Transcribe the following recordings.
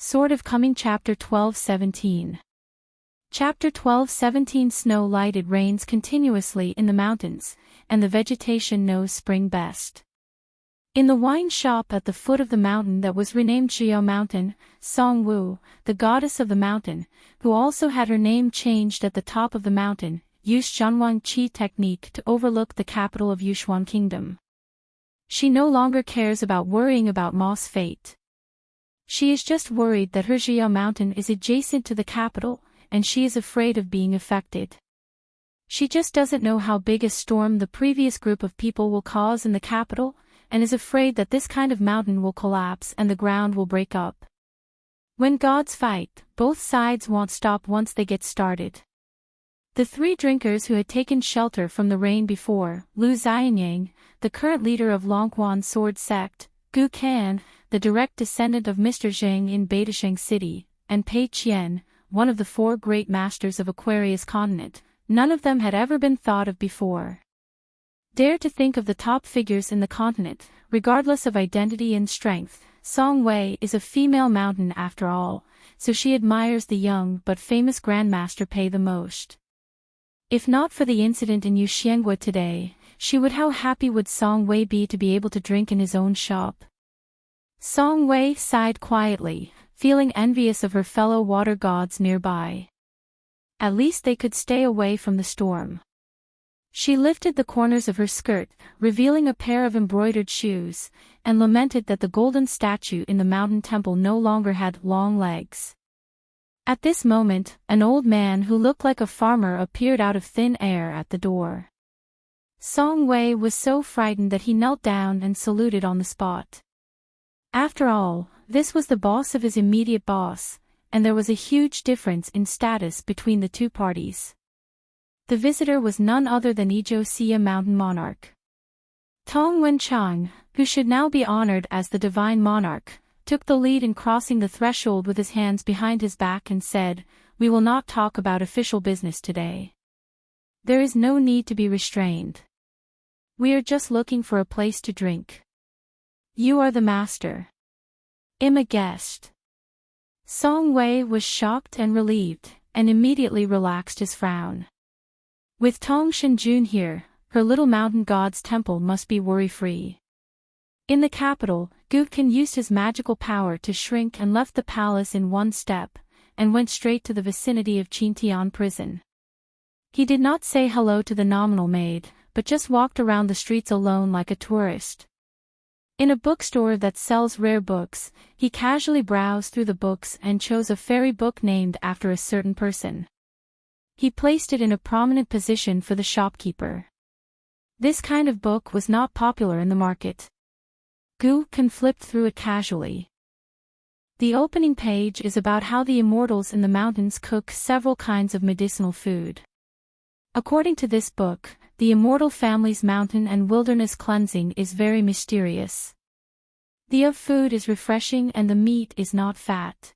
Sword of Coming Chapter 12:17. Chapter 12:17. Snow lighted rains continuously in the mountains, and the vegetation knows spring best. In the wine shop at the foot of the mountain that was renamed Xiao Mountain, Song Wu, the goddess of the mountain, who also had her name changed at the top of the mountain, used Zhanwang Qi technique to overlook the capital of Yushuan Kingdom. She no longer cares about worrying about Ma's fate. She is just worried that her Xiao Mountain is adjacent to the capital, and she is afraid of being affected. She just doesn't know how big a storm the previous group of people will cause in the capital, and is afraid that this kind of mountain will collapse and the ground will break up. When gods fight, both sides won't stop once they get started. The three drinkers who had taken shelter from the rain before, Lu Xianyang, the current leader of Longquan Sword Sect, Gu Kan, the direct descendant of Mr. Zheng in Beidasheng City, and Pei Qian, one of the four great masters of Aquarius Continent, none of them had ever been thought of before. Dare to think of the top figures in the continent, regardless of identity and strength. Song Wei is a female mountain after all, so she admires the young but famous Grandmaster Pei the most. If not for the incident in Yuxiangua today, how happy would Song Wei be to be able to drink in his own shop? Song Wei sighed quietly, feeling envious of her fellow water gods nearby. At least they could stay away from the storm. She lifted the corners of her skirt, revealing a pair of embroidered shoes, and lamented that the golden statue in the mountain temple no longer had long legs. At this moment, an old man who looked like a farmer appeared out of thin air at the door. Song Wei was so frightened that he knelt down and saluted on the spot. After all, this was the boss of his immediate boss, and there was a huge difference in status between the two parties. The visitor was none other than Izhou Xia Mountain Monarch. Tong Wenchang, who should now be honored as the divine monarch, took the lead in crossing the threshold with his hands behind his back and said, "We will not talk about official business today. There is no need to be restrained. We are just looking for a place to drink. You are the master. I'm a guest." Song Wei was shocked and relieved, and immediately relaxed his frown. With Tong Shenjun here, her little mountain god's temple must be worry-free. In the capital, Gu Kan used his magical power to shrink and left the palace in one step, and went straight to the vicinity of Qintian prison. He did not say hello to the nominal maid, but just walked around the streets alone like a tourist. In a bookstore that sells rare books, he casually browsed through the books and chose a fairy book named after a certain person. He placed it in a prominent position for the shopkeeper. This kind of book was not popular in the market. Gu Kan flipped through it casually. The opening page is about how the immortals in the mountains cook several kinds of medicinal food. According to this book, the immortal family's mountain and wilderness cleansing is very mysterious. The food is refreshing and the meat is not fat.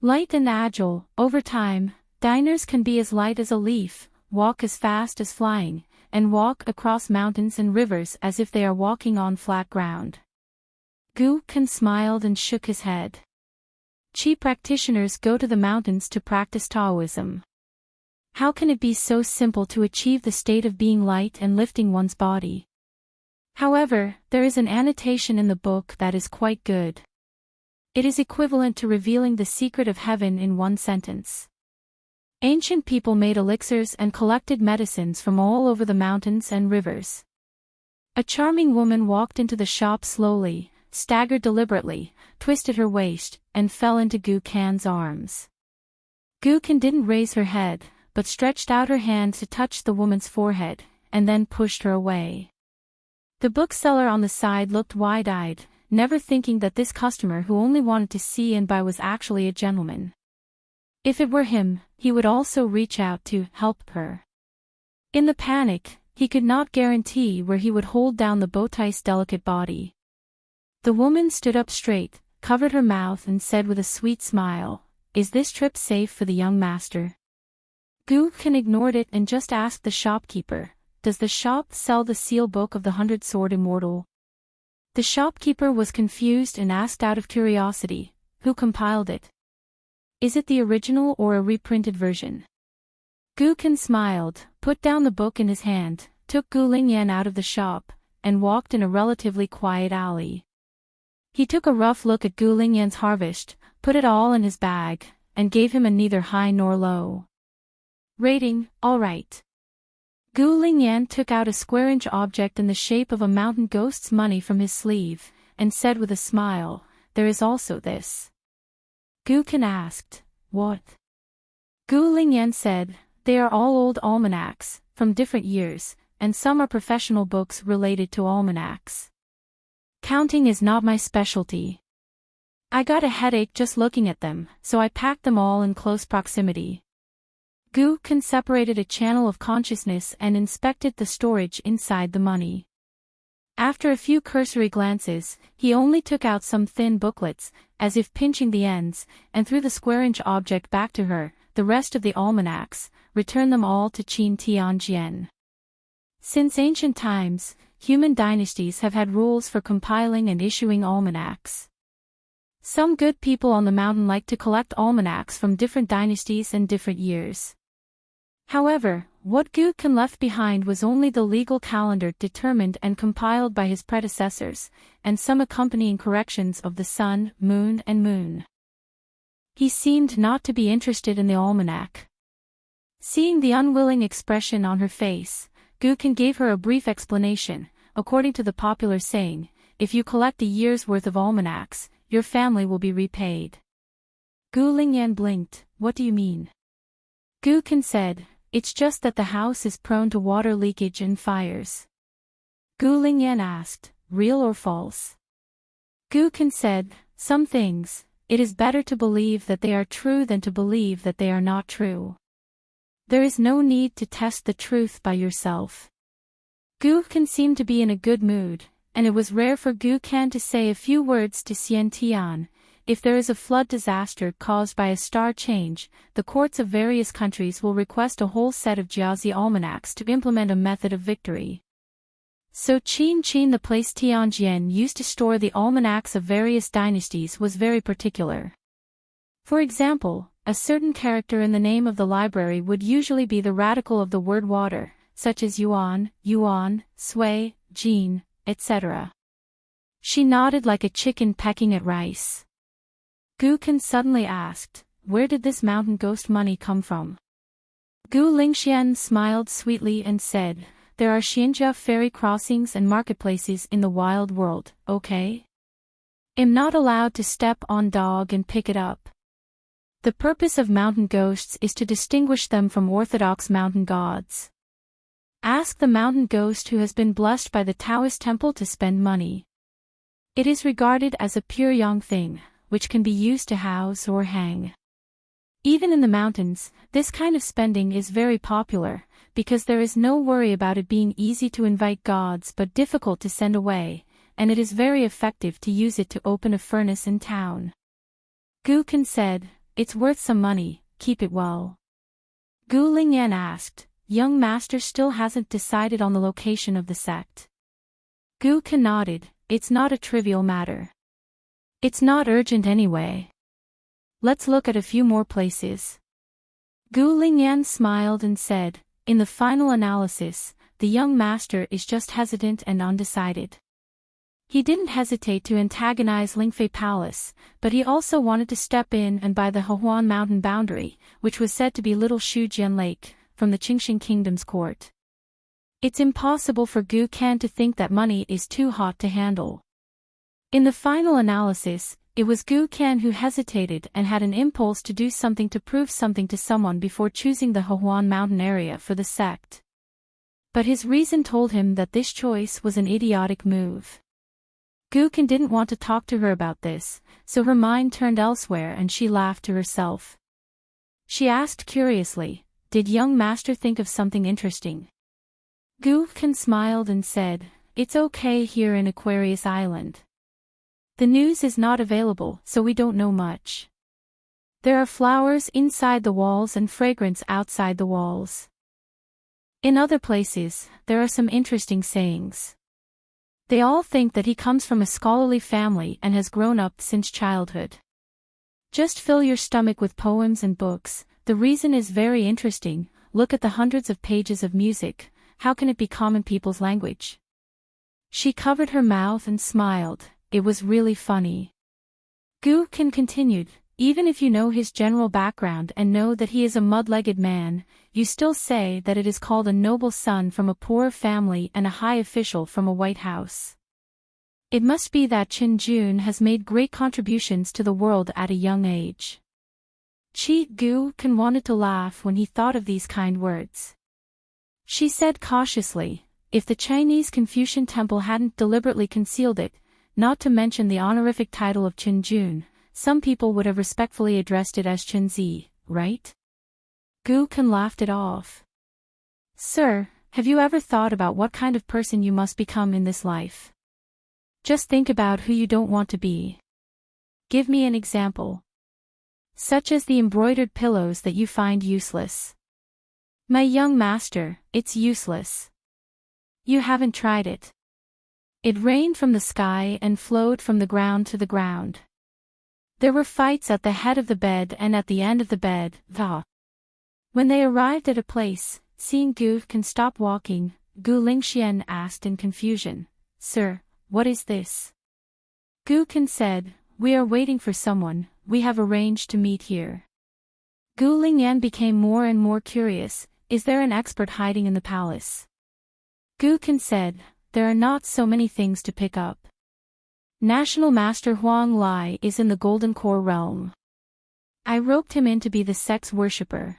Light and agile, over time, diners can be as light as a leaf, walk as fast as flying, and walk across mountains and rivers as if they are walking on flat ground. Gu Kan smiled and shook his head. Qi practitioners go to the mountains to practice Taoism. How can it be so simple to achieve the state of being light and lifting one's body? However, there is an annotation in the book that is quite good. It is equivalent to revealing the secret of heaven in one sentence. Ancient people made elixirs and collected medicines from all over the mountains and rivers. A charming woman walked into the shop slowly, staggered deliberately, twisted her waist, and fell into Gu Kan's arms. Gu Kan didn't raise her head, but stretched out her hand to touch the woman's forehead, and then pushed her away. The bookseller on the side looked wide-eyed, never thinking that this customer who only wanted to see and buy was actually a gentleman. If it were him, he would also reach out to help her. In the panic, he could not guarantee where he would hold down the bowtie's delicate body. The woman stood up straight, covered her mouth and said with a sweet smile, "Is this trip safe for the young master?" Gu Kan ignored it and just asked the shopkeeper, "Does the shop sell the seal book of the 100 Sword Immortal?" The shopkeeper was confused and asked out of curiosity, Who compiled it? Is it the original or a reprinted version? Gu Kan smiled, put down the book in his hand, took Gu Lingyan out of the shop, and walked in a relatively quiet alley. He took a rough look at Gu Lingyan's harvest, put it all in his bag, and gave him a neither high nor low rating. All right. Gu Lingyan took out a square-inch object in the shape of a mountain ghost's money from his sleeve, and said with a smile, "There is also this." Gu Kan asked, "What?" Gu Lingyan said, "They are all old almanacs, from different years, and some are professional books related to almanacs. Counting is not my specialty. I got a headache just looking at them, so I packed them all in close proximity." Gu Kan separated a channel of consciousness and inspected the storage inside the money. After a few cursory glances, he only took out some thin booklets, as if pinching the ends, and threw the square-inch object back to her, the rest of the almanacs, returned them all to Qin Tianjian. Since ancient times, human dynasties have had rules for compiling and issuing almanacs. Some good people on the mountain like to collect almanacs from different dynasties and different years. However, what Gu Kan left behind was only the legal calendar determined and compiled by his predecessors, and some accompanying corrections of the sun, moon and moon. He seemed not to be interested in the almanac. Seeing the unwilling expression on her face, Gu Kan gave her a brief explanation. According to the popular saying, if you collect a year's worth of almanacs, your family will be repaid. Gu Lingyan blinked. "What do you mean?" Gu Kan said, "It's just that the house is prone to water leakage and fires." Gu Lingyan asked, "Real or false?" Gu Kan said, "Some things, it is better to believe that they are true than to believe that they are not true. There is no need to test the truth by yourself." Gu Kan seemed to be in a good mood, and it was rare for Gu Kan to say a few words to Xian Tian. If there is a flood disaster caused by a star change, the courts of various countries will request a whole set of Jiazi almanacs to implement a method of victory. So Qin the place Tianjian used to store the almanacs of various dynasties was very particular. For example, a certain character in the name of the library would usually be the radical of the word water, such as yuan, sui, jin, etc. She nodded like a chicken pecking at rice. Gu Kan suddenly asked, "Where did this mountain ghost money come from?" Gu Lingxian smiled sweetly and said, "There are Xinjia ferry crossings and marketplaces in the wild world, okay? Am not allowed to step on dog and pick it up. The purpose of mountain ghosts is to distinguish them from orthodox mountain gods. Ask the mountain ghost who has been blessed by the Taoist temple to spend money. It is regarded as a pure yang thing, which can be used to house or hang." Even in the mountains, this kind of spending is very popular, because there is no worry about it being easy to invite gods but difficult to send away, and it is very effective to use it to open a furnace in town. Gu Kan said, "It's worth some money, keep it well." Gu Lingyan asked, "Young master still hasn't decided on the location of the sect?" Gu Kan nodded, "It's not a trivial matter. It's not urgent anyway. Let's look at a few more places." Gu Lingyan smiled and said, "In the final analysis, the young master is just hesitant and undecided." He didn't hesitate to antagonize Lingfei Palace, but he also wanted to step in and buy the Hehuan mountain boundary, which was said to be Little Shujian Lake, from the Qingxing Kingdom's court. It's impossible for Gu Kan to think that money is too hot to handle. In the final analysis, it was Gu Kan who hesitated and had an impulse to do something to prove something to someone before choosing the Hehuan mountain area for the sect. But his reason told him that this choice was an idiotic move. Gu Kan didn't want to talk to her about this, so her mind turned elsewhere and she laughed to herself. She asked curiously, "Did young master think of something interesting?" Gu Kan smiled and said, "It's okay here in Aquarius Island. The news is not available, so we don't know much. There are flowers inside the walls and fragrance outside the walls. In other places, there are some interesting sayings. They all think that he comes from a scholarly family and has grown up since childhood. Just fill your stomach with poems and books. The reason is very interesting. Look at the hundreds of pages of music. How can it be common people's language? She covered her mouth and smiled. It was really funny. Gu Kan continued, even if you know his general background and know that he is a mud-legged man, you still say that it is called a noble son from a poor family and a high official from a White House. It must be that Chen Jun has made great contributions to the world at a young age. Gu Kan wanted to laugh when he thought of these kind words. She said cautiously, if the Chinese Confucian temple hadn't deliberately concealed it, not to mention the honorific title of Chen Jun, some people would have respectfully addressed it as Chen Zi, right? Gu Kan laughed it off. Sir, have you ever thought about what kind of person you must become in this life? Just think about who you don't want to be. Give me an example. Such as the embroidered pillows that you find useless. My young master, it's useless. You haven't tried it. It rained from the sky and flowed from the ground to the ground. There were fights at the head of the bed and at the end of the bed, When they arrived at a place, seeing Gu Kan stop walking, Gu Lingxian asked in confusion, Sir, what is this? Gu Kan said, we are waiting for someone, we have arranged to meet here. Gu Lingyan became more and more curious, is there an expert hiding in the palace? Gu Kan said, there are not so many things to pick up. National Master Huang Lai is in the Golden Core realm. I roped him in to be the sex worshipper.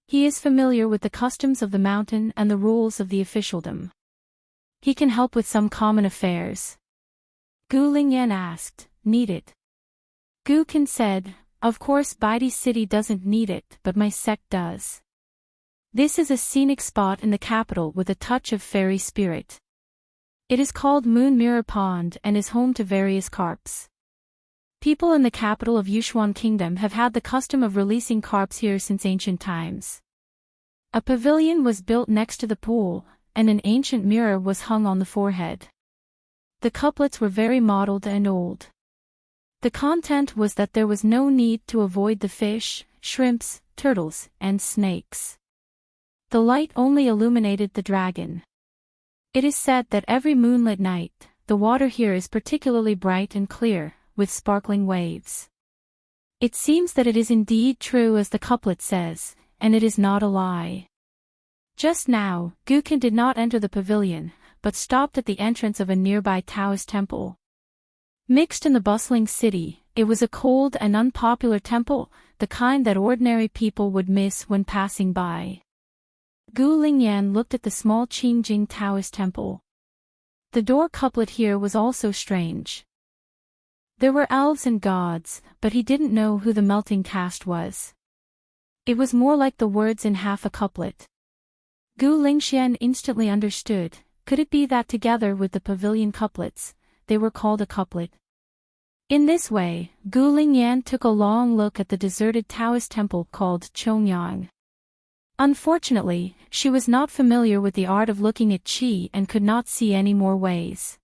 He is familiar with the customs of the mountain and the rules of the officialdom. He can help with some common affairs. Gu Lingyan asked, need it? Gu Kan said, of course Baidi City doesn't need it, but my sect does. This is a scenic spot in the capital with a touch of fairy spirit. It is called Moon Mirror Pond and is home to various carps. People in the capital of Yushuan Kingdom have had the custom of releasing carps here since ancient times. A pavilion was built next to the pool, and an ancient mirror was hung on the forehead. The couplets were very mottled and old. The content was that there was no need to avoid the fish, shrimps, turtles, and snakes. The light only illuminated the dragon. It is said that every moonlit night, the water here is particularly bright and clear, with sparkling waves. It seems that it is indeed true as the couplet says, and it is not a lie. Just now, Gu Kan did not enter the pavilion, but stopped at the entrance of a nearby Taoist temple. Mixed in the bustling city, it was a cold and unpopular temple, the kind that ordinary people would miss when passing by. Gu Lingyan looked at the small Qingjing Taoist temple. The door couplet here was also strange. There were elves and gods, but he didn't know who the melting caste was. It was more like the words in half a couplet. Gu Lingxian instantly understood, could it be that together with the pavilion couplets, they were called a couplet? In this way, Gu Lingyan took a long look at the deserted Taoist temple called Chongyang. Unfortunately, she was not familiar with the art of looking at qi and could not see any more ways.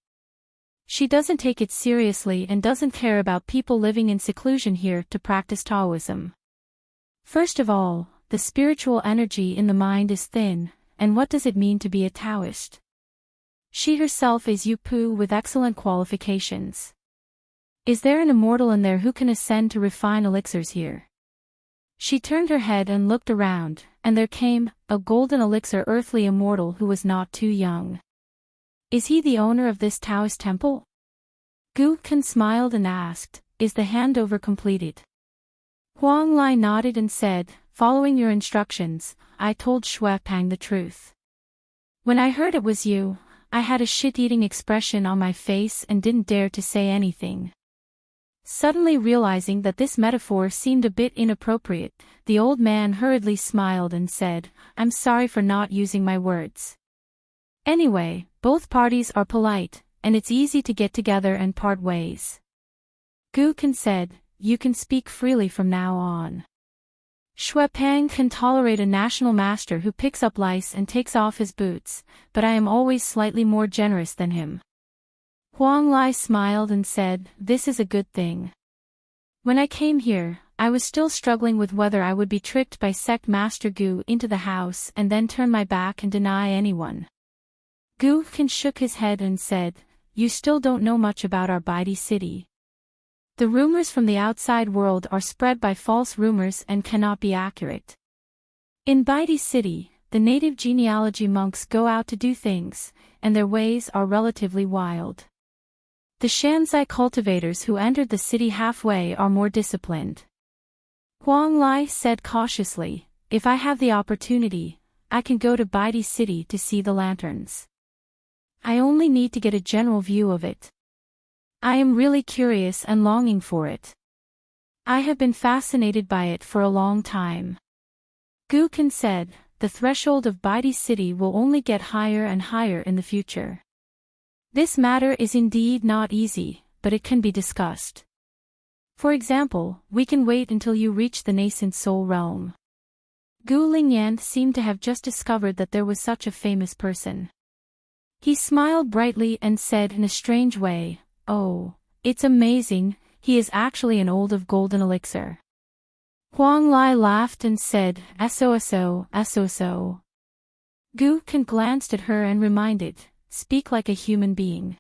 She doesn't take it seriously and doesn't care about people living in seclusion here to practice Taoism. First of all, the spiritual energy in the mind is thin, and what does it mean to be a Taoist? She herself is Yupu with excellent qualifications. Is there an immortal in there who can ascend to refine elixirs here? She turned her head and looked around, and there came a golden elixir earthly immortal who was not too young. Is he the owner of this Taoist temple? Gu Kan smiled and asked, is the handover completed? Huang Lai nodded and said, following your instructions, I told Shui Pang the truth. When I heard it was you, I had a shit-eating expression on my face and didn't dare to say anything. Suddenly realizing that this metaphor seemed a bit inappropriate, the old man hurriedly smiled and said, I'm sorry for not using my words. Anyway, both parties are polite, and it's easy to get together and part ways. Gu Kan said, you can speak freely from now on. Shui Pang can tolerate a national master who picks up lice and takes off his boots, but I am always slightly more generous than him. Huang Lai smiled and said, this is a good thing. When I came here, I was still struggling with whether I would be tricked by Sect Master Gu into the house and then turn my back and deny anyone. Gu Kan shook his head and said, "You still don't know much about our Baidi city. The rumors from the outside world are spread by false rumors and cannot be accurate. In Baidi city, the native genealogy monks go out to do things, and their ways are relatively wild. The Shanzai cultivators who entered the city halfway are more disciplined." Huang Lai said cautiously, "If I have the opportunity, I can go to Baidi city to see the lanterns. I only need to get a general view of it. I am really curious and longing for it. I have been fascinated by it for a long time." Gu Kan said, "The threshold of Baidi city will only get higher and higher in the future. This matter is indeed not easy, but it can be discussed. For example, we can wait until you reach the nascent soul realm." Gu Lingyan seemed to have just discovered that there was such a famous person. He smiled brightly and said in a strange way, "Oh, it's amazing, he is actually an old of golden elixir." Huang Lai laughed and said, "So. Gu Kan glanced at her and reminded, "Speak like a human being."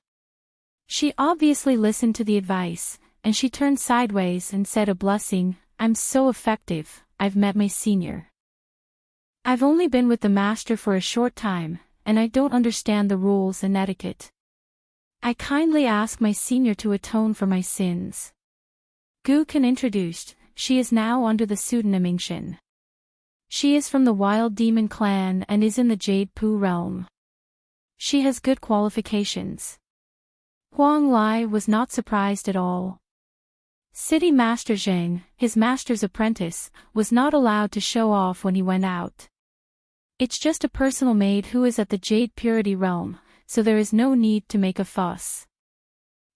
She obviously listened to the advice, and she turned sideways and said a blessing, "I'm so effective, I've met my senior. I've only been with the master for a short time, and I don't understand the rules and etiquette. I kindly ask my senior to atone for my sins." Gu Kan introduced, "She is now under the pseudonym Ingshan. She is from the Wild Demon clan and is in the Jade Pu realm. She has good qualifications." Huang Lai was not surprised at all. City Master Zheng, his master's apprentice, was not allowed to show off when he went out. It's just a personal maid who is at the Jade Purity realm, so there is no need to make a fuss.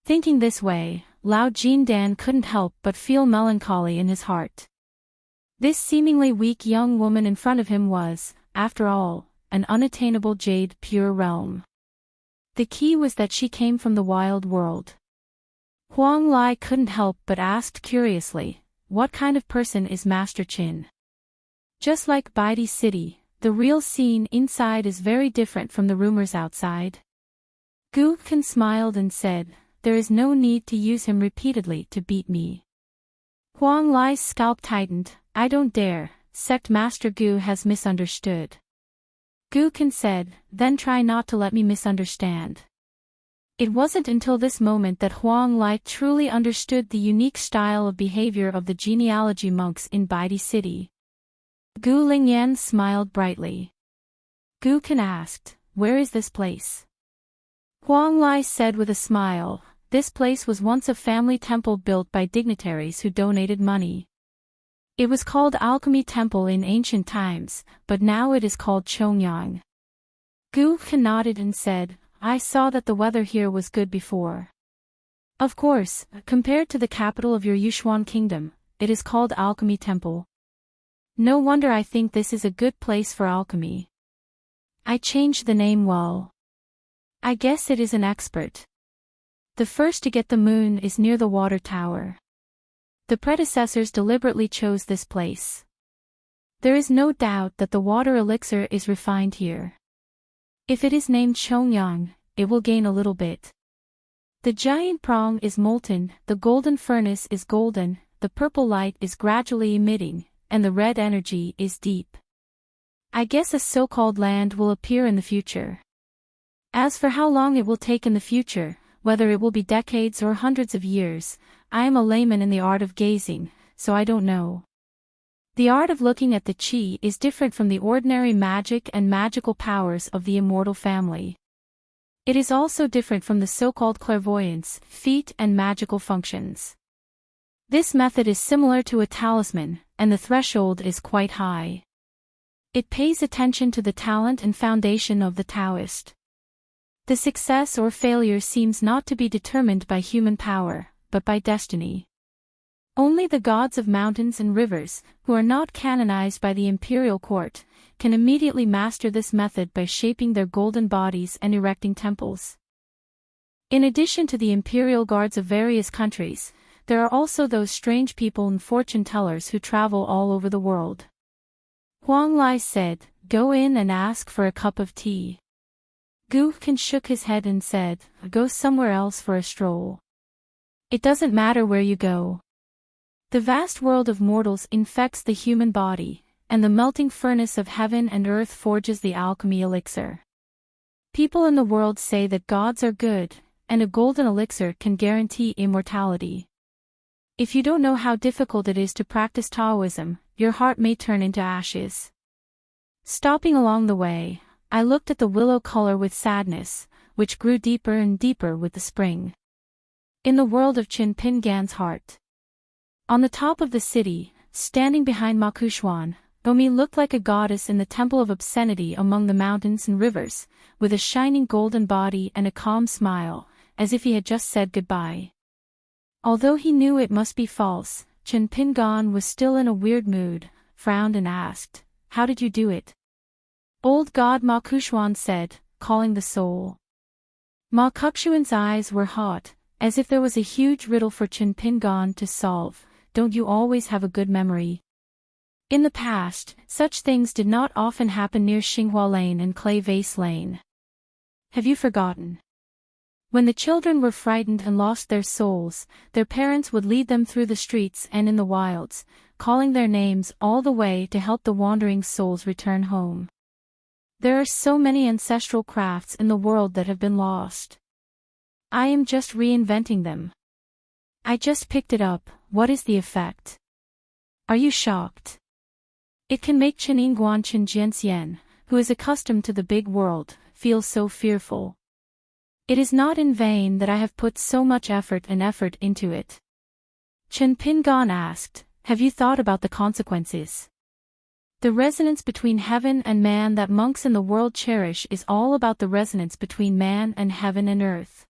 Thinking this way, Lao Jindan couldn't help but feel melancholy in his heart. This seemingly weak young woman in front of him was, after all, an unattainable Jade Pure realm. The key was that she came from the wild world. Huang Lai couldn't help but asked curiously, "What kind of person is Master Qin?" Just like Baidi City, the real scene inside is very different from the rumors outside. Gu Kan smiled and said, "There is no need to use him repeatedly to beat me." Huang Lai's scalp tightened, "I don't dare, Sect Master Gu has misunderstood." Gu Kan said, "Then try not to let me misunderstand." It wasn't until this moment that Huang Lai truly understood the unique style of behavior of the genealogy monks in Baidi City. Gu Lingyan smiled brightly. Gu Kan asked, "Where is this place?" Huang Lai said with a smile, "This place was once a family temple built by dignitaries who donated money. It was called Alchemy Temple in ancient times, but now it is called Chongyang." Gu Kan nodded and said, "I saw that the weather here was good before. Of course, compared to the capital of your Yushuan kingdom, it is called Alchemy Temple. No wonder I think this is a good place for alchemy. I changed the name well. I guess it is an expert. The first to get the moon is near the water tower. The predecessors deliberately chose this place. There is no doubt that the water elixir is refined here. If it is named Chongyang, it will gain a little bit. The giant prong is molten, the golden furnace is golden, the purple light is gradually emitting, and the red energy is deep. I guess a so-called land will appear in the future. As for how long it will take in the future, whether it will be decades or hundreds of years, I am a layman in the art of gazing, so I don't know. The art of looking at the qi is different from the ordinary magic and magical powers of the immortal family. It is also different from the so-called clairvoyance, feat and magical functions. This method is similar to a talisman, and the threshold is quite high. It pays attention to the talent and foundation of the Taoist. The success or failure seems not to be determined by human power, but by destiny. Only the gods of mountains and rivers, who are not canonized by the imperial court, can immediately master this method by shaping their golden bodies and erecting temples. In addition to the imperial guards of various countries, there are also those strange people and fortune-tellers who travel all over the world. Huang Lai said, "Go in and ask for a cup of tea." Gu Qin shook his head and said, "Go somewhere else for a stroll. It doesn't matter where you go. The vast world of mortals infects the human body, and the melting furnace of heaven and earth forges the alchemy elixir. People in the world say that gods are good, and a golden elixir can guarantee immortality. If you don't know how difficult it is to practice Taoism, your heart may turn into ashes." Stopping along the way, I looked at the willow color with sadness, which grew deeper and deeper with the spring. In the world of Qin Pin Gan's heart. On the top of the city, standing behind Ma Kuxuan, Omi looked like a goddess in the temple of obscenity among the mountains and rivers, with a shining golden body and a calm smile, as if he had just said goodbye. Although he knew it must be false, Qin Pin Gan was still in a weird mood, frowned and asked, "How did you do it?" "Old God," Ma Kuxuan said, calling the soul. Ma Kuxuan's eyes were hot, as if there was a huge riddle for Qin Pin Gan to solve. "Don't you always have a good memory?" In the past, such things did not often happen near Xinghua Lane and Clay Vase Lane. "Have you forgotten?" When the children were frightened and lost their souls, their parents would lead them through the streets and in the wilds, calling their names all the way to help the wandering souls return home. There are so many ancestral crafts in the world that have been lost. I am just reinventing them. I just picked it up. What is the effect? Are you shocked? It can make Chen Guan Chen Jianxian, who is accustomed to the big world, feel so fearful. It is not in vain that I have put so much effort into it. Chen Pin Gan asked, "Have you thought about the consequences?" The resonance between heaven and man that monks in the world cherish is all about the resonance between man and heaven and earth.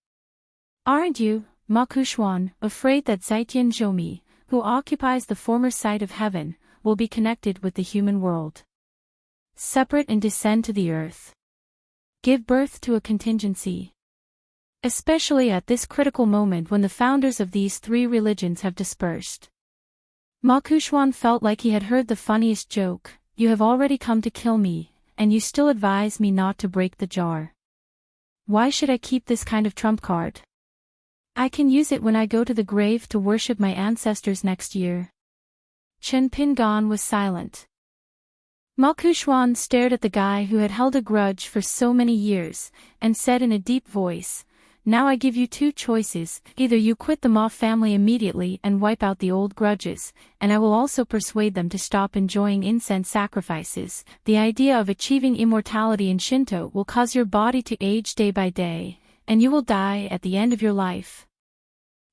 Aren't you, Ma Kuxuan, afraid that Zaitian Zhoumi, who occupies the former site of heaven, will be connected with the human world? Separate and descend to the earth. Give birth to a contingency. Especially at this critical moment when the founders of these three religions have dispersed. Ma Kuxuan felt like he had heard the funniest joke. "You have already come to kill me, and you still advise me not to break the jar. Why should I keep this kind of trump card? I can use it when I go to the grave to worship my ancestors next year." Chen Pin Gan was silent. Ma Kuxuan stared at the guy who had held a grudge for so many years, and said in a deep voice, "Now I give you two choices. Either you quit the Ma family immediately and wipe out the old grudges, and I will also persuade them to stop enjoying incense sacrifices. The idea of achieving immortality in Shinto will cause your body to age day by day, and you will die at the end of your life.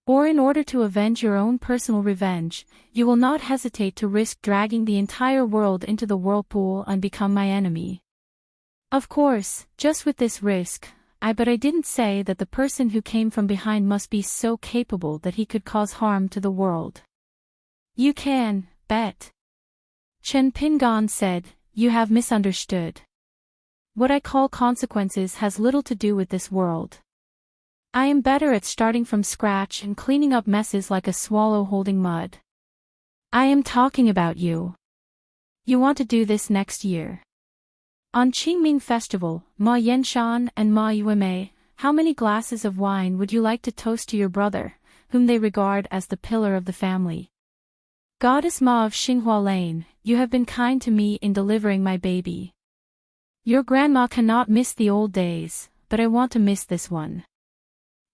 Or in order to avenge your own personal revenge, you will not hesitate to risk dragging the entire world into the whirlpool and become my enemy. Of course, just with this risk, but I didn't say that the person who came from behind must be so capable that he could cause harm to the world." "You can bet." Chen Pin Gan said, "You have misunderstood. What I call consequences has little to do with this world. I am better at starting from scratch and cleaning up messes like a swallow holding mud. I am talking about you. You want to do this next year. On Qingming Festival, Ma Yenshan and Ma Yuemei, how many glasses of wine would you like to toast to your brother, whom they regard as the pillar of the family? Goddess Ma of Xinghua Lane, you have been kind to me in delivering my baby. Your grandma cannot miss the old days, but I want to miss this one.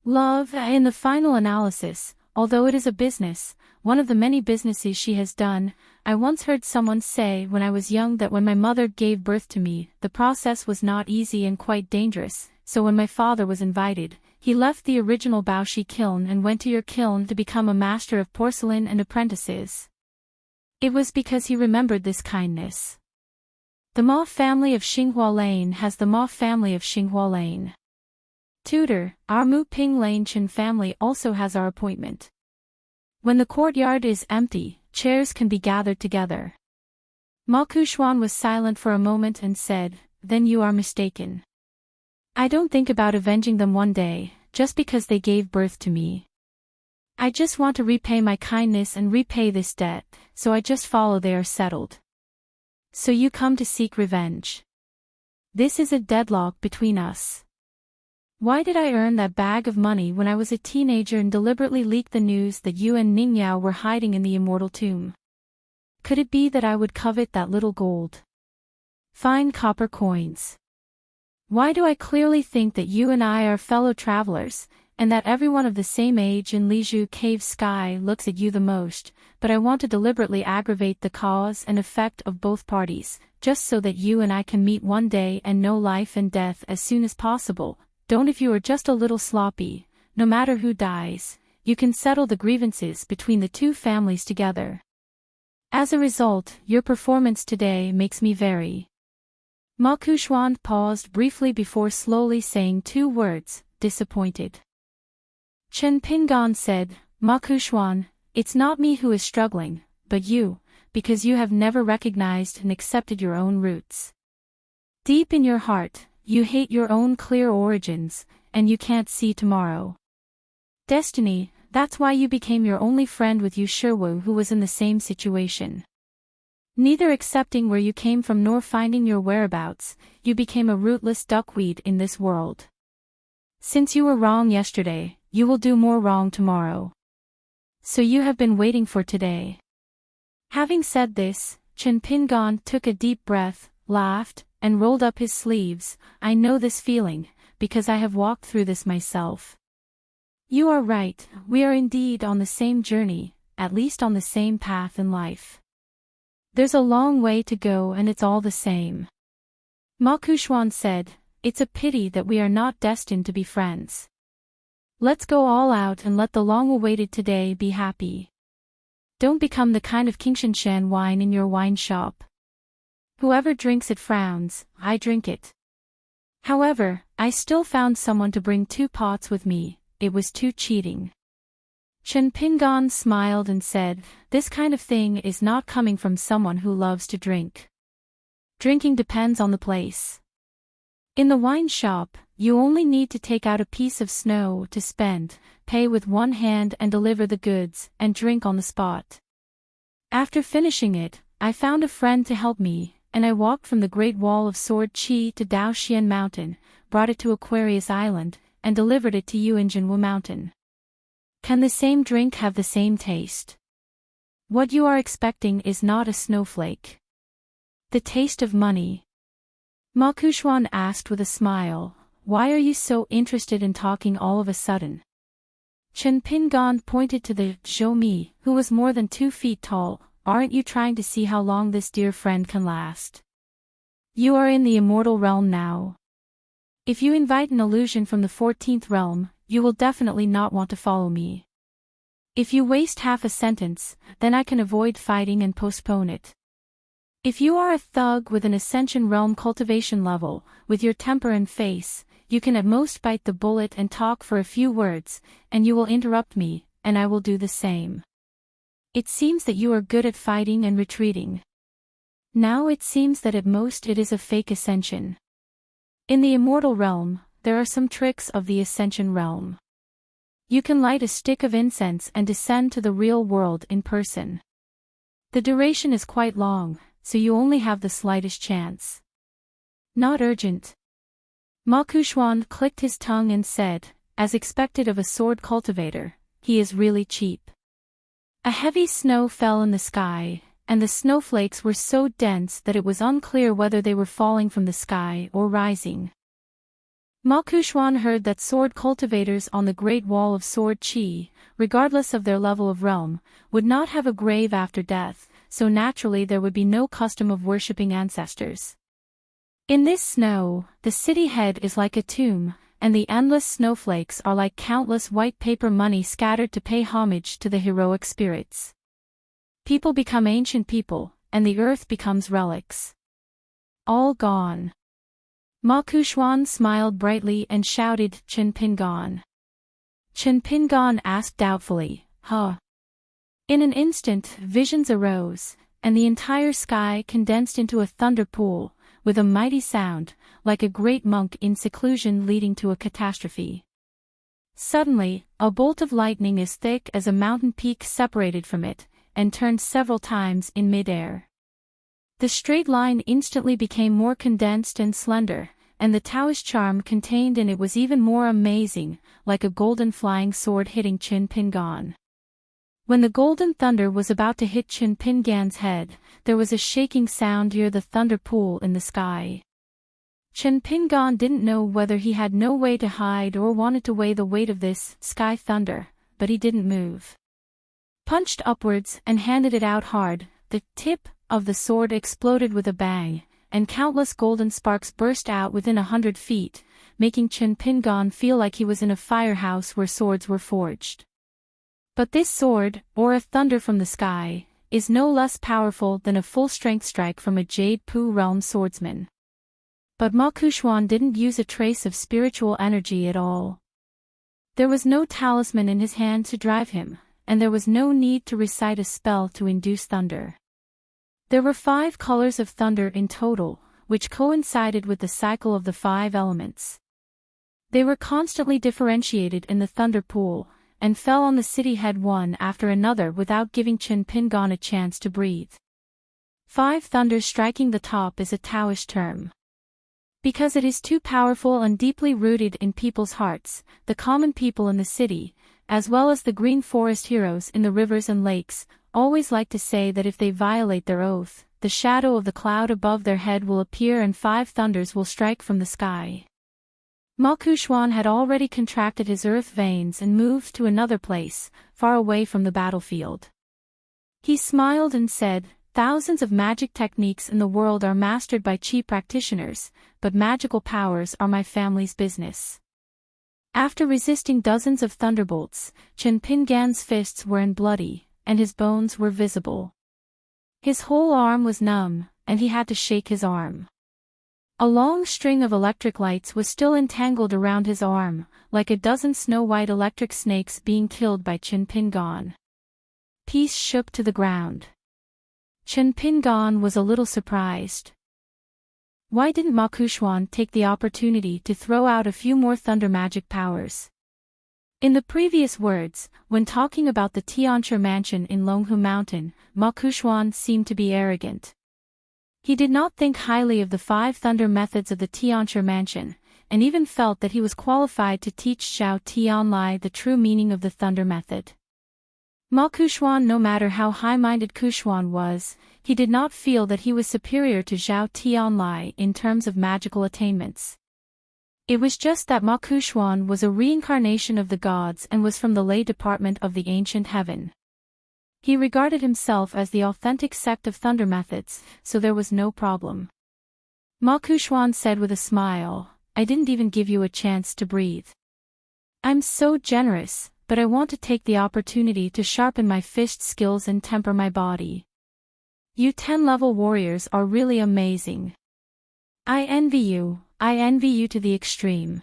Love." In the final analysis, although it is a business, one of the many businesses she has done, I once heard someone say when I was young that when my mother gave birth to me, the process was not easy and quite dangerous, so when my father was invited, he left the original Baoshi kiln and went to your kiln to become a master of porcelain and apprentices. It was because he remembered this kindness. The Ma family of Xinghua Lane has the Ma family of Xinghua Lane. Tutor, our Mu Ping Lane Chen family also has our appointment. When the courtyard is empty, chairs can be gathered together. Ma Kuxuan was silent for a moment and said, "Then you are mistaken. I don't think about avenging them one day, just because they gave birth to me. I just want to repay my kindness and repay this debt, so I just follow they are settled. So you come to seek revenge. This is a deadlock between us. Why did I earn that bag of money when I was a teenager and deliberately leak the news that you and Ningyao were hiding in the immortal tomb? Could it be that I would covet that little gold? Fine copper coins. Why do I clearly think that you and I are fellow travelers, and that everyone of the same age in Liju Cave Sky looks at you the most, but I want to deliberately aggravate the cause and effect of both parties, just so that you and I can meet one day and know life and death as soon as possible. Don't if you are just a little sloppy, no matter who dies, you can settle the grievances between the two families together. As a result, your performance today makes me very. Ma Kuxuan paused briefly before slowly saying two words, disappointed. Chen Pingan said, Ma Kuxuan, it's not me who is struggling, but you, because you have never recognized and accepted your own roots. Deep in your heart, you hate your own clear origins, and you can't see tomorrow. Destiny, that's why you became your only friend with Yu Shiwu, who was in the same situation. Neither accepting where you came from nor finding your whereabouts, you became a rootless duckweed in this world. Since you were wrong yesterday, you will do more wrong tomorrow. So you have been waiting for today. Having said this, Chen Pingan took a deep breath, laughed, and rolled up his sleeves. I know this feeling, because I have walked through this myself. You are right, we are indeed on the same journey, at least on the same path in life. There's a long way to go and it's all the same. Ma Kuxuan said, it's a pity that we are not destined to be friends. Let's go all out and let the long-awaited today be happy. Don't become the kind of Qingshan wine in your wine shop. Whoever drinks it frowns, I drink it. However, I still found someone to bring 2 pots with me, it was too cheating. Chen Pingan smiled and said, this kind of thing is not coming from someone who loves to drink. Drinking depends on the place. In the wine shop, you only need to take out a piece of snow to spend, pay with one hand and deliver the goods, and drink on the spot. After finishing it, I found a friend to help me, and I walked from the Great Wall of Sword Chi to Daoxian Mountain, brought it to Aquarius Island, and delivered it to Yuanjinwu Mountain. Can the same drink have the same taste? What you are expecting is not a snowflake. The taste of money. Ma Kuxuan asked with a smile, why are you so interested in talking all of a sudden? Chen Pingan pointed to the Zhou, who was more than 2 feet tall. Aren't you trying to see how long this dear friend can last? You are in the immortal realm now. If you invite an illusion from the 14th realm, you will definitely not want to follow me. If you waste half a sentence, then I can avoid fighting and postpone it. If you are a thug with an Ascension realm cultivation level, with your temper and face, you can at most bite the bullet and talk for a few words, and you will interrupt me, and I will do the same. It seems that you are good at fighting and retreating. Now it seems that at most it is a fake ascension. In the immortal realm, there are some tricks of the ascension realm. You can light a stick of incense and descend to the real world in person. The duration is quite long, so you only have the slightest chance. Not urgent. Ma Kuxuan clicked his tongue and said, as expected of a sword cultivator, he is really cheap. A heavy snow fell in the sky, and the snowflakes were so dense that it was unclear whether they were falling from the sky or rising. Ma Kuxuan heard that sword cultivators on the Great Wall of Sword Chi, regardless of their level of realm, would not have a grave after death, so naturally there would be no custom of worshipping ancestors. In this snow, the city head is like a tomb, and the endless snowflakes are like countless white paper money scattered to pay homage to the heroic spirits. People become ancient people, and the earth becomes relics. All gone. Ma Kuxuan smiled brightly and shouted, Chen Pingan. Chen Pingan asked doubtfully, huh? In an instant, visions arose, and the entire sky condensed into a thunder pool, with a mighty sound, like a great monk in seclusion leading to a catastrophe. Suddenly, a bolt of lightning as thick as a mountain peak separated from it, and turned several times in mid-air. The straight line instantly became more condensed and slender, and the Taoist charm contained in it was even more amazing, like a golden flying sword hitting Qin Pingan. When the golden thunder was about to hit Qin Pingan's head, there was a shaking sound near the thunder pool in the sky. Qin Pingan didn't know whether he had no way to hide or wanted to weigh the weight of this sky thunder, but he didn't move. Punched upwards and handed it out hard, the tip of the sword exploded with a bang, and countless golden sparks burst out within 100 feet, making Qin Pingan feel like he was in a firehouse where swords were forged. But this sword, or a thunder from the sky, is no less powerful than a full-strength strike from a Jade Pu realm swordsman. But Ma Kuxuan didn't use a trace of spiritual energy at all. There was no talisman in his hand to drive him, and there was no need to recite a spell to induce thunder. There were 5 colors of thunder in total, which coincided with the cycle of the 5 elements. They were constantly differentiated in the thunder pool, and fell on the city head one after another without giving Qin Pingan a chance to breathe. 5 thunders striking the top is a Taoist term. Because it is too powerful and deeply rooted in people's hearts, the common people in the city, as well as the green forest heroes in the rivers and lakes, always like to say that if they violate their oath, the shadow of the cloud above their head will appear and 5 thunders will strike from the sky. Ma Kuxuan had already contracted his earth veins and moved to another place, far away from the battlefield. He smiled and said, "Thousands of magic techniques in the world are mastered by Qi practitioners, but magical powers are my family's business." After resisting dozens of thunderbolts, Qin Pingan's fists were bloody, and his bones were visible. His whole arm was numb, and he had to shake his arm. A long string of electric lights was still entangled around his arm, like a dozen snow-white electric snakes being killed by Qin Pingan. Peace shook to the ground. Qin Pingan was a little surprised. Why didn't Ma Kuxuan take the opportunity to throw out a few more thunder magic powers? In the previous words, when talking about the Tianchi mansion in Longhu Mountain, Ma Kuxuan seemed to be arrogant. He did not think highly of the 5 thunder methods of the Tianchi mansion, and even felt that he was qualified to teach Zhao Tianlai the true meaning of the thunder method. Ma Kuxuan, no matter how high-minded Kuxuan was, he did not feel that he was superior to Zhao Tianlai in terms of magical attainments. It was just that Ma Kuxuan was a reincarnation of the gods and was from the lay department of the ancient heaven. He regarded himself as the authentic sect of thunder methods, so there was no problem. Ma Kuxuan said with a smile, "I didn't even give you a chance to breathe. I'm so generous, but I want to take the opportunity to sharpen my fist skills and temper my body. You 10-level warriors are really amazing. I envy you to the extreme."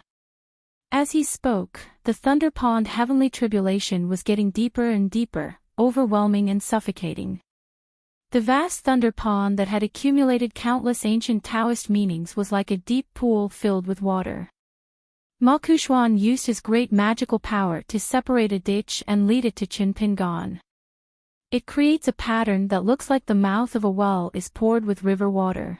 As he spoke, the thunder pond heavenly tribulation was getting deeper and deeper, overwhelming and suffocating. The vast thunder pond that had accumulated countless ancient Taoist meanings was like a deep pool filled with water. Ma Kuxuan used his great magical power to separate a ditch and lead it to Qin Pingan. It creates a pattern that looks like the mouth of a well is poured with river water.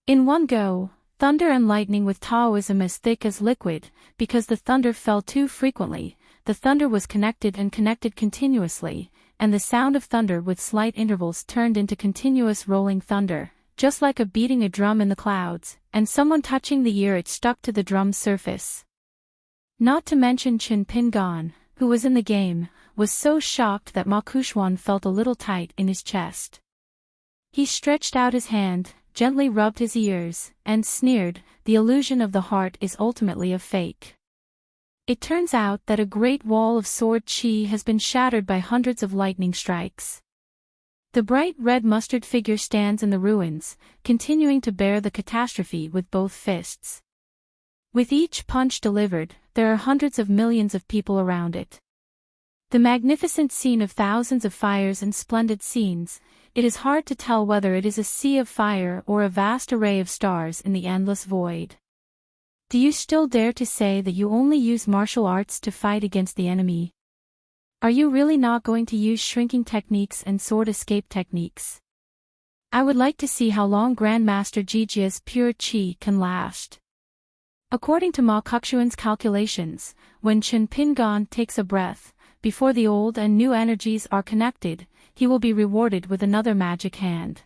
In one go, thunder and lightning with Taoism as thick as liquid, because the thunder fell too frequently, the thunder was connected and connected continuously, and the sound of thunder with slight intervals turned into continuous rolling thunder, just like a beating a drum in the clouds, and someone touching the ear it stuck to the drum's surface. Not to mention Qin Pingan, who was in the game, was so shocked that Ma Kuxuan felt a little tight in his chest. He stretched out his hand, gently rubbed his ears, and sneered, "The illusion of the heart is ultimately a fake." It turns out that a great wall of sword chi has been shattered by hundreds of lightning strikes. The bright red mustard figure stands in the ruins, continuing to bear the catastrophe with both fists. With each punch delivered, there are hundreds of millions of people around it. The magnificent scene of thousands of fires and splendid scenes, it is hard to tell whether it is a sea of fire or a vast array of stars in the endless void. Do you still dare to say that you only use martial arts to fight against the enemy? Are you really not going to use shrinking techniques and sword escape techniques? I would like to see how long Grandmaster Jijia's pure qi can last. According to Ma Kexuan's calculations, when Chen Pingan takes a breath, before the old and new energies are connected, he will be rewarded with another magic hand.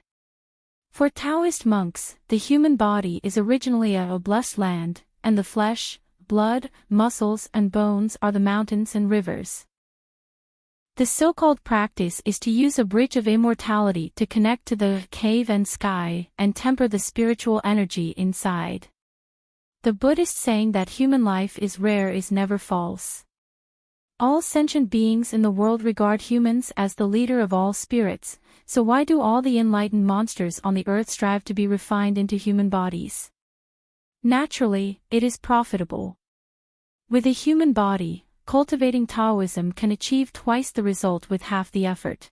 For Taoist monks, the human body is originally a blessed land, and the flesh, blood, muscles and bones are the mountains and rivers. The so-called practice is to use a bridge of immortality to connect to the cave and sky and temper the spiritual energy inside. The Buddhist saying that human life is rare is never false. All sentient beings in the world regard humans as the leader of all spirits, so why do all the enlightened monsters on the earth strive to be refined into human bodies? Naturally, it is profitable. With a human body, cultivating Taoism can achieve twice the result with half the effort.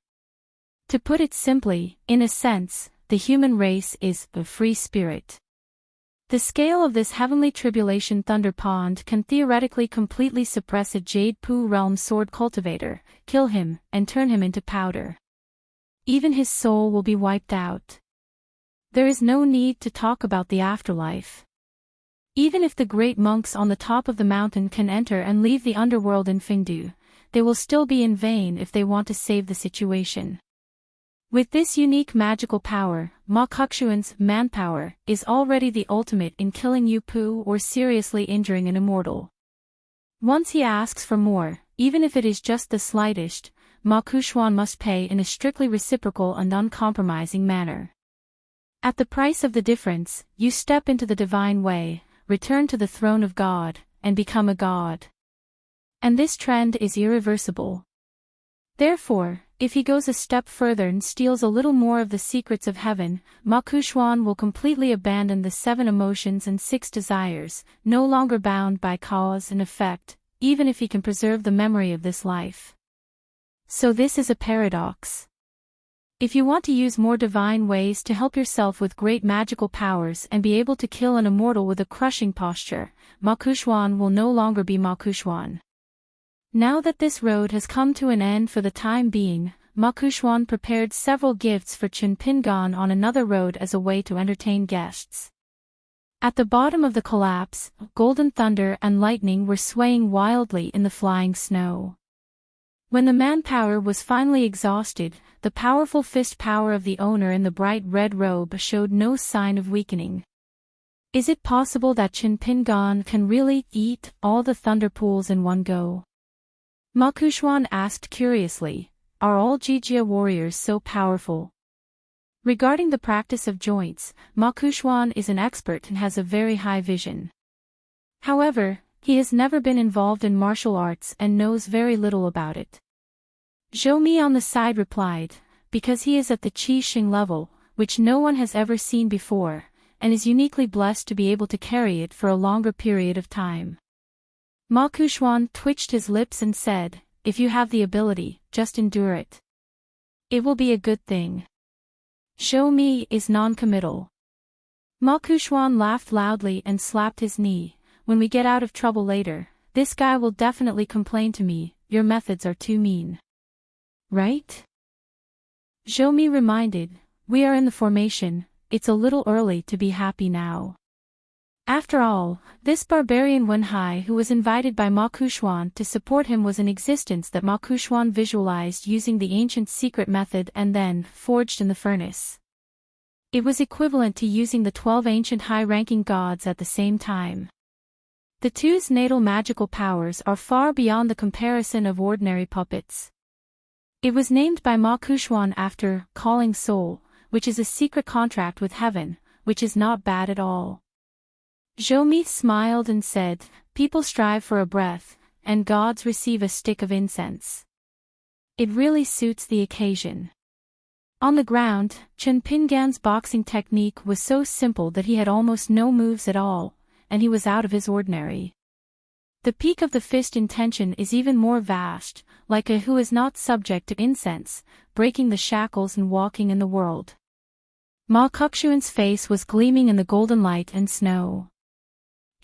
To put it simply, in a sense, the human race is a free spirit. The scale of this heavenly tribulation thunder pond can theoretically completely suppress a Jade Pu realm sword cultivator, kill him, and turn him into powder. Even his soul will be wiped out. There is no need to talk about the afterlife. Even if the great monks on the top of the mountain can enter and leave the underworld in Fengdu, they will still be in vain if they want to save the situation. With this unique magical power, Ma Kexuan's manpower is already the ultimate in killing Yu Pu or seriously injuring an immortal. Once he asks for more, even if it is just the slightest, Ma Kexuan must pay in a strictly reciprocal and uncompromising manner. At the price of the difference, you step into the divine way, return to the throne of God, and become a god. And this trend is irreversible. Therefore, if he goes a step further and steals a little more of the secrets of heaven, Ma Kexuan will completely abandon the 7 emotions and 6 desires, no longer bound by cause and effect, even if he can preserve the memory of this life. So this is a paradox. If you want to use more divine ways to help yourself with great magical powers and be able to kill an immortal with a crushing posture, Ma Kexuan will no longer be Ma Kexuan. Now that this road has come to an end for the time being, Ma Kexuan prepared several gifts for Chen Pingan on another road as a way to entertain guests. At the bottom of the collapse, golden thunder and lightning were swaying wildly in the flying snow. When the manpower was finally exhausted, the powerful fist power of the owner in the bright red robe showed no sign of weakening. Is it possible that Chen Pingan can really eat all the thunder pools in one go? Ma Kexuan asked curiously, are all Jijia warriors so powerful? Regarding the practice of joints, Ma Kexuan is an expert and has a very high vision. However, he has never been involved in martial arts and knows very little about it. Zhou Mi on the side replied, because he is at the Qi Xing level, which no one has ever seen before, and is uniquely blessed to be able to carry it for a longer period of time. Ma Kexuan twitched his lips and said, if you have the ability, just endure it. It will be a good thing. Zhou Mi is non-committal. Ma Kexuan laughed loudly and slapped his knee. When we get out of trouble later, this guy will definitely complain to me, your methods are too mean. Right? Zhou Mi reminded, we are in the formation, it's a little early to be happy now. After all, this barbarian Wenhai who was invited by Ma Kexuan to support him was an existence that Ma Kexuan visualized using the ancient secret method and then forged in the furnace. It was equivalent to using the 12 ancient high-ranking gods at the same time. The two's natal magical powers are far beyond the comparison of ordinary puppets. It was named by Ma Kexuan after calling soul, which is a secret contract with heaven, which is not bad at all. Zhou Mi smiled and said, people strive for a breath, and gods receive a stick of incense. It really suits the occasion. On the ground, Chen Pingan's boxing technique was so simple that he had almost no moves at all, and he was out of his ordinary. The peak of the fist intention is even more vast, like a who is not subject to incense, breaking the shackles and walking in the world. Ma Kexuan's face was gleaming in the golden light and snow.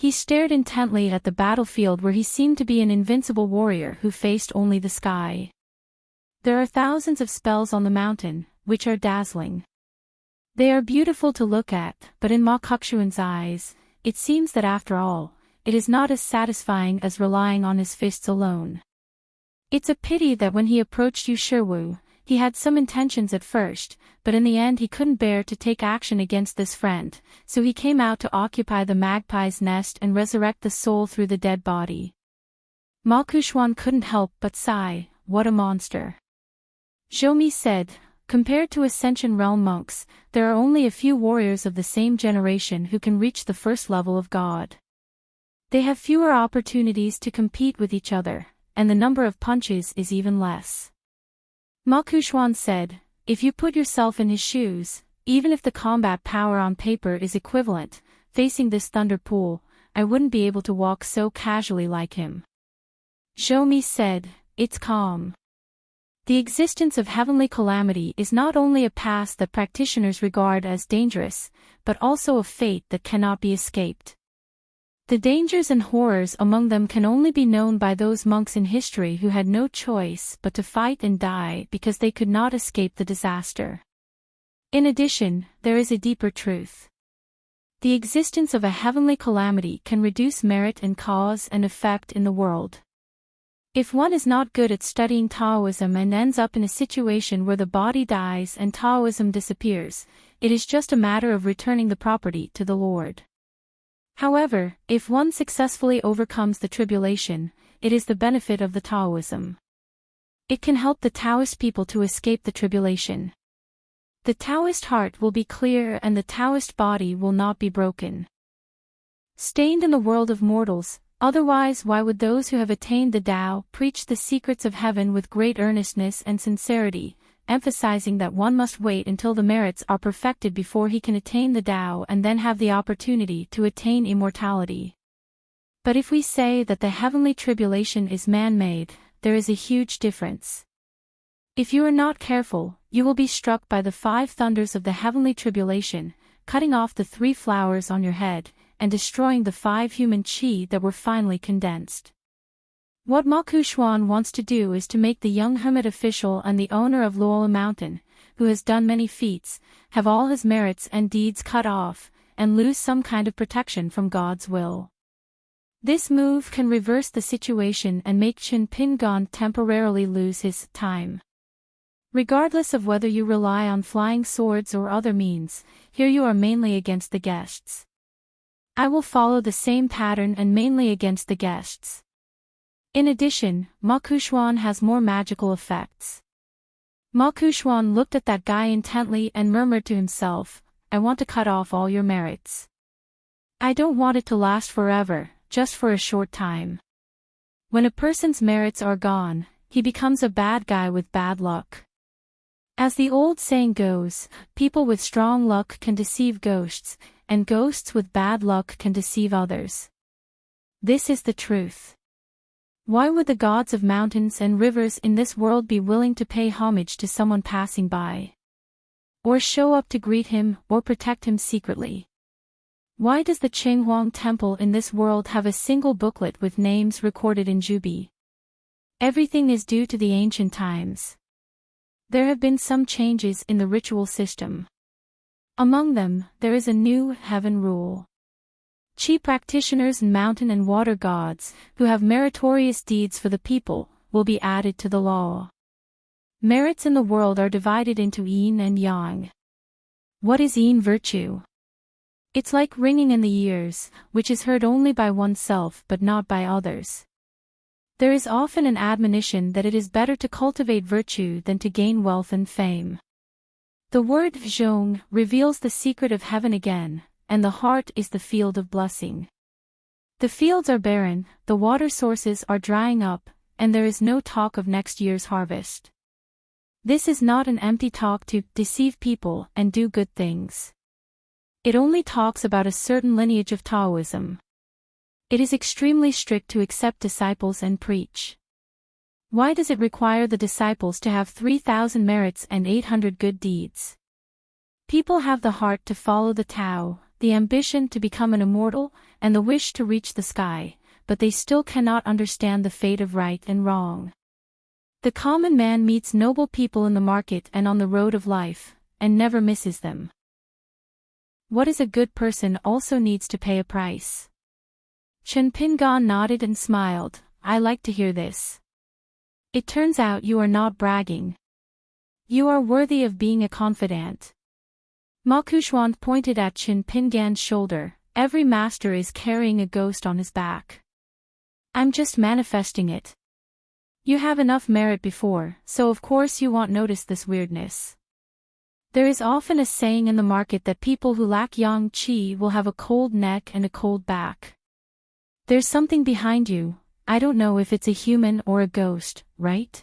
He stared intently at the battlefield where he seemed to be an invincible warrior who faced only the sky. There are thousands of spells on the mountain, which are dazzling. They are beautiful to look at, but in Ma Kongquan's eyes, it seems that after all, it is not as satisfying as relying on his fists alone. It's a pity that when he approached Yu Shiwu, he had some intentions at first, but in the end he couldn't bear to take action against this friend, so he came out to occupy the magpie's nest and resurrect the soul through the dead body. Ma Kongquan couldn't help but sigh, what a monster. Zhou Mi said, compared to Ascension Realm monks, there are only a few warriors of the same generation who can reach the first level of God. They have fewer opportunities to compete with each other, and the number of punches is even less. Ma Kongquan said, if you put yourself in his shoes, even if the combat power on paper is equivalent, facing this thunder pool, I wouldn't be able to walk so casually like him. Zhou Mi said, it's calm. The existence of heavenly calamity is not only a past that practitioners regard as dangerous, but also a fate that cannot be escaped. The dangers and horrors among them can only be known by those monks in history who had no choice but to fight and die because they could not escape the disaster. In addition, there is a deeper truth. The existence of a heavenly calamity can reduce merit and cause and effect in the world. If one is not good at studying Taoism and ends up in a situation where the body dies and Taoism disappears, it is just a matter of returning the property to the Lord. However, if one successfully overcomes the tribulation, it is the benefit of the Taoism. It can help the Taoist people to escape the tribulation. The Taoist heart will be clear and the Taoist body will not be broken. Stained in the world of mortals, otherwise why would those who have attained the Tao preach the secrets of heaven with great earnestness and sincerity, emphasizing that one must wait until the merits are perfected before he can attain the Tao and then have the opportunity to attain immortality. But if we say that the heavenly tribulation is man-made, there is a huge difference. If you are not careful, you will be struck by the 5 thunders of the heavenly tribulation, cutting off the 3 flowers on your head, and destroying the 5 human qi that were finally condensed. What Ma Kongquan wants to do is to make the young hermit official and the owner of Luola Mountain, who has done many feats, have all his merits and deeds cut off, and lose some kind of protection from God's will. This move can reverse the situation and make Qin Pingon temporarily lose his time. Regardless of whether you rely on flying swords or other means, here you are mainly against the guests. I will follow the same pattern and mainly against the guests. In addition, Ma Kongquan has more magical effects. Ma Kongquan looked at that guy intently and murmured to himself, I want to cut off all your merits. I don't want it to last forever, just for a short time. When a person's merits are gone, he becomes a bad guy with bad luck. As the old saying goes, people with strong luck can deceive ghosts, and ghosts with bad luck can deceive others. This is the truth. Why would the gods of mountains and rivers in this world be willing to pay homage to someone passing by? Or show up to greet him or protect him secretly? Why does the Qinghuang Temple in this world have a single booklet with names recorded in Jubi? Everything is due to the ancient times. There have been some changes in the ritual system. Among them, there is a new heaven rule. Qi practitioners and mountain and water gods, who have meritorious deeds for the people, will be added to the law. Merits in the world are divided into yin and yang. What is yin virtue? It's like ringing in the ears, which is heard only by oneself but not by others. There is often an admonition that it is better to cultivate virtue than to gain wealth and fame. The word zhong reveals the secret of heaven again, and the heart is the field of blessing. The fields are barren, the water sources are drying up, and there is no talk of next year's harvest. This is not an empty talk to deceive people and do good things. It only talks about a certain lineage of Taoism. It is extremely strict to accept disciples and preach. Why does it require the disciples to have 3,000 merits and 800 good deeds? People have the heart to follow the Tao, the ambition to become an immortal, and the wish to reach the sky, but they still cannot understand the fate of right and wrong. The common man meets noble people in the market and on the road of life, and never misses them. What is a good person also needs to pay a price. Chen Pingan nodded and smiled. I like to hear this. It turns out you are not bragging. You are worthy of being a confidant. Ma Kuxuan pointed at Chen Pingan's shoulder. Every master is carrying a ghost on his back. I'm just manifesting it. You have enough merit before, so of course you won't notice this weirdness. There is often a saying in the market that people who lack yang qi will have a cold neck and a cold back. There's something behind you. I don't know if it's a human or a ghost, right?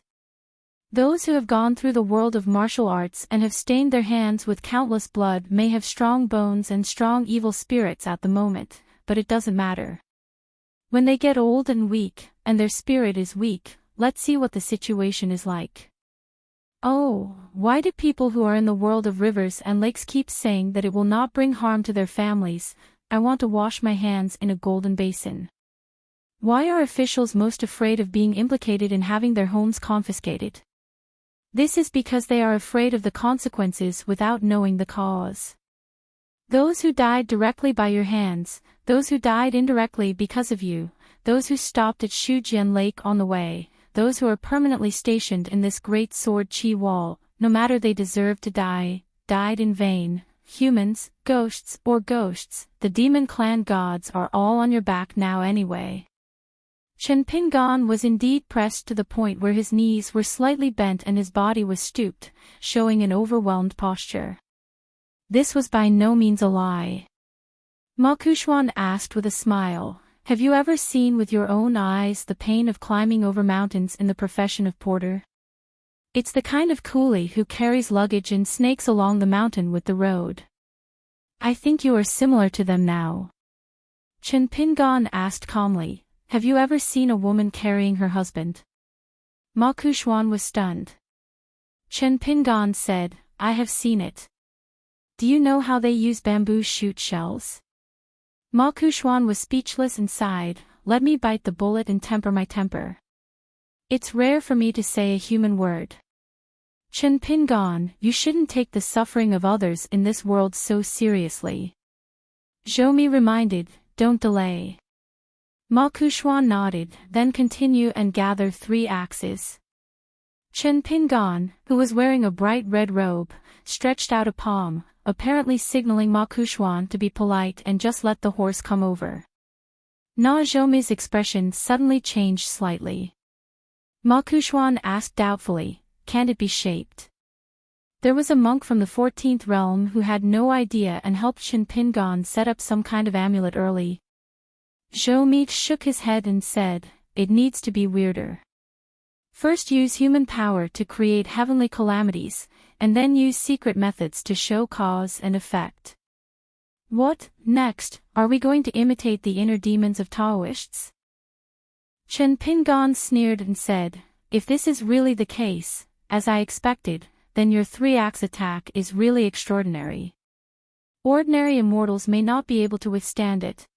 Those who have gone through the world of martial arts and have stained their hands with countless blood may have strong bones and strong evil spirits at the moment, but it doesn't matter. When they get old and weak, and their spirit is weak, let's see what the situation is like. Oh, why do people who are in the world of rivers and lakes keep saying that it will not bring harm to their families? I want to wash my hands in a golden basin. Why are officials most afraid of being implicated in having their homes confiscated? This is because they are afraid of the consequences without knowing the cause. Those who died directly by your hands, those who died indirectly because of you, those who stopped at Shujian Lake on the way, those who are permanently stationed in this great sword Qi wall, no matter they deserve to die, died in vain. Humans, ghosts, the demon clan gods are all on your back now anyway. Chen Pingan was indeed pressed to the point where his knees were slightly bent and his body was stooped, showing an overwhelmed posture. This was by no means a lie. Ma Kuxuan asked with a smile, have you ever seen with your own eyes the pain of climbing over mountains in the profession of porter? It's the kind of coolie who carries luggage and snakes along the mountain with the road. I think you are similar to them now. Chen Pingan asked calmly, have you ever seen a woman carrying her husband? Ma Kuxuan was stunned. Chen Pingan said, I have seen it. Do you know how they use bamboo shoot shells? Ma Kuxuan was speechless and sighed, let me bite the bullet and temper my temper. It's rare for me to say a human word. Chen Pingan, you shouldn't take the suffering of others in this world so seriously. Zhou Mi reminded, don't delay. Ma Kuxuan nodded, then continue and gather 3 axes. Chen Pingan, who was wearing a bright red robe, stretched out a palm, apparently signaling Ma Kuxuan to be polite and just let the horse come over. Na Zhoumi's expression suddenly changed slightly. Ma Kuxuan asked doubtfully, can't it be shaped? There was a monk from the 14th realm who had no idea and helped Chen Pingan set up some kind of amulet early. Zhou Mi shook his head and said, it needs to be weirder. First use human power to create heavenly calamities, and then use secret methods to show cause and effect. What, next, are we going to imitate the inner demons of Taoists? Chen Pingan sneered and said, if this is really the case, as I expected, then your 3-axe attack is really extraordinary. Ordinary immortals may not be able to withstand it.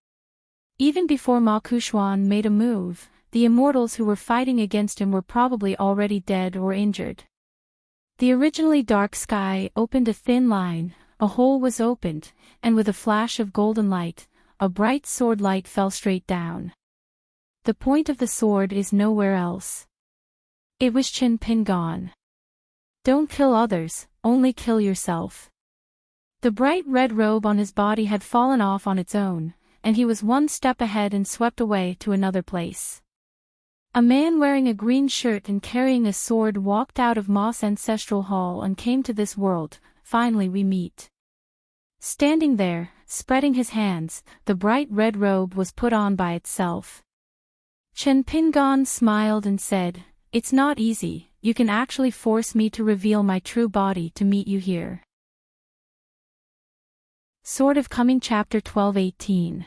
Even before Ma Kuxuan made a move, the immortals who were fighting against him were probably already dead or injured. The originally dark sky opened a thin line, a hole was opened, and with a flash of golden light, a bright sword light fell straight down. The point of the sword is nowhere else. It was Chen Pingan. Don't kill others, only kill yourself. The bright red robe on his body had fallen off on its own, and he was one step ahead and swept away to another place. A man wearing a green shirt and carrying a sword walked out of Ma's ancestral hall and came to this world. Finally we meet. Standing there, spreading his hands, the bright red robe was put on by itself. Chen Pingan smiled and said, it's not easy, you can actually force me to reveal my true body to meet you here. Sword of Coming Chapter 12:18.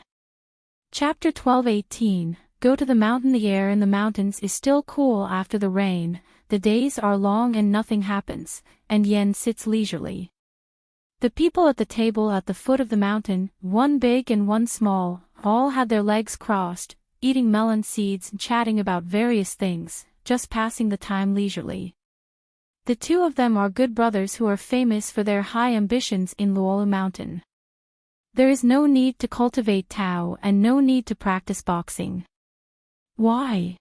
Chapter 12:18. Go to the mountain. The air in the mountains is still cool after the rain, the days are long and nothing happens, and Yen sits leisurely. The people at the table at the foot of the mountain, one big and one small, all had their legs crossed, eating melon seeds and chatting about various things, just passing the time leisurely. The two of them are good brothers who are famous for their high ambitions in Luolu Mountain. There is no need to cultivate Tao and no need to practice boxing. Why?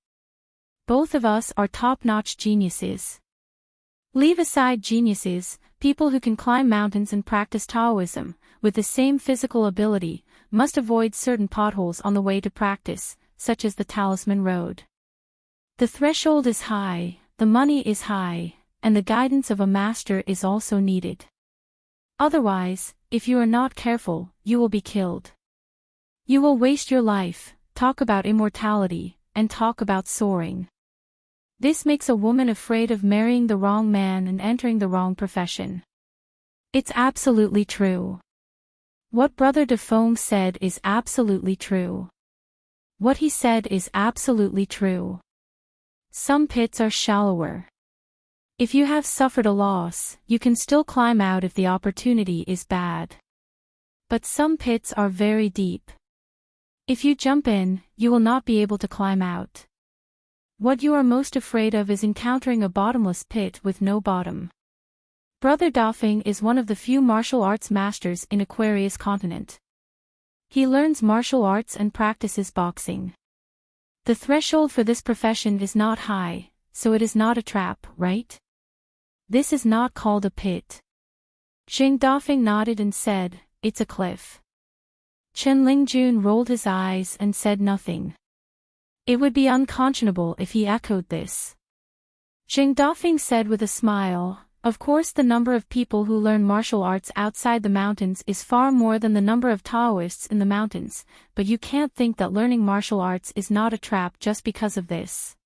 Both of us are top-notch geniuses. Leave aside geniuses, people who can climb mountains and practice Taoism, with the same physical ability, must avoid certain potholes on the way to practice, such as the Talisman Road. The threshold is high, the money is high, and the guidance of a master is also needed. Otherwise, if you are not careful, you will be killed. You will waste your life, talk about immortality, and talk about soaring. This makes a woman afraid of marrying the wrong man and entering the wrong profession. It's absolutely true. What Brother Defoe said is absolutely true. What he said is absolutely true. Some pits are shallower. If you have suffered a loss, you can still climb out if the opportunity is bad. But some pits are very deep. If you jump in, you will not be able to climb out. What you are most afraid of is encountering a bottomless pit with no bottom. Brother Dafeng is one of the few martial arts masters in Aquarius continent. He learns martial arts and practices boxing. The threshold for this profession is not high, so it is not a trap, right? This is not called a pit. Zheng Dafeng nodded and said, "It's a cliff." Chen Lingjun rolled his eyes and said nothing. It would be unconscionable if he echoed this. Zheng Dafeng said with a smile, "Of course the number of people who learn martial arts outside the mountains is far more than the number of Taoists in the mountains, but you can't think that learning martial arts is not a trap just because of this.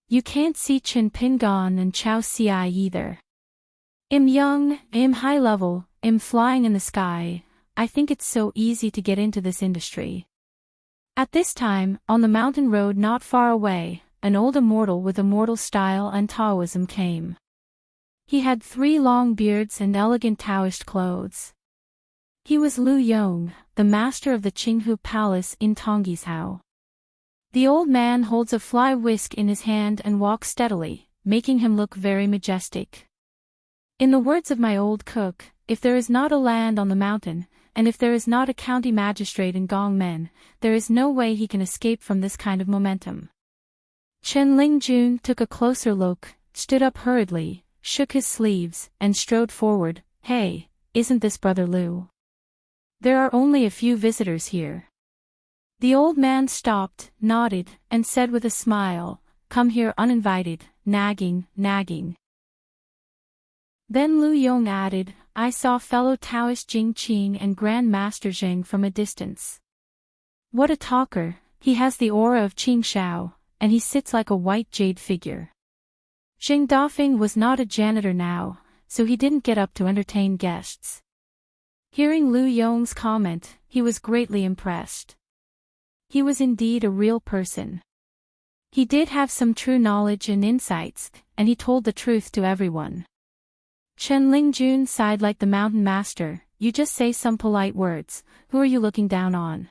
You can't see Qin Pingon and Chao Ci either. I'm young, I'm high level, I'm flying in the sky. I think it's so easy to get into this industry." At this time, on the mountain road not far away, an old immortal with immortal style and Taoism came. He had 3 long beards and elegant Taoist clothes. He was Lu Yong, the master of the Qinghu Palace in Tonggishao. The old man holds a fly whisk in his hand and walks steadily, making him look very majestic. In the words of my old cook, if there is not a land on the mountain, and if there is not a county magistrate in Gongmen, there is no way he can escape from this kind of momentum. Chen Lingjun took a closer look, stood up hurriedly, shook his sleeves, and strode forward. "Hey, isn't this Brother Lu? There are only a few visitors here." The old man stopped, nodded, and said with a smile, "Come here uninvited, nagging, nagging." Then Lu Yong added, "I saw fellow Taoist Jing Qing and Grand Master Zheng from a distance. What a talker, he has the aura of Qing Shao, and he sits like a white jade figure." Zheng Dafeng was not a janitor now, so he didn't get up to entertain guests. Hearing Lu Yong's comment, he was greatly impressed. He was indeed a real person. He did have some true knowledge and insights, and he told the truth to everyone. Chen Lingjun sighed like the mountain master, "You just say some polite words, who are you looking down on?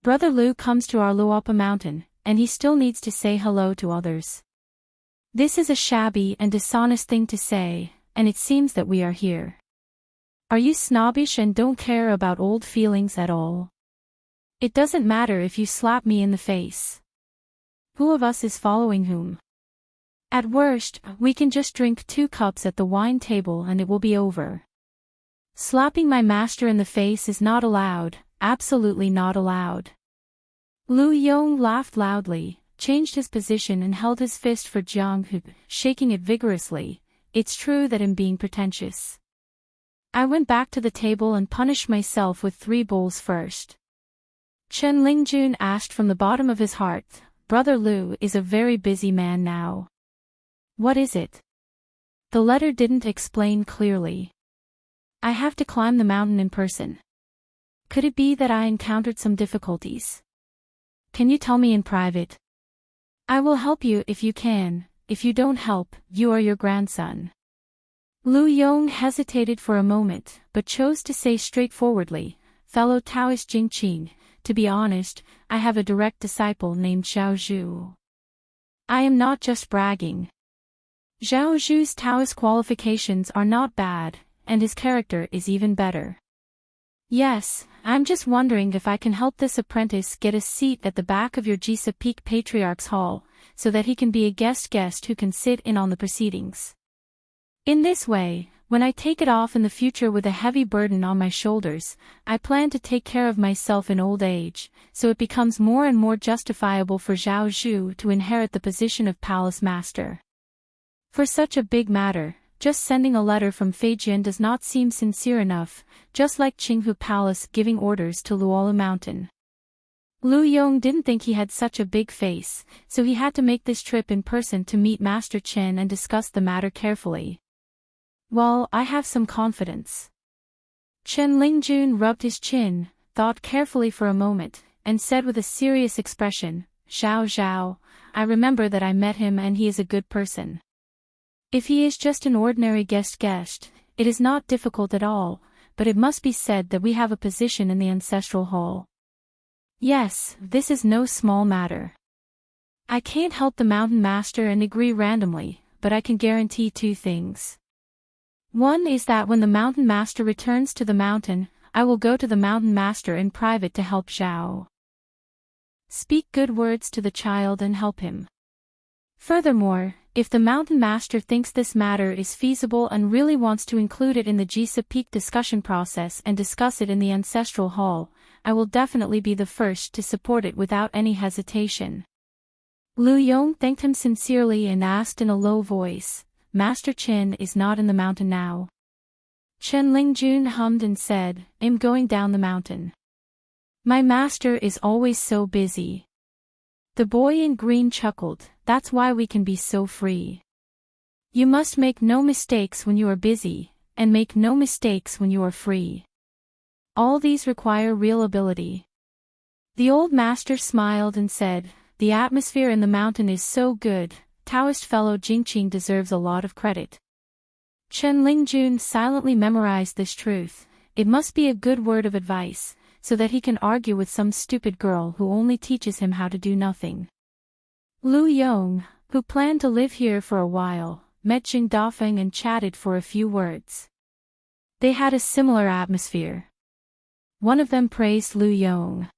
Brother Lu comes to our Luopa mountain, and he still needs to say hello to others. This is a shabby and dishonest thing to say, and it seems that we are here. Are you snobbish and don't care about old feelings at all? It doesn't matter if you slap me in the face. Who of us is following whom? At worst, we can just drink 2 cups at the wine table and it will be over. Slapping my master in the face is not allowed, absolutely not allowed." Lu Yong laughed loudly, changed his position and held his fist for Jiang Hu, shaking it vigorously. "It's true that I'm being pretentious. I went back to the table and punished myself with 3 bowls first." Chen Lingjun asked from the bottom of his heart, "Brother Lu is a very busy man now. What is it?" The letter didn't explain clearly. "I have to climb the mountain in person. Could it be that I encountered some difficulties? Can you tell me in private? I will help you if you can. If you don't help, you or your grandson." Lu Yong hesitated for a moment, but chose to say straightforwardly, "Fellow Taoist Jingqing, to be honest, I have a direct disciple named Zhao Zhu. I am not just bragging. Zhao Zhu's Taoist qualifications are not bad, and his character is even better. Yes, I'm just wondering if I can help this apprentice get a seat at the back of your Jisa Peak Patriarch's Hall, so that he can be a guest who can sit in on the proceedings. In this way, when I take it off in the future with a heavy burden on my shoulders, I plan to take care of myself in old age, so it becomes more and more justifiable for Zhao Zhu to inherit the position of palace master. For such a big matter, just sending a letter from Feijian does not seem sincere enough, just like Qinghu Palace giving orders to Luola Mountain." Lu Yong didn't think he had such a big face, so he had to make this trip in person to meet Master Chen and discuss the matter carefully. "Well, I have some confidence." Chen Lingjun rubbed his chin, thought carefully for a moment, and said with a serious expression, Zhao, I remember that I met him and he is a good person. If he is just an ordinary guest, it is not difficult at all, but it must be said that we have a position in the ancestral hall. Yes, this is no small matter. I can't help the mountain master and agree randomly, but I can guarantee two things. One is that when the mountain master returns to the mountain, I will go to the mountain master in private to help Zhao. Speak good words to the child and help him. Furthermore, if the mountain master thinks this matter is feasible and really wants to include it in the Jisa Peak discussion process and discuss it in the ancestral hall, I will definitely be the first to support it without any hesitation. Lu Yong thanked him sincerely and asked in a low voice, Master Chen is not in the mountain now. Chen Lingjun hummed and said, I'm going down the mountain. My master is always so busy. The boy in green chuckled, that's why we can be so free. You must make no mistakes when you are busy, and make no mistakes when you are free. All these require real ability. The old master smiled and said, the atmosphere in the mountain is so good, Taoist fellow Jingqing deserves a lot of credit. Chen Lingjun silently memorized this truth. It must be a good word of advice, so that he can argue with some stupid girl who only teaches him how to do nothing. Lu Yong, who planned to live here for a while, met Jing Dafeng and chatted for a few words. They had a similar atmosphere. One of them praised Lu Yong.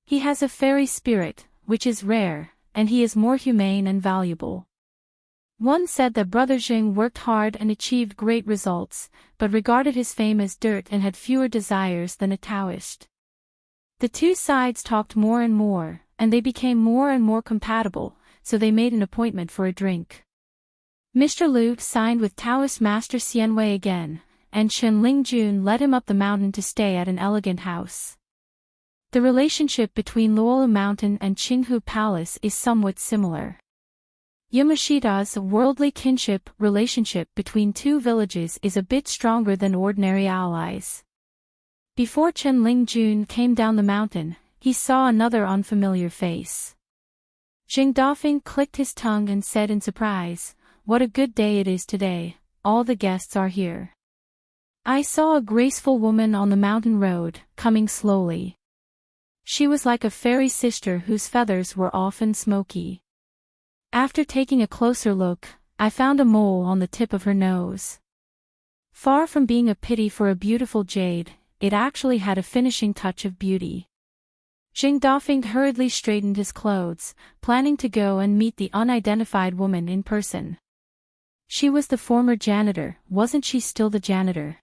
He has a fairy spirit, which is rare, and he is more humane and valuable. One said that Brother Jing worked hard and achieved great results, but regarded his fame as dirt and had fewer desires than a Taoist. The two sides talked more, and they became more and more compatible, so they made an appointment for a drink. Mr. Lu signed with Taoist Master Xianwei again, and Chen Lingjun led him up the mountain to stay at an elegant house. The relationship between Luola Mountain and Qinghu Palace is somewhat similar. Yamashita's worldly kinship relationship between two villages is a bit stronger than ordinary allies. Before Chen Lingjun came down the mountain, he saw another unfamiliar face. Jing Dafeng clicked his tongue and said in surprise, what a good day it is today, all the guests are here. I saw a graceful woman on the mountain road, coming slowly. She was like a fairy sister whose feathers were often smoky. After taking a closer look, I found a mole on the tip of her nose. Far from being a pity for a beautiful jade, it actually had a finishing touch of beauty. Jing Dafeng hurriedly straightened his clothes, planning to go and meet the unidentified woman in person. She was the former janitor, wasn't she still the janitor?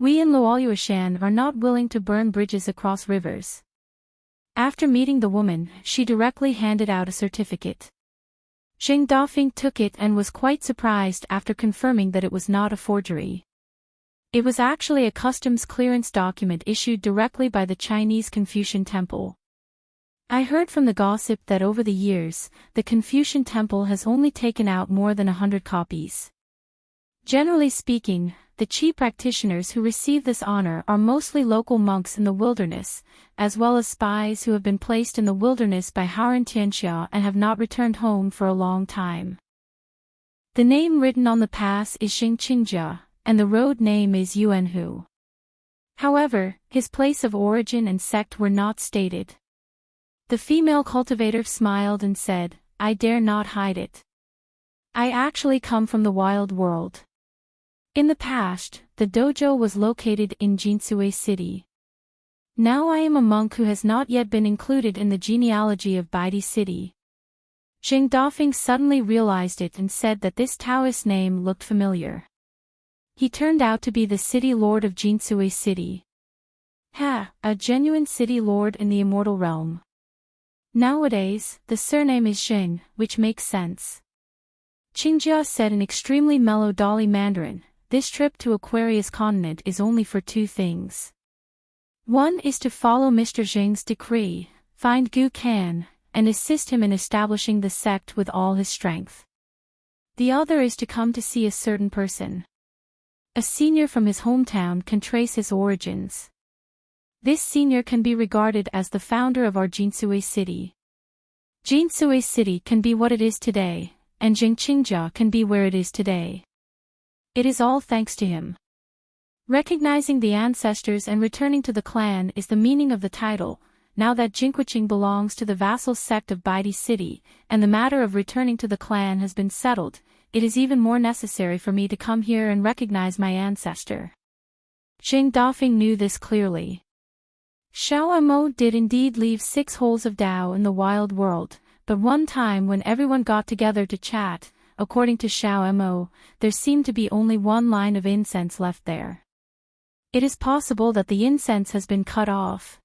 We in Luoyuashan are not willing to burn bridges across rivers. After meeting the woman, she directly handed out a certificate. Jing Dafeng took it and was quite surprised after confirming that it was not a forgery. It was actually a customs clearance document issued directly by the Chinese Confucian Temple. I heard from the gossip that over the years, the Confucian Temple has only taken out more than 100 copies. Generally speaking, the chief practitioners who receive this honor are mostly local monks in the wilderness, as well as spies who have been placed in the wilderness by Haran Tianxia and have not returned home for a long time. The name written on the pass is Xingqingjia, and the road name is Yuanhu. However, his place of origin and sect were not stated. The female cultivator smiled and said, I dare not hide it. I actually come from the wild world. In the past, the dojo was located in Jinsui City. Now I am a monk who has not yet been included in the genealogy of Baidi City. Zheng Dafeng suddenly realized it and said that this Taoist name looked familiar. He turned out to be the city lord of Jinsui City. A genuine city lord in the immortal realm. Nowadays, the surname is Zheng, which makes sense. Qingjia said in extremely mellow Dali Mandarin, this trip to Aquarius continent is only for two things. One is to follow Mr. Zheng's decree, find Gu Kan, and assist him in establishing the sect with all his strength. The other is to come to see a certain person. A senior from his hometown can trace his origins. This senior can be regarded as the founder of our Jinsui City. Jinsui City can be what it is today, and Jingqingjia can be where it is today. It is all thanks to him. Recognizing the ancestors and returning to the clan is the meaning of the title. Now that Jinquiqing belongs to the vassal sect of Baidi City, and the matter of returning to the clan has been settled, it is even more necessary for me to come here and recognize my ancestor. Zheng Dafeng knew this clearly. Xiao Mo did indeed leave 6 holes of Dao in the wild world, but one time when everyone got together to chat, according to Xiao Mo, there seemed to be only one line of incense left there. It is possible that the incense has been cut off.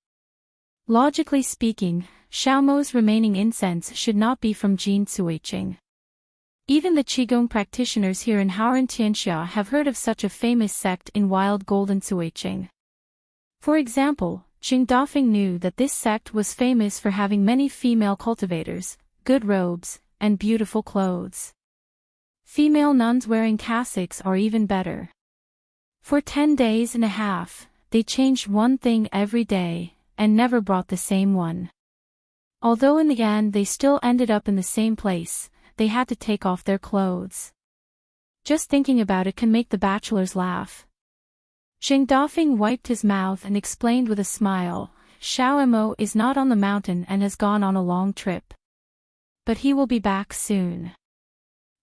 Logically speaking, Xiao Mo's remaining incense should not be from Jin Suiqing. Even the Qigong practitioners here in Haoren Tianxia have heard of such a famous sect in wild golden Suiqing. For example, Zheng Dafeng knew that this sect was famous for having many female cultivators, good robes, and beautiful clothes. Female nuns wearing cassocks are even better. For 10 days and a half, they changed one thing every day, and never brought the same one. Although in the end they still ended up in the same place, they had to take off their clothes. Just thinking about it can make the bachelors laugh. Zheng Dafeng wiped his mouth and explained with a smile, Xiao Mo is not on the mountain and has gone on a long trip. But he will be back soon.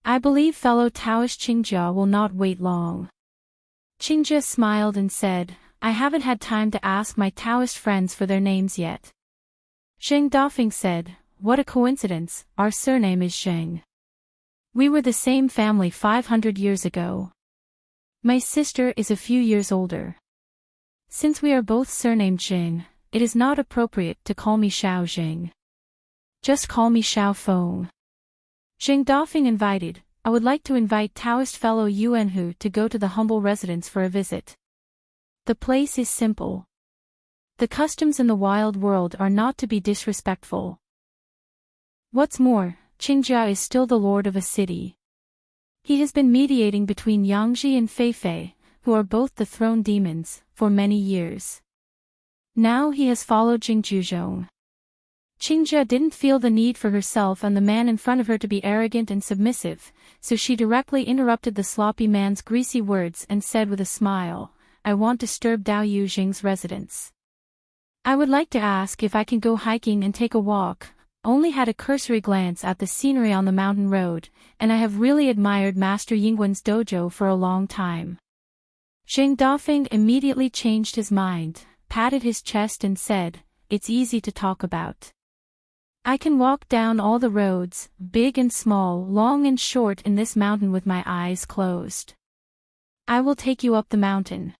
I believe fellow Taoist Qingjia will not wait long. Qingjia smiled and said, I haven't had time to ask my Taoist friends for their names yet. Zheng Dafeng said, what a coincidence, our surname is Zheng. We were the same family 500 years ago. My sister is a few years older. Since we are both surnamed Zheng, it is not appropriate to call me Xiao Zheng. Just call me Xiao Feng. Zheng Dafeng invited, I would like to invite Taoist fellow Yuanhu to go to the humble residence for a visit. The place is simple. The customs in the wild world are not to be disrespectful. What's more, Qingjia is still the lord of a city. He has been mediating between Yangji and Feifei, who are both the throne demons, for many years. Now he has followed Jingzhuzhong. Qingjia didn't feel the need for herself and the man in front of her to be arrogant and submissive, so she directly interrupted the sloppy man's greasy words and said with a smile, I won't disturb Dao Yuzhing's residence. I would like to ask if I can go hiking and take a walk. Only had a cursory glance at the scenery on the mountain road, and I have really admired Master Yingwen's dojo for a long time. Zheng Dafeng immediately changed his mind, patted his chest and said, it's easy to talk about. I can walk down all the roads, big and small, long and short in this mountain with my eyes closed. I will take you up the mountain.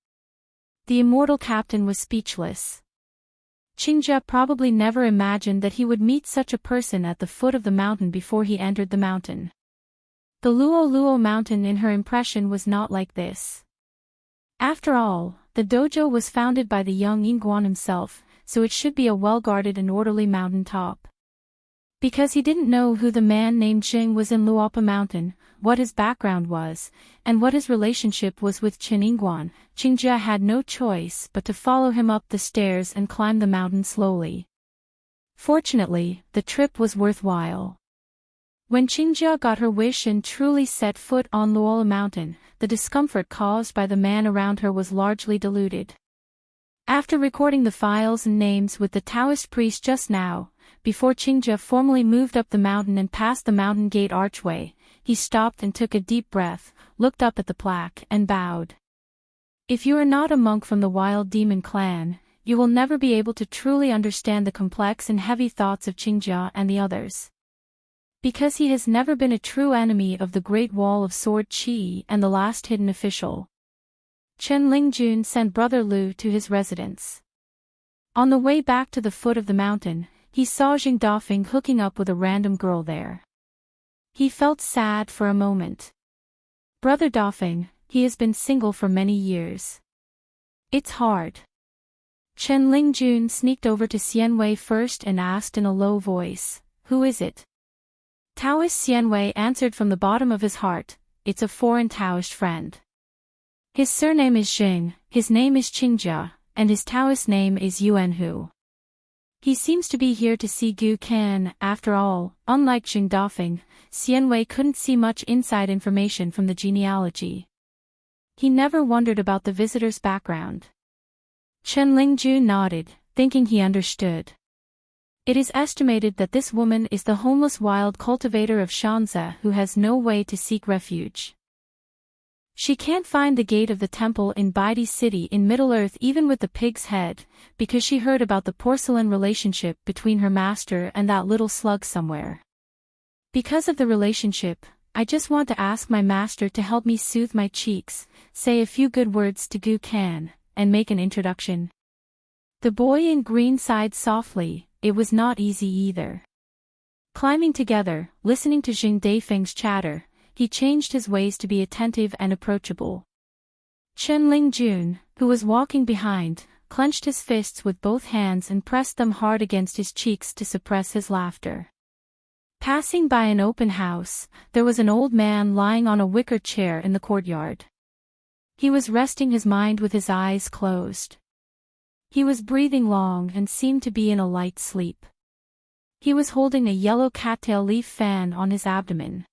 The immortal captain was speechless. Qingjia probably never imagined that he would meet such a person at the foot of the mountain before he entered the mountain. The Luo Luo mountain in her impression was not like this. After all, the dojo was founded by the young Yingguan himself, so it should be a well-guarded and orderly mountain top. Because he didn't know who the man named Zheng was in Luopa Mountain, what his background was, and what his relationship was with Qin Yingguan, Qingjia had no choice but to follow him up the stairs and climb the mountain slowly. Fortunately, the trip was worthwhile. When Qingjia got her wish and truly set foot on Luola Mountain, the discomfort caused by the man around her was largely diluted. After recording the files and names with the Taoist priest just now, before Qingjia formally moved up the mountain and passed the mountain gate archway, he stopped and took a deep breath, looked up at the plaque, and bowed. If you are not a monk from the Wild Demon clan, you will never be able to truly understand the complex and heavy thoughts of Qingjia and the others. Because he has never been a true enemy of the Great Wall of Sword Qi and the last hidden official. Chen Lingjun sent Brother Lu to his residence. On the way back to the foot of the mountain, he saw Jing Dafeng hooking up with a random girl there. He felt sad for a moment. Brother Dafeng, he has been single for many years. It's hard. Chen Lingjun sneaked over to Xianwei first and asked in a low voice, "Who is it?" Taoist Xianwei answered from the bottom of his heart, "It's a foreign Taoist friend. His surname is Jing, his name is Qingjia, and his Taoist name is Yuanhu. He seems to be here to see Gu Kan." After all, unlike Jing Dafeng, Xianwei couldn't see much inside information from the genealogy. He never wondered about the visitor's background. Chen Lingjun nodded, thinking he understood. It is estimated that this woman is the homeless wild cultivator of Shanzi who has no way to seek refuge. She can't find the gate of the temple in Baidi City in Middle-earth even with the pig's head, because she heard about the porcelain relationship between her master and that little slug somewhere. Because of the relationship, I just want to ask my master to help me soothe my cheeks, say a few good words to Gu Kan, and make an introduction. The boy in green sighed softly. It was not easy either. Climbing together, listening to Jing Dafeng's chatter, he changed his ways to be attentive and approachable. Chen Lingjun, who was walking behind, clenched his fists with both hands and pressed them hard against his cheeks to suppress his laughter. Passing by an open house, there was an old man lying on a wicker chair in the courtyard. He was resting his mind with his eyes closed. He was breathing long and seemed to be in a light sleep. He was holding a yellow cattail leaf fan on his abdomen.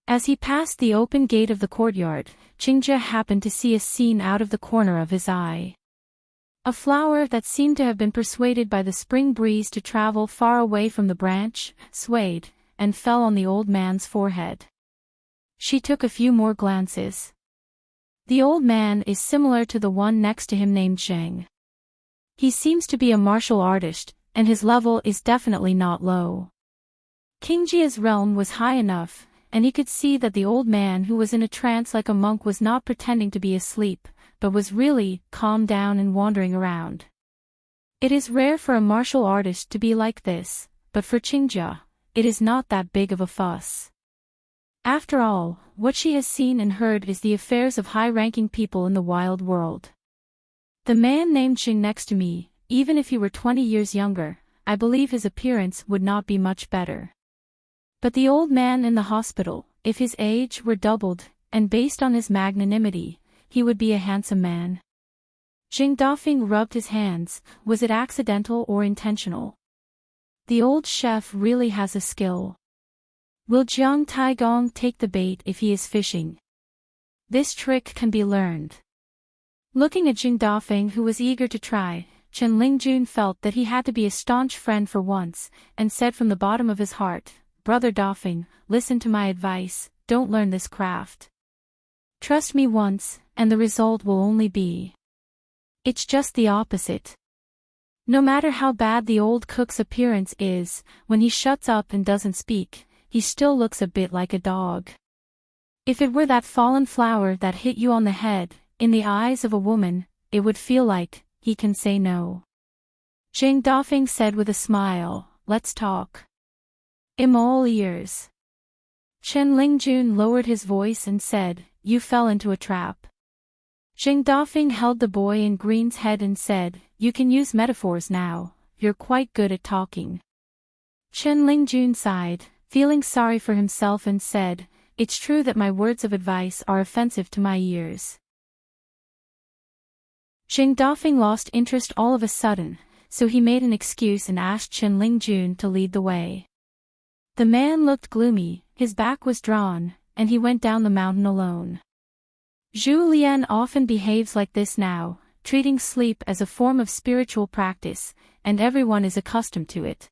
As he passed the open gate of the courtyard, Qingjia happened to see a scene out of the corner of his eye. A flower that seemed to have been persuaded by the spring breeze to travel far away from the branch, swayed, and fell on the old man's forehead. She took a few more glances. The old man is similar to the one next to him named Zheng. He seems to be a martial artist, and his level is definitely not low. Qingjia's realm was high enough, and he could see that the old man who was in a trance like a monk was not pretending to be asleep, but was really calmed down and wandering around. It is rare for a martial artist to be like this, but for Qingjia, it is not that big of a fuss. After all, what she has seen and heard is the affairs of high-ranking people in the wild world. The man named Jing next to me, even if he were 20 years younger, I believe his appearance would not be much better. But the old man in the hospital, if his age were doubled, and based on his magnanimity, he would be a handsome man. Jing Dafeng rubbed his hands. Was it accidental or intentional? The old chef really has a skill. Will Jiang Taigong take the bait if he is fishing? This trick can be learned. Looking at Jing Dafeng, who was eager to try, Chen Lingjun felt that he had to be a staunch friend for once, and said from the bottom of his heart, "Brother Dafeng, listen to my advice, don't learn this craft. Trust me once, and the result will only be. It's just the opposite. No matter how bad the old cook's appearance is, when he shuts up and doesn't speak, he still looks a bit like a dog. If it were that fallen flower that hit you on the head, in the eyes of a woman, it would feel like he can say no." Jing Dafeng said with a smile, "Let's talk. I'm all ears." Chen Lingjun lowered his voice and said, "You fell into a trap." Jing Dafeng held the boy in green's head and said, "You can use metaphors now, you're quite good at talking." Chen Lingjun sighed, feeling sorry for himself and said, "It's true that my words of advice are offensive to my ears." Jing Dafeng lost interest all of a sudden, so he made an excuse and asked Chen Lingjun to lead the way. The man looked gloomy, his back was drawn, and he went down the mountain alone. Zhu Lian often behaves like this now, treating sleep as a form of spiritual practice, and everyone is accustomed to it.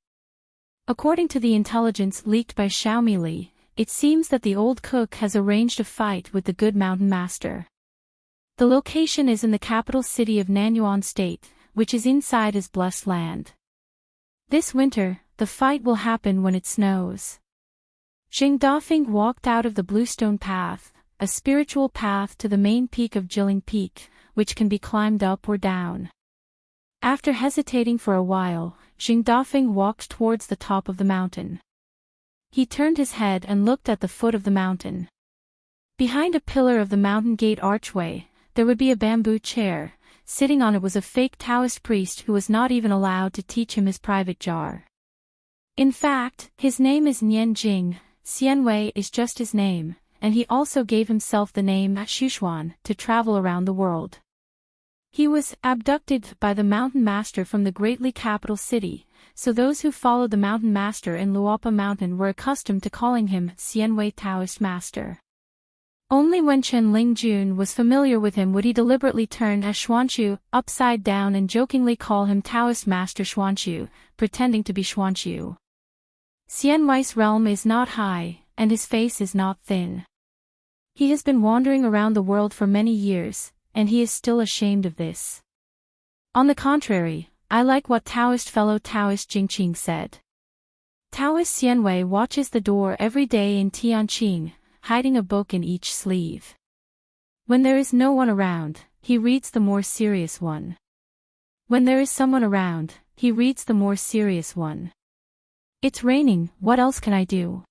According to the intelligence leaked by Xiaomi Li, it seems that the old cook has arranged a fight with the good mountain master. The location is in the capital city of Nanyuan State, which is inside his blessed land. This winter, the fight will happen when it snows. Jing Dafeng walked out of the Bluestone Path, a spiritual path to the main peak of Jiling Peak, which can be climbed up or down. After hesitating for a while, Jing Dafeng walked towards the top of the mountain. He turned his head and looked at the foot of the mountain. Behind a pillar of the mountain gate archway, there would be a bamboo chair. Sitting on it was a fake Taoist priest who was not even allowed to teach him his private jar. In fact, his name is Nian Jing, Xianwei is just his name, and he also gave himself the name Xuxuan to travel around the world. He was abducted by the mountain master from the greatly capital city, so those who followed the mountain master in Luopa Mountain were accustomed to calling him Xianwei Taoist master. Only when Chen Lingjun was familiar with him would he deliberately turn a Xuanqiu upside down and jokingly call him Taoist master Xuanqiu, pretending to be Xuanqiu. Xianwei's realm is not high, and his face is not thin. He has been wandering around the world for many years, and he is still ashamed of this. On the contrary, I like what Taoist fellow Taoist Jingqing said. Taoist Xianwei watches the door every day in Tianqing, hiding a book in each sleeve. When there is no one around, he reads the more serious one. When there is someone around, he reads the more serious one. It's raining, what else can I do?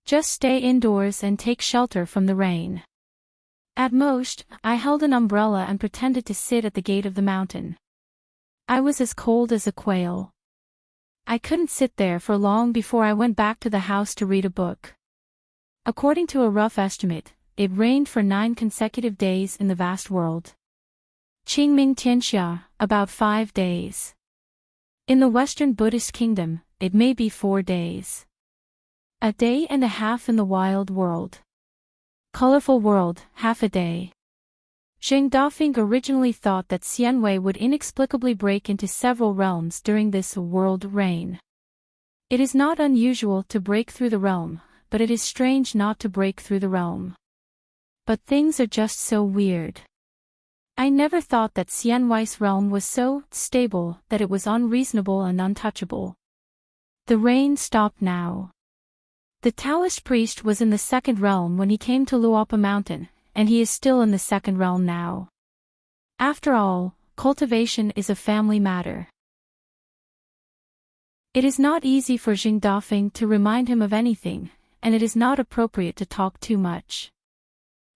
Just stay indoors and take shelter from the rain. At most, I held an umbrella and pretended to sit at the gate of the mountain. I was as cold as a quail. I couldn't sit there for long before I went back to the house to read a book. According to a rough estimate, it rained for 9 consecutive days in the vast world. Qingming Tianxia, about 5 days. In the Western Buddhist kingdom, it may be 4 days. A day and a half in the wild world. Colorful world, half a day. Zheng Dafeng originally thought that Xianwei would inexplicably break into several realms during this world reign. It is not unusual to break through the realm, but it is strange not to break through the realm. But things are just so weird. I never thought that Xianwei's realm was so stable that it was unreasonable and untouchable. The rain stopped now. The Taoist priest was in the second realm when he came to Luopa Mountain, and he is still in the second realm now. After all, cultivation is a family matter. It is not easy for Jing Dafeng to remind him of anything, and it is not appropriate to talk too much.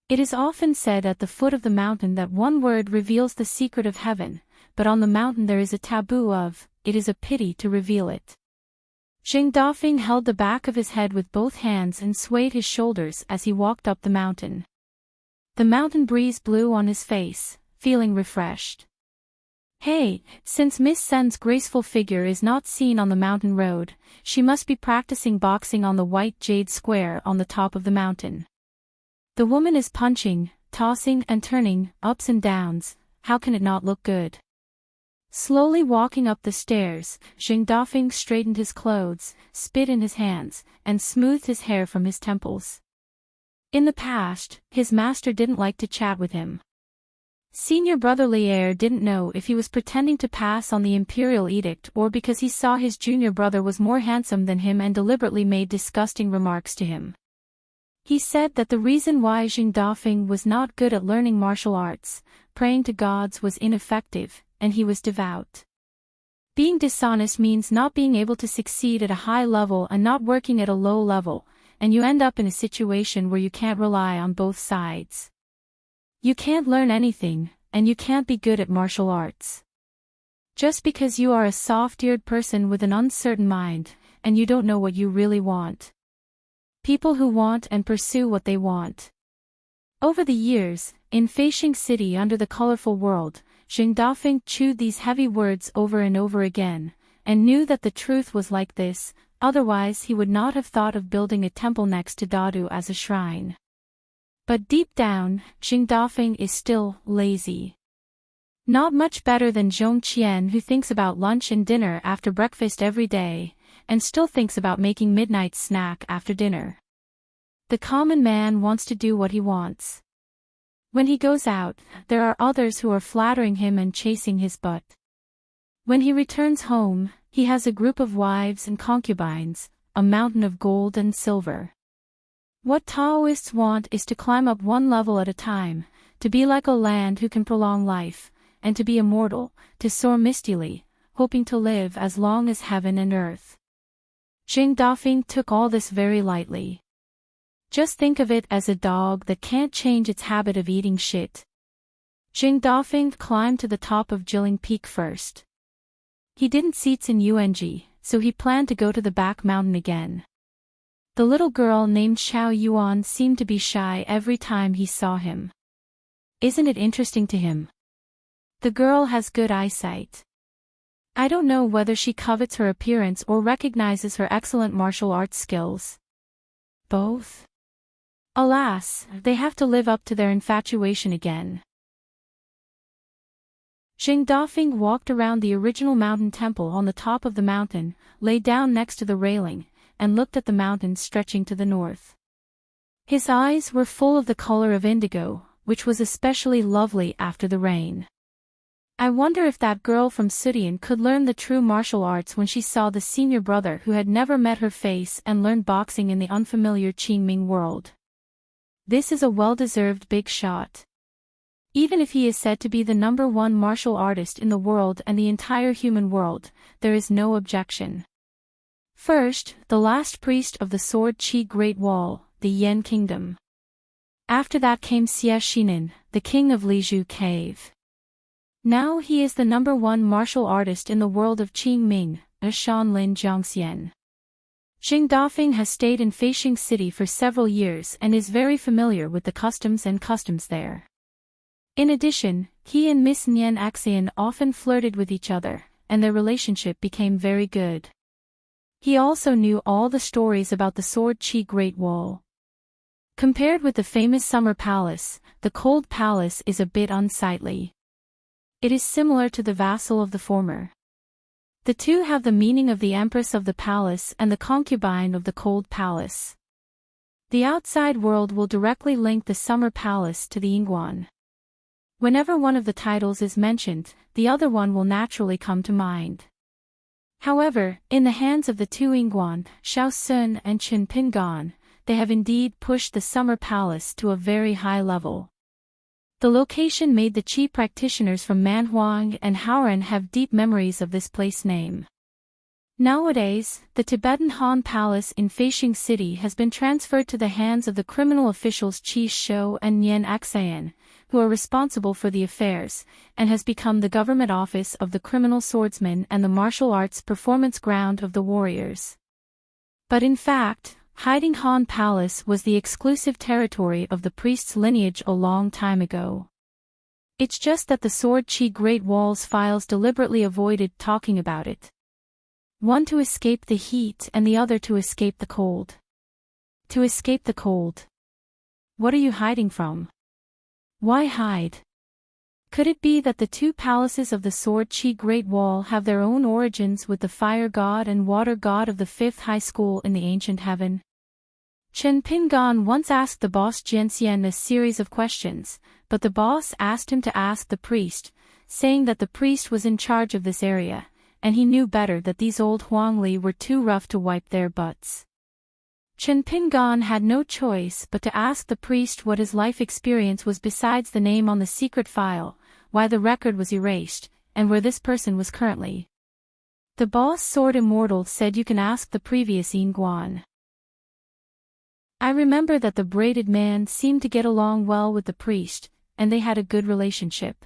It is often said at the foot of the mountain that one word reveals the secret of heaven, but on the mountain there is a taboo of, it is a pity to reveal it. Jing Dafeng held the back of his head with both hands and swayed his shoulders as he walked up the mountain. The mountain breeze blew on his face, feeling refreshed. Hey, since Miss Sen's graceful figure is not seen on the mountain road, she must be practicing boxing on the white jade square on the top of the mountain. The woman is punching, tossing and turning, ups and downs, how can it not look good? Slowly walking up the stairs, Jing Dafeng straightened his clothes, spit in his hands, and smoothed his hair from his temples. In the past, his master didn't like to chat with him. Senior brother Lier didn't know if he was pretending to pass on the imperial edict or because he saw his junior brother was more handsome than him and deliberately made disgusting remarks to him. He said that the reason why Jing Dafeng was not good at learning martial arts, praying to gods was ineffective, and he was devout. Being dishonest means not being able to succeed at a high level and not working at a low level, and you end up in a situation where you can't rely on both sides. You can't learn anything, and you can't be good at martial arts. Just because you are a soft-eared person with an uncertain mind, and you don't know what you really want. People who want and pursue what they want. Over the years, in Feishing City under the colorful world, Jing Dafeng chewed these heavy words over and over again, and knew that the truth was like this, otherwise he would not have thought of building a temple next to Dadu as a shrine. But deep down, Jing Dafeng is still lazy. Not much better than Zhong Qian, who thinks about lunch and dinner after breakfast every day, and still thinks about making midnight snack after dinner. The common man wants to do what he wants. When he goes out, there are others who are flattering him and chasing his butt. When he returns home, he has a group of wives and concubines, a mountain of gold and silver. What Taoists want is to climb up one level at a time, to be like a land who can prolong life, and to be immortal, to soar mistily, hoping to live as long as heaven and earth. Jing Dafeng took all this very lightly. Just think of it as a dog that can't change its habit of eating shit. Jing Dafeng climbed to the top of Jilin Peak first. He didn't seats in Yuanji, so he planned to go to the back mountain again. The little girl named Xiao Yuan seemed to be shy every time he saw him. Isn't it interesting to him? The girl has good eyesight. I don't know whether she covets her appearance or recognizes her excellent martial arts skills. Both? Alas, they have to live up to their infatuation again. Jing Dafeng walked around the original mountain temple on the top of the mountain, lay down next to the railing, and looked at the mountains stretching to the north. His eyes were full of the color of indigo, which was especially lovely after the rain. I wonder if that girl from Sudian could learn the true martial arts when she saw the senior brother who had never met her face and learned boxing in the unfamiliar Qingming world. This is a well-deserved big shot. Even if he is said to be the #1 martial artist in the world and the entire human world, there is no objection. First, the last priest of the Sword Qi Great Wall, the Yan Kingdom. After that came Xie Shinin, the king of Lizhu Cave. Now he is the #1 martial artist in the world of Qingming, a Shanlin Jiangxian. Jing Dafeng has stayed in Feishing City for several years and is very familiar with the customs there. In addition, he and Miss Nian Axian often flirted with each other, and their relationship became very good. He also knew all the stories about the Sword Qi Great Wall. Compared with the famous Summer Palace, the Cold Palace is a bit unsightly. It is similar to the vassal of the former. The two have the meaning of the empress of the palace and the concubine of the Cold Palace. The outside world will directly link the Summer Palace to the Yingguan. Whenever one of the titles is mentioned, the other one will naturally come to mind. However, in the hands of the two Yingguan, Xiao Sun and Chen Pingan, they have indeed pushed the Summer Palace to a very high level. The location made the Qi practitioners from Manhuang and Haoran have deep memories of this place name. Nowadays, the Tibetan Han Palace in Feishing City has been transferred to the hands of the criminal officials Qi Shou and Nian Axian, who are responsible for the affairs, and has become the government office of the criminal swordsmen and the martial arts performance ground of the warriors. But in fact, Hiding Han Palace was the exclusive territory of the priest's lineage a long time ago. It's just that the Sword Qi Great Wall's files deliberately avoided talking about it. One to escape the heat and the other to escape the cold. To escape the cold. What are you hiding from? Why hide? Could it be that the two palaces of the Sword Qi Great Wall have their own origins with the fire god and water god of the fifth high school in the ancient heaven? Chen Pingan once asked the boss Jianxian a series of questions, but the boss asked him to ask the priest, saying that the priest was in charge of this area, and he knew better that these old Huangli were too rough to wipe their butts. Chen Pingan had no choice but to ask the priest what his life experience was besides the name on the secret file, why the record was erased, and where this person was currently. The boss Sword Immortal said you can ask the previous Yingguan. I remember that the braided man seemed to get along well with the priest, and they had a good relationship.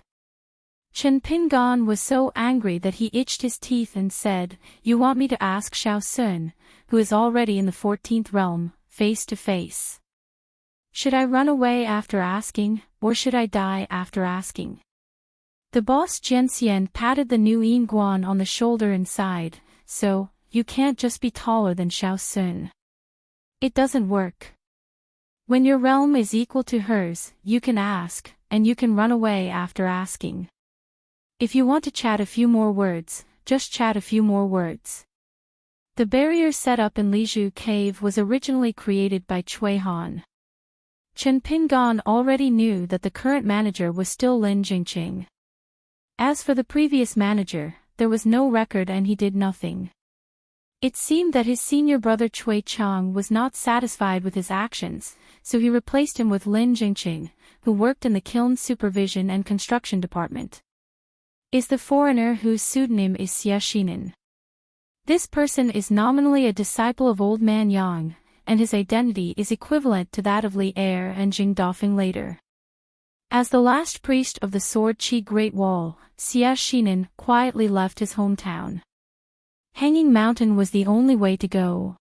Chen Pingan was so angry that he itched his teeth and said, "You want me to ask Xiao Sun, who is already in the 14th realm, face to face. Should I run away after asking, or should I die after asking?" The boss Jianxian patted the new Yingguan on the shoulder and sighed, so, you can't just be taller than Xiao Sun. It doesn't work. When your realm is equal to hers, you can ask, and you can run away after asking. If you want to chat a few more words, just chat a few more words. The barrier set up in Lizhu Cave was originally created by Cui Han. Chen Pingan already knew that the current manager was still Lin Jingqing. As for the previous manager, there was no record and he did nothing. It seemed that his senior brother Cui Chang was not satisfied with his actions, so he replaced him with Lin Jingqing, who worked in the kiln supervision and construction department. Is the foreigner whose pseudonym is Xie Xinan. This person is nominally a disciple of Old Man Yang, and his identity is equivalent to that of Li Er and Jing Dafeng later. As the last priest of the Sword Qi Great Wall, Xie Xinan quietly left his hometown. Hanging Mountain was the only way to go.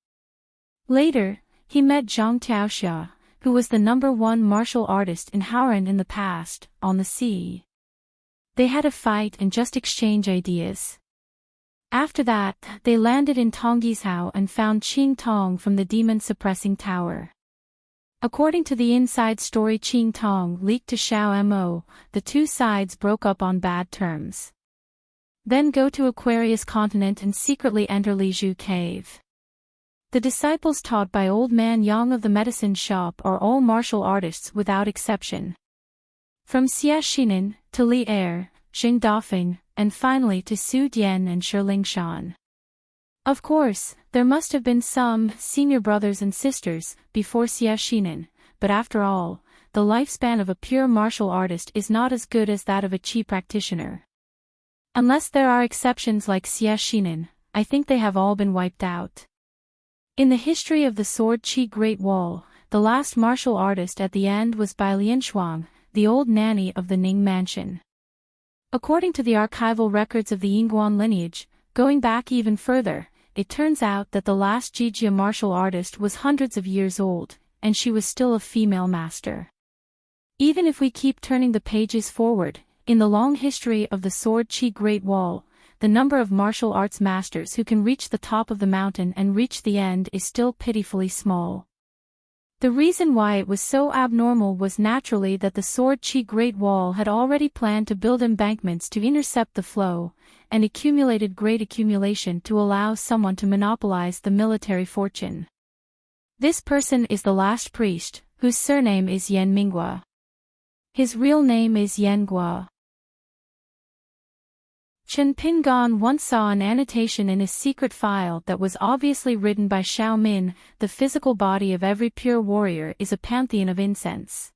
Later, he met Zhang Taoxia, who was the #1 martial artist in Haoran in the past, on the sea. They had a fight and just exchange ideas. After that, they landed in Tonggishao and found Qing Tong from the demon-suppressing tower. According to the inside story Qing Tong leaked to Xiao Mo, the two sides broke up on bad terms. Then go to Aquarius Continent and secretly enter Lizhu Cave. The disciples taught by Old Man Yang of the medicine shop are all martial artists without exception. From Xie Xinan, to Li Er, Jing Dafeng, and finally to Su Dian and Shi Shan. Of course, there must have been some senior brothers and sisters before Xie Xinan, but after all, the lifespan of a pure martial artist is not as good as that of a Qi practitioner. Unless there are exceptions like Xie Xinan, I think they have all been wiped out. In the history of the Sword Qi Great Wall, the last martial artist at the end was Bai Lianshuang, the old nanny of the Ning Mansion. According to the archival records of the Yingguan lineage, going back even further, it turns out that the last Jijia martial artist was hundreds of years old, and she was still a female master. Even if we keep turning the pages forward, in the long history of the Sword Qi Great Wall, the number of martial arts masters who can reach the top of the mountain and reach the end is still pitifully small. The reason why it was so abnormal was naturally that the Sword Qi Great Wall had already planned to build embankments to intercept the flow, and accumulated great accumulation to allow someone to monopolize the military fortune. This person is the last priest, whose surname is Yan Minghua. His real name is Yan Gua. Chen Pingan once saw an annotation in his secret file that was obviously written by Xiao Min: the physical body of every pure warrior is a pantheon of incense.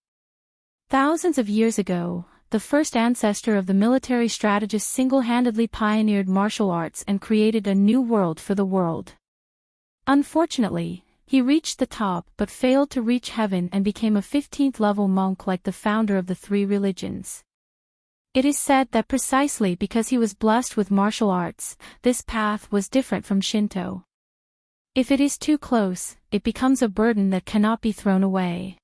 Thousands of years ago, the first ancestor of the military strategist single-handedly pioneered martial arts and created a new world for the world. Unfortunately, he reached the top but failed to reach heaven and became a 15th-level monk like the founder of the three religions. It is said that precisely because he was blessed with martial arts, this path was different from Shinto. If it is too close, it becomes a burden that cannot be thrown away.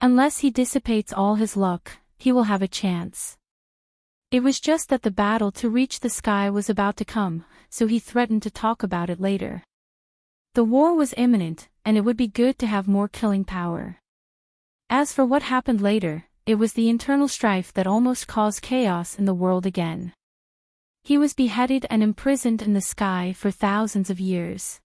Unless he dissipates all his luck, he will have a chance. It was just that the battle to reach the sky was about to come, so he threatened to talk about it later. The war was imminent, and it would be good to have more killing power. As for what happened later, it was the internal strife that almost caused chaos in the world again. He was beheaded and imprisoned in the sky for thousands of years.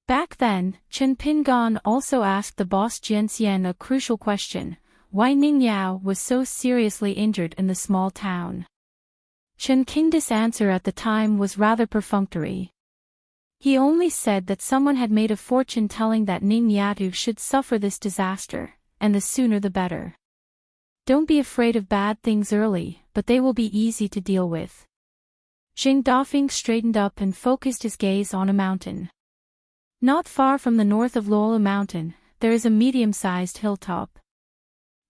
Back then, Chen Pingan also asked the boss Jian Xian a crucial question: why Ning Yao was so seriously injured in the small town. Chen Qing's answer at the time was rather perfunctory. He only said that someone had made a fortune telling that Ning Yao should suffer this disaster, and the sooner the better. Don't be afraid of bad things early, but they will be easy to deal with. Jing Dafeng straightened up and focused his gaze on a mountain. Not far from the north of Lola Mountain, there is a medium-sized hilltop.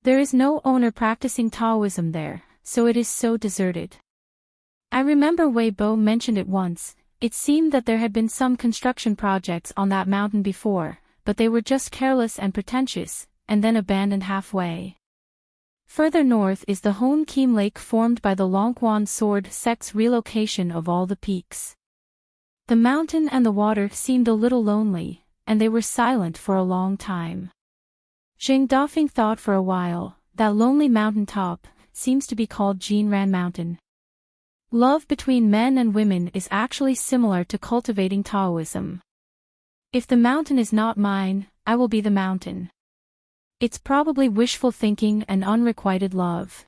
There is no owner practicing Taoism there, so it is so deserted. I remember Wei Bo mentioned it once. It seemed that there had been some construction projects on that mountain before, but they were just careless and pretentious, and then abandoned halfway. Further north is the Hon Kim Lake formed by the Longquan Sword sect's relocation of all the peaks. The mountain and the water seemed a little lonely, and they were silent for a long time. Zheng Dafeng thought for a while. That lonely mountain top seems to be called Jinran Mountain. Love between men and women is actually similar to cultivating Taoism. If the mountain is not mine, I will be the mountain. It's probably wishful thinking and unrequited love.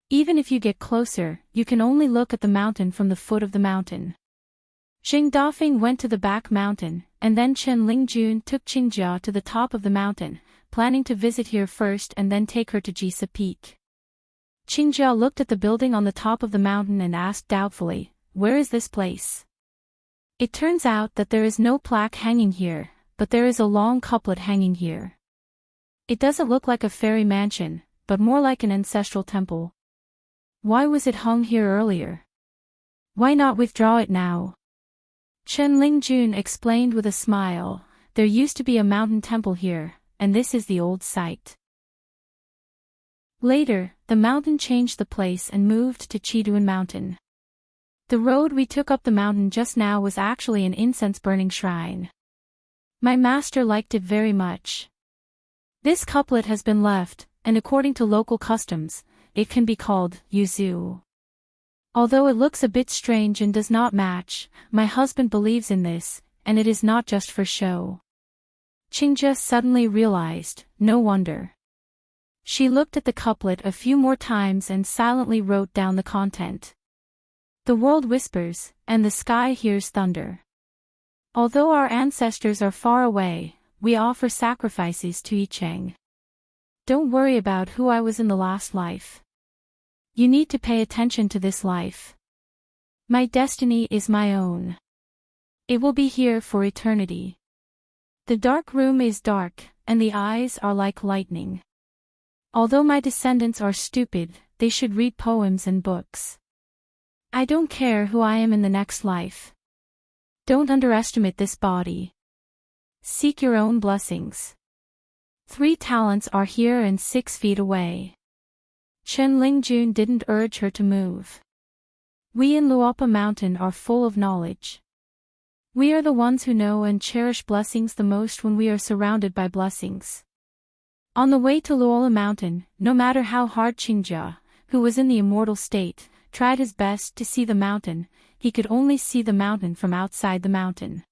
Even if you get closer, you can only look at the mountain from the foot of the mountain. Zheng Dafeng went to the back mountain, and then Chen Lingjun took Qingjia to the top of the mountain, planning to visit here first and then take her to Jisa Peak. Qingjia looked at the building on the top of the mountain and asked doubtfully, "Where is this place?" It turns out that there is no plaque hanging here, but there is a long couplet hanging here. It doesn't look like a fairy mansion, but more like an ancestral temple. Why was it hung here earlier? Why not withdraw it now? Chen Lingjun explained with a smile, "There used to be a mountain temple here, and this is the old site." Later, the mountain changed the place and moved to Chiduan Mountain. The road we took up the mountain just now was actually an incense-burning shrine. My master liked it very much. This couplet has been left, and according to local customs, it can be called yuzu. Although it looks a bit strange and does not match, my husband believes in this, and it is not just for show. Qingjia suddenly realized, no wonder. She looked at the couplet a few more times and silently wrote down the content. The world whispers, and the sky hears thunder. Although our ancestors are far away, we offer sacrifices to I Cheng. Don't worry about who I was in the last life. You need to pay attention to this life. My destiny is my own. It will be here for eternity. The dark room is dark, and the eyes are like lightning. Although my descendants are stupid, they should read poems and books. I don't care who I am in the next life. Don't underestimate this body. Seek your own blessings. 3 talents are here and 6 feet away. Chen Lingjun didn't urge her to move. We in Luopa Mountain are full of knowledge. We are the ones who know and cherish blessings the most when we are surrounded by blessings. On the way to Luola Mountain, no matter how hard Qingjia, who was in the immortal state, tried his best to see the mountain, he could only see the mountain from outside the mountain.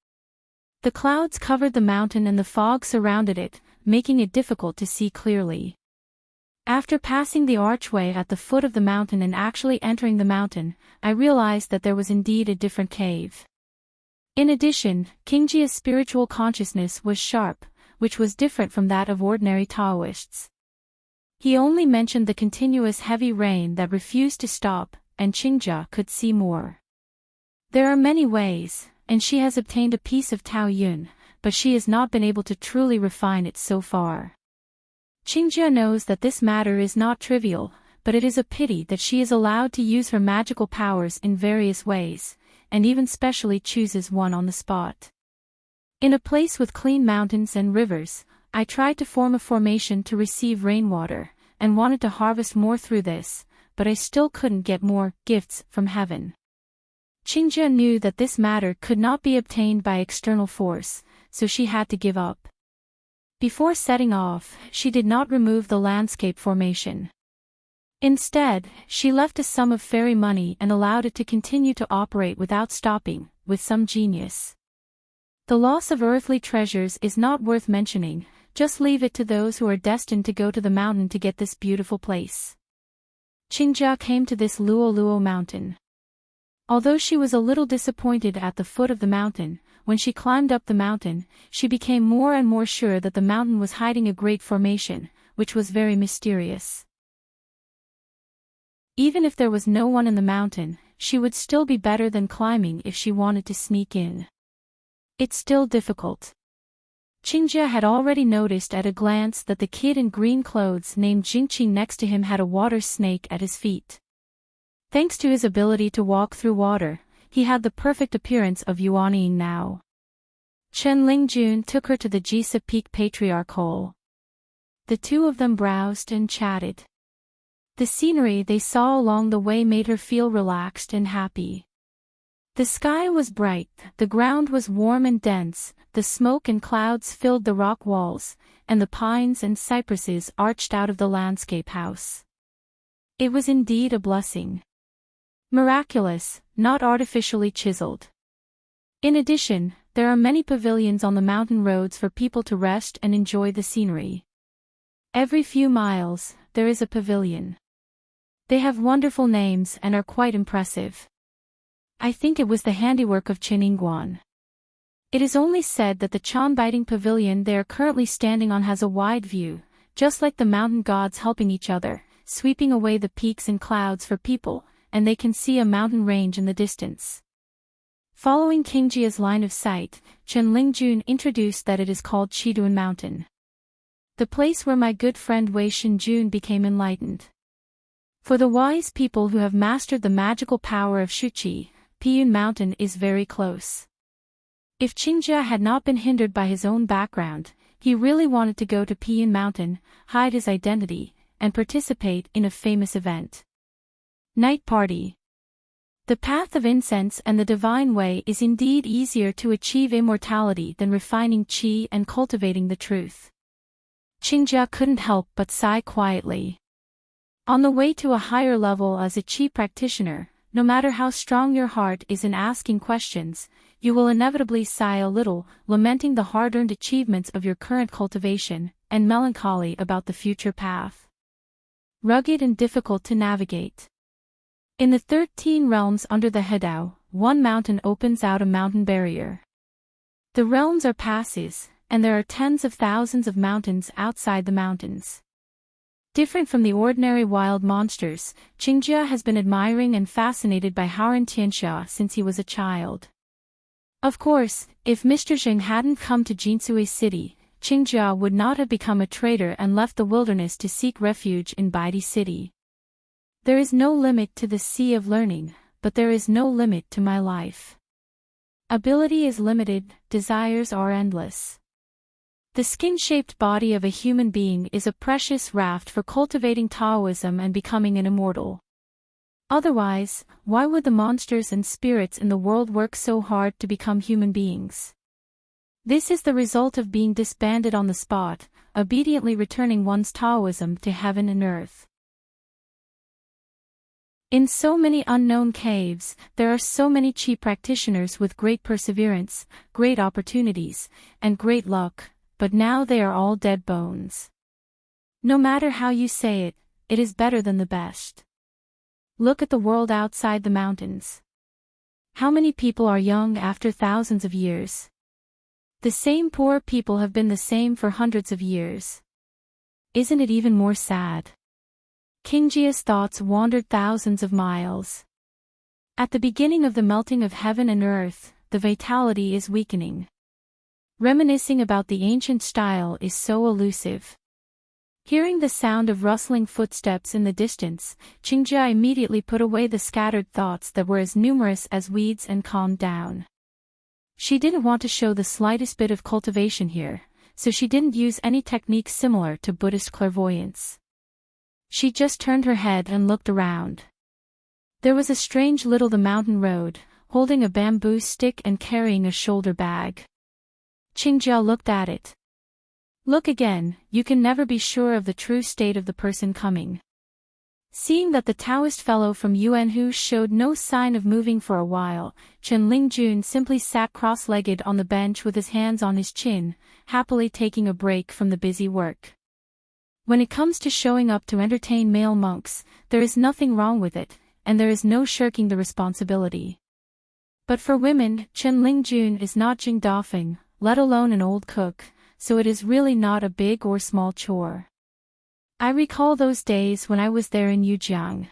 The clouds covered the mountain and the fog surrounded it, making it difficult to see clearly. After passing the archway at the foot of the mountain and actually entering the mountain, I realized that there was indeed a different cave. In addition, Qingjia's spiritual consciousness was sharp, which was different from that of ordinary Taoists. He only mentioned the continuous heavy rain that refused to stop, and Qingjia could see more. There are many ways, and she has obtained a piece of Tao Yun, but she has not been able to truly refine it so far. Qingjia knows that this matter is not trivial, but it is a pity that she is allowed to use her magical powers in various ways, and even specially chooses one on the spot. In a place with clean mountains and rivers, I tried to form a formation to receive rainwater, and wanted to harvest more through this, but I still couldn't get more gifts from heaven. Qingjia knew that this matter could not be obtained by external force, so she had to give up. Before setting off, she did not remove the landscape formation. Instead, she left a sum of fairy money and allowed it to continue to operate without stopping, with some genius. The loss of earthly treasures is not worth mentioning, just leave it to those who are destined to go to the mountain to get this beautiful place. Qingjia came to this Luo mountain. Although she was a little disappointed at the foot of the mountain, when she climbed up the mountain, she became more and more sure that the mountain was hiding a great formation, which was very mysterious. Even if there was no one in the mountain, she would still be better than climbing if she wanted to sneak in. It's still difficult. Qingjia had already noticed at a glance that the kid in green clothes named Jingqing next to him had a water snake at his feet. Thanks to his ability to walk through water, he had the perfect appearance of Yuanying now. Chen Lingjun took her to the Jisa Peak Patriarch Hole. The two of them browsed and chatted. The scenery they saw along the way made her feel relaxed and happy. The sky was bright, the ground was warm and dense, the smoke and clouds filled the rock walls, and the pines and cypresses arched out of the landscape house. It was indeed a blessing. Miraculous, not artificially chiseled. In addition, there are many pavilions on the mountain roads for people to rest and enjoy the scenery. Every few miles, there is a pavilion. They have wonderful names and are quite impressive. I think it was the handiwork of Chen Yingguan. It is only said that the Chan-biting pavilion they are currently standing on has a wide view, just like the mountain gods helping each other, sweeping away the peaks and clouds for people, and they can see a mountain range in the distance. Following King Jia's line of sight, Chen Lingjun introduced that it is called Qiduan Mountain. The place where my good friend Wei Shinjun became enlightened. For the wise people who have mastered the magical power of Shuqi, Piyun Mountain is very close. If Qingjia had not been hindered by his own background, he really wanted to go to Piyun Mountain, hide his identity, and participate in a famous event. Night Party. The path of incense and the divine way is indeed easier to achieve immortality than refining qi and cultivating the truth. Qingjia couldn't help but sigh quietly. On the way to a higher level as a qi practitioner, no matter how strong your heart is in asking questions, you will inevitably sigh a little, lamenting the hard-earned achievements of your current cultivation, and melancholy about the future path. Rugged and difficult to navigate. In the 13 realms under the Hedao, one mountain opens out a mountain barrier. The realms are passes, and there are tens of thousands of mountains outside the mountains. Different from the ordinary wild monsters, Qingjia has been admiring and fascinated by Haoran Tianxia since he was a child. Of course, if Mr. Zheng hadn't come to Jinsui City, Qingjia would not have become a traitor and left the wilderness to seek refuge in Baidi City. There is no limit to the sea of learning, but there is no limit to my life. Ability is limited, desires are endless. The skin-shaped body of a human being is a precious raft for cultivating Taoism and becoming an immortal. Otherwise, why would the monsters and spirits in the world work so hard to become human beings? This is the result of being disbanded on the spot, obediently returning one's Taoism to heaven and earth. In so many unknown caves, there are so many qi practitioners with great perseverance, great opportunities, and great luck, but now they are all dead bones. No matter how you say it, it is better than the best. Look at the world outside the mountains. How many people are young after thousands of years? The same poor people have been the same for hundreds of years. Isn't it even more sad? Qingjia's thoughts wandered thousands of miles. At the beginning of the melting of heaven and earth, the vitality is weakening. Reminiscing about the ancient style is so elusive. Hearing the sound of rustling footsteps in the distance, Qingjia immediately put away the scattered thoughts that were as numerous as weeds and calmed down. She didn't want to show the slightest bit of cultivation here, so she didn't use any technique similar to Buddhist clairvoyance. She just turned her head and looked around. There was a strange little the mountain road, holding a bamboo stick and carrying a shoulder bag. Qingjia looked at it. Look again, you can never be sure of the true state of the person coming. Seeing that the Taoist fellow from Yuanhu showed no sign of moving for a while, Chen Lingjun simply sat cross-legged on the bench with his hands on his chin, happily taking a break from the busy work. When it comes to showing up to entertain male monks, there is nothing wrong with it, and there is no shirking the responsibility. But for women, Chen Lingjun is not Jing Dafeng, let alone an old cook, so it is really not a big or small chore. I recall those days when I was there in Yujiang.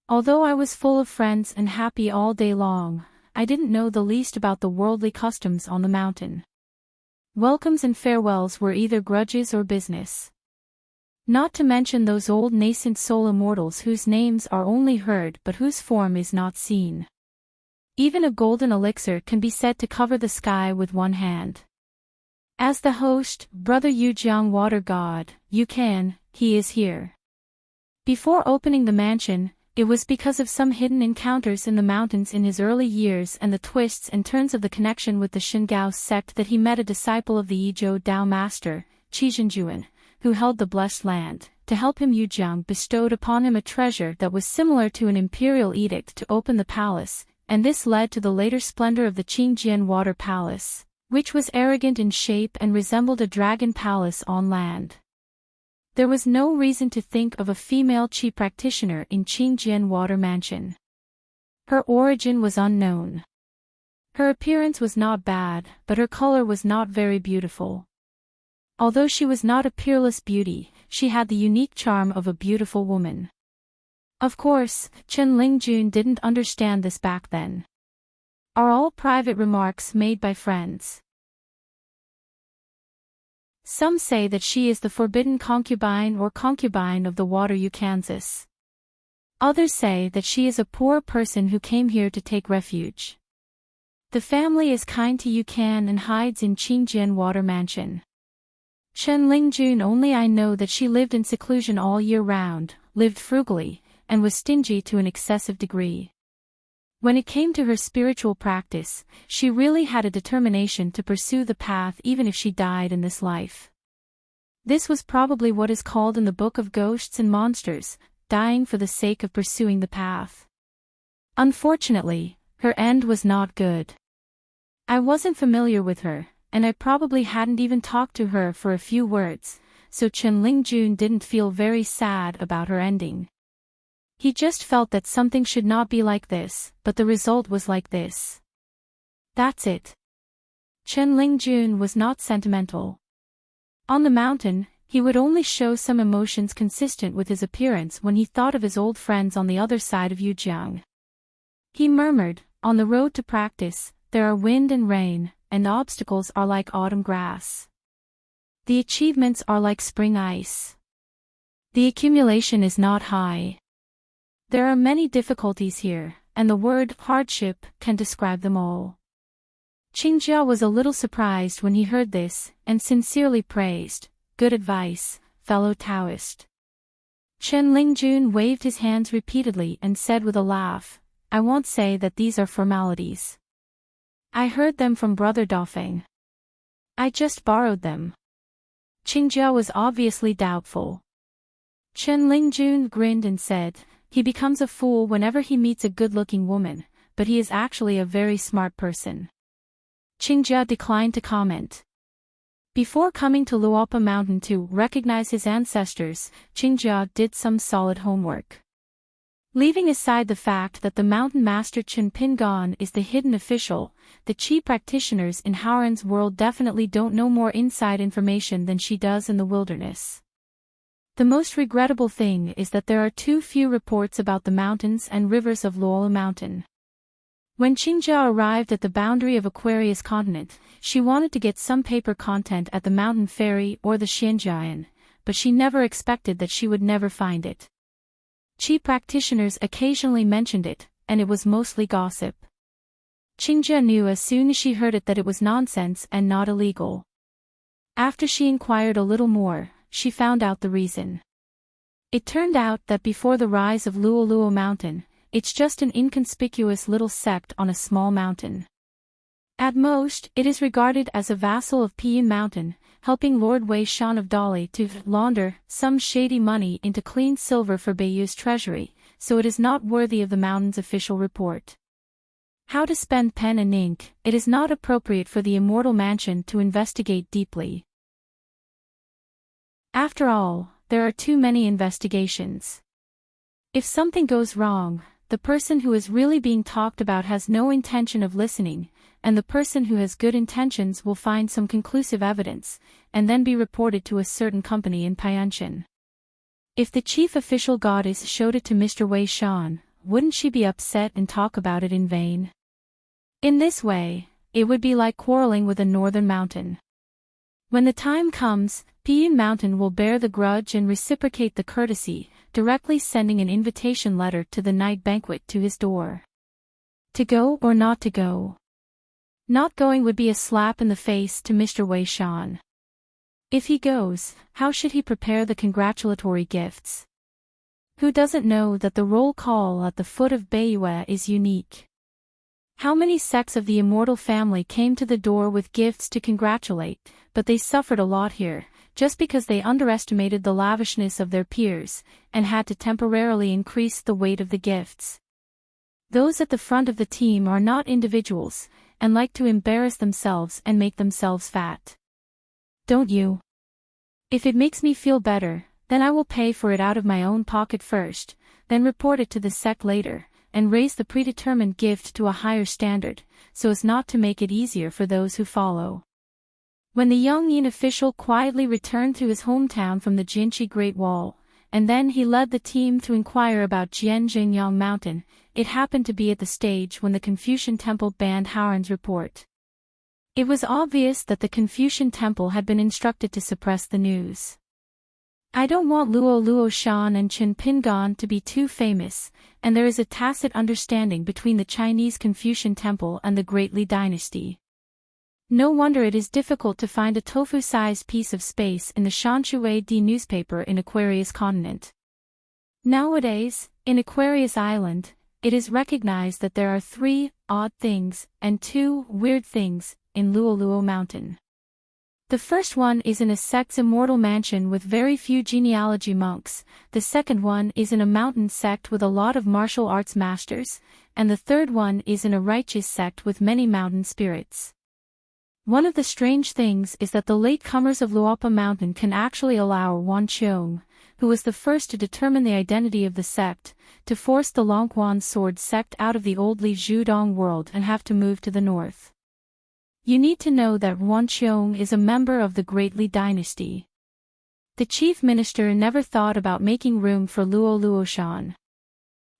Although I was full of friends and happy all day long, I didn't know the least about the worldly customs on the mountain. Welcomes and farewells were either grudges or business. Not to mention those old nascent soul immortals whose names are only heard but whose form is not seen. Even a golden elixir can be said to cover the sky with one hand. As the host, Brother Yujiang Water God, he is here. Before opening the mansion, it was because of some hidden encounters in the mountains in his early years and the twists and turns of the connection with the Shingao sect that he met a disciple of the Yizhou Dao master, Qizhenjuan, who held the blessed land. To help him, Yu Jiang bestowed upon him a treasure that was similar to an imperial edict to open the palace, and this led to the later splendor of the Qingjian Water Palace, which was arrogant in shape and resembled a dragon palace on land. There was no reason to think of a female qi practitioner in Qingjian Water Mansion. Her origin was unknown. Her appearance was not bad, but her color was not very beautiful. Although she was not a peerless beauty, she had the unique charm of a beautiful woman. Of course, Chen Lingjun didn't understand this back then. Are all private remarks made by friends. Some say that she is the forbidden concubine or concubine of the water Kansas. Others say that she is a poor person who came here to take refuge. The family is kind to Yukan and hides in Qingjian Water Mansion. Chen Lingjun only I know that she lived in seclusion all year round, lived frugally, and was stingy to an excessive degree. When it came to her spiritual practice, she really had a determination to pursue the path even if she died in this life. This was probably what is called in the Book of Ghosts and Monsters, dying for the sake of pursuing the path. Unfortunately, her end was not good. I wasn't familiar with her, and I probably hadn't even talked to her for a few words, so Chen Lingjun didn't feel very sad about her ending. He just felt that something should not be like this, but the result was like this. That's it. Chen Lingjun was not sentimental. On the mountain, he would only show some emotions consistent with his appearance when he thought of his old friends on the other side of Yujiang. He murmured, "On the road to practice, there are wind and rain, and obstacles are like autumn grass. The achievements are like spring ice. The accumulation is not high. There are many difficulties here, and the word hardship can describe them all." Qingjia was a little surprised when he heard this, and sincerely praised, "Good advice, fellow Taoist." Chen Lingjun waved his hands repeatedly and said with a laugh, "I won't say that these are formalities. I heard them from Brother Dafeng. I just borrowed them." Qingjia was obviously doubtful. Chen Lingjun grinned and said, "He becomes a fool whenever he meets a good-looking woman, but he is actually a very smart person." Qingjia declined to comment. Before coming to Luopa Mountain to recognize his ancestors, Qingjia did some solid homework. Leaving aside the fact that the mountain master Chen Pingon is the hidden official, the Qi practitioners in Haoran's world definitely don't know more inside information than she does in the wilderness. The most regrettable thing is that there are too few reports about the mountains and rivers of Luola Mountain. When Qingjia arrived at the boundary of Aquarius Continent, she wanted to get some paper content at the mountain ferry or the Xianjian, but she never expected that she would never find it. Qi practitioners occasionally mentioned it, and it was mostly gossip. Qingjia knew as soon as she heard it that it was nonsense and not illegal. After she inquired a little more, she found out the reason. It turned out that before the rise of Luoluo Mountain, it's just an inconspicuous little sect on a small mountain. At most, it is regarded as a vassal of Piyun Mountain, helping Lord Wei Shan of Dali to launder some shady money into clean silver for Beiyu's treasury, so it is not worthy of the mountain's official report. How to spend pen and ink, it is not appropriate for the immortal mansion to investigate deeply. After all, there are too many investigations. If something goes wrong, the person who is really being talked about has no intention of listening, and the person who has good intentions will find some conclusive evidence, and then be reported to a certain company in Pianshan. If the chief official goddess showed it to Mr. Wei Shan, wouldn't she be upset and talk about it in vain? In this way, it would be like quarreling with a northern mountain. When the time comes, Piyun Mountain will bear the grudge and reciprocate the courtesy, directly sending an invitation letter to the night banquet to his door. To go or not to go? Not going would be a slap in the face to Mr. Wei Shan. If he goes, how should he prepare the congratulatory gifts? Who doesn't know that the roll call at the foot of Baiyue is unique? How many sects of the immortal family came to the door with gifts to congratulate, but they suffered a lot here, just because they underestimated the lavishness of their peers, and had to temporarily increase the weight of the gifts. Those at the front of the team are not individuals, and like to embarrass themselves and make themselves fat. Don't you? If it makes me feel better, then I will pay for it out of my own pocket first, then report it to the sect later, and raise the predetermined gift to a higher standard, so as not to make it easier for those who follow. When the young Yin official quietly returned to his hometown from the Jinchi Great Wall, and then he led the team to inquire about Jianjinyang Mountain, it happened to be at the stage when the Confucian Temple banned Haran's report. It was obvious that the Confucian Temple had been instructed to suppress the news. I don't want Luo Shan and Qin Pingan to be too famous, and there is a tacit understanding between the Chinese Confucian Temple and the Great Li dynasty. No wonder it is difficult to find a tofu-sized piece of space in the Shanshui Di newspaper in Aquarius Continent. Nowadays, in Aquarius Island, it is recognized that there are 3 odd things and 2 weird things in Luoluo Mountain. The first one is in a sect's immortal mansion with very few genealogy monks, the second one is in a mountain sect with a lot of martial arts masters, and the third one is in a righteous sect with many mountain spirits. One of the strange things is that the latecomers of Luopa Mountain can actually allow Wan Qiong, who was the first to determine the identity of the sect, to force the Longquan sword sect out of the old Li Zhudong world and have to move to the north. You need to know that Wan Qiong is a member of the Great Li dynasty. The chief minister never thought about making room for Luo Shan.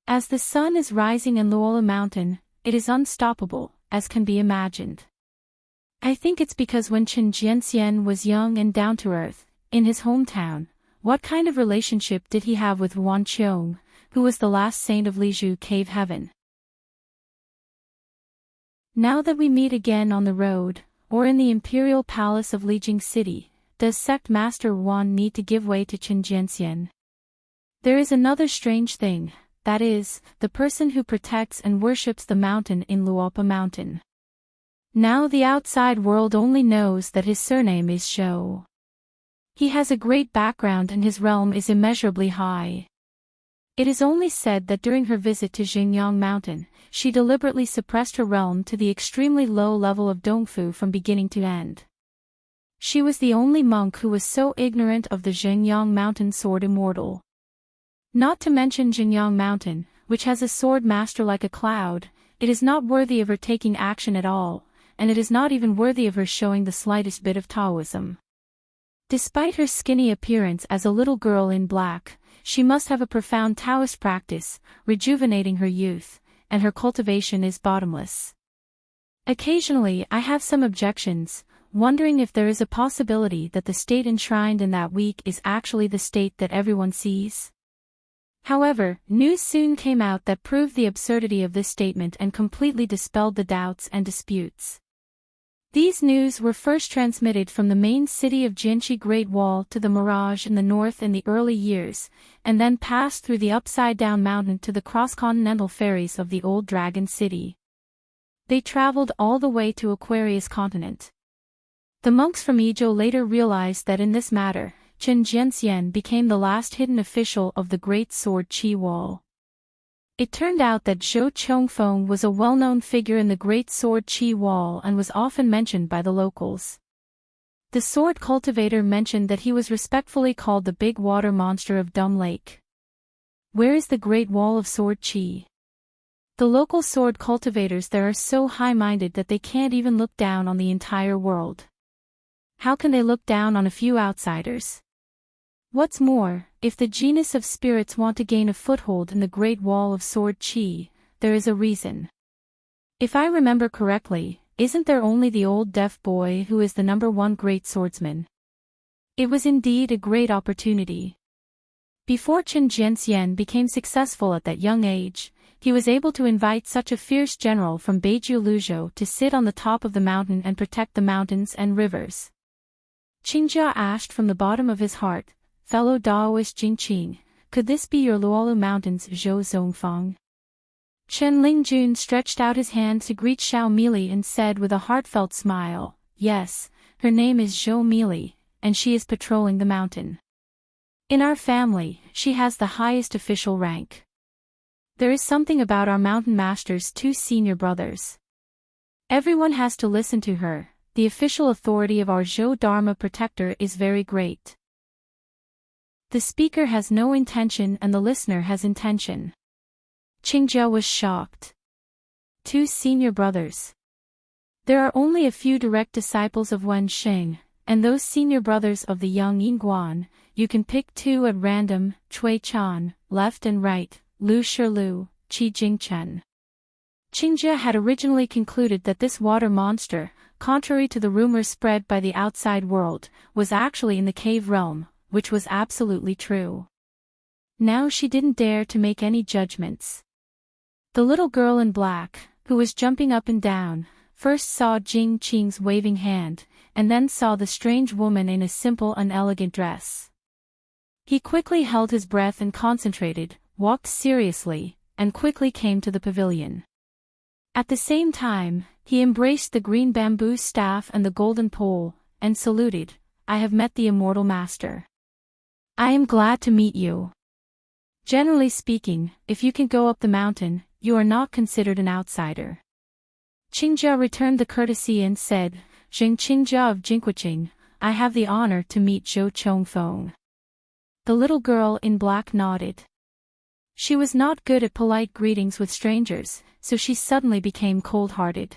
As the sun is rising in Luola Mountain, it is unstoppable, as can be imagined. I think it's because when Chen Jianxian was young and down-to-earth, in his hometown, what kind of relationship did he have with Wan Qiong, who was the last saint of Lizhu Cave Heaven? Now that we meet again on the road, or in the imperial palace of Lijing City, does sect master Wan need to give way to Chen Jianxian? There is another strange thing, that is, the person who protects and worships the mountain in Luopa Mountain. Now the outside world only knows that his surname is Shou. He has a great background and his realm is immeasurably high. It is only said that during her visit to Xingyang Mountain, she deliberately suppressed her realm to the extremely low level of Dongfu from beginning to end. She was the only monk who was so ignorant of the Xingyang Mountain sword immortal. Not to mention Xingyang Mountain, which has a sword master like a cloud, it is not worthy of her taking action at all, and it is not even worthy of her showing the slightest bit of Taoism. Despite her skinny appearance as a little girl in black, she must have a profound Taoist practice, rejuvenating her youth, and her cultivation is bottomless. Occasionally I have some objections, wondering if there is a possibility that the state enshrined in that week is actually the state that everyone sees. However, news soon came out that proved the absurdity of this statement and completely dispelled the doubts and disputes. These news were first transmitted from the main city of Jinchi Great Wall to the Mirage in the north in the early years, and then passed through the upside-down mountain to the cross-continental ferries of the old Dragon City. They traveled all the way to Aquarius Continent. The monks from Izhou later realized that in this matter, Chen Jianxian became the last hidden official of the Great Sword Qi Wall. It turned out that Zhou Chongfeng was a well-known figure in the Great Sword Qi Wall and was often mentioned by the locals. The sword cultivator mentioned that he was respectfully called the Big Water Monster of Dumb Lake. Where is the Great Wall of Sword Qi? The local sword cultivators there are so high-minded that they can't even look down on the entire world. How can they look down on a few outsiders? What's more, if the genus of spirits want to gain a foothold in the Great Wall of Sword Qi, there is a reason. If I remember correctly, isn't there only the old deaf boy who is the #1 great swordsman? It was indeed a great opportunity. Before Chen Jianxian became successful at that young age, he was able to invite such a fierce general from Beiju Luzhou to sit on the top of the mountain and protect the mountains and rivers. Qingjia asked from the bottom of his heart, "Fellow Daoist Jingqing, could this be your Luola Mountains Zhou Zongfang? Chen Lingjun stretched out his hand to greet Xiao Mili and said with a heartfelt smile, yes, her name is Zhou Mili, and she is patrolling the mountain. In our family, she has the highest official rank. There is something about our mountain master's two senior brothers. Everyone has to listen to her. The official authority of our Zhou Dharma protector is very great. The speaker has no intention and the listener has intention. Qingjia was shocked. Two senior brothers. There are only a few direct disciples of Wen Xing, and those senior brothers of the young Yingguan, you can pick two at random, Cui Chan, left and right, Lu Shilu, Qi Jingchen. Qingjia had originally concluded that this water monster, contrary to the rumors spread by the outside world, was actually in the cave realm, which was absolutely true. Now she didn't dare to make any judgments. The little girl in black, who was jumping up and down, first saw Jing Qing's waving hand, and then saw the strange woman in a simple and elegant dress. He quickly held his breath and concentrated, walked seriously, and quickly came to the pavilion. At the same time, he embraced the green bamboo staff and the golden pole, and saluted, I have met the immortal master. I am glad to meet you. Generally speaking, if you can go up the mountain, you are not considered an outsider. Qingjia returned the courtesy and said, Jing Qingjia of Jingquaqing, I have the honor to meet Zhou Chongfeng. The little girl in black nodded. She was not good at polite greetings with strangers, so she suddenly became cold-hearted.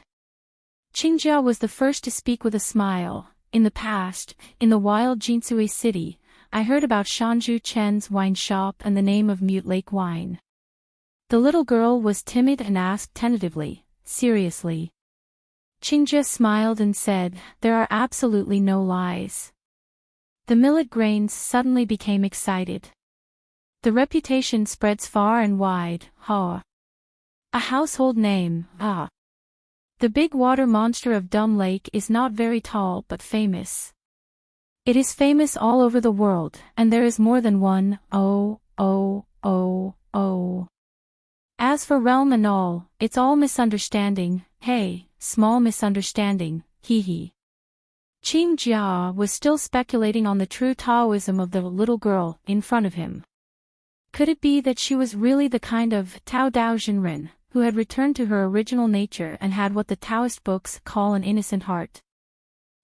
Qingjia was the first to speak with a smile. In the past, in the wild Jinsui city, I heard about Shanzhu Chen's wine shop and the name of Mute Lake wine. The little girl was timid and asked tentatively, seriously. Qingjia smiled and said, there are absolutely no lies. The millet grains suddenly became excited. The reputation spreads far and wide, ha. A household name, ah. The big water monster of Dumb Lake is not very tall but famous. It is famous all over the world, and there is more than one, oh. As for realm and all, it's all misunderstanding, hey, small misunderstanding, hee. Qingjia was still speculating on the true Taoism of the little girl in front of him. Could it be that she was really the kind of Tao Dao Jinren, who had returned to her original nature and had what the Taoist books call an innocent heart?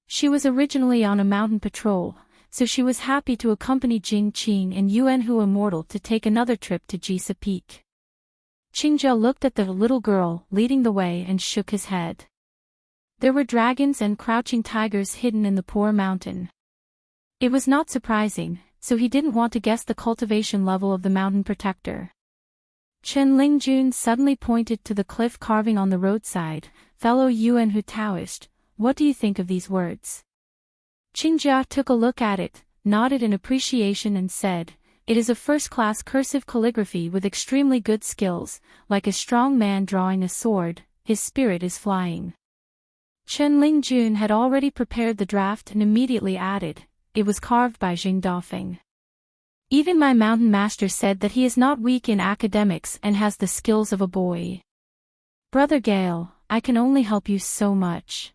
She was originally on a mountain patrol, so she was happy to accompany Jing Qing and Yuan Hu Immortal to take another trip to Jisa Peak. Qingjia looked at the little girl leading the way and shook his head. There were dragons and crouching tigers hidden in the poor mountain. It was not surprising, so he didn't want to guess the cultivation level of the mountain protector. Chen Lingjun suddenly pointed to the cliff carving on the roadside, fellow Yuan Hu Taoist, what do you think of these words? Qingjia took a look at it, nodded in appreciation and said, it is a first-class cursive calligraphy with extremely good skills, like a strong man drawing a sword, his spirit is flying. Chen Lingjun had already prepared the draft and immediately added, it was carved by Jing Dafeng. Even my mountain master said that he is not weak in academics and has the skills of a boy. Brother Gale, I can only help you so much.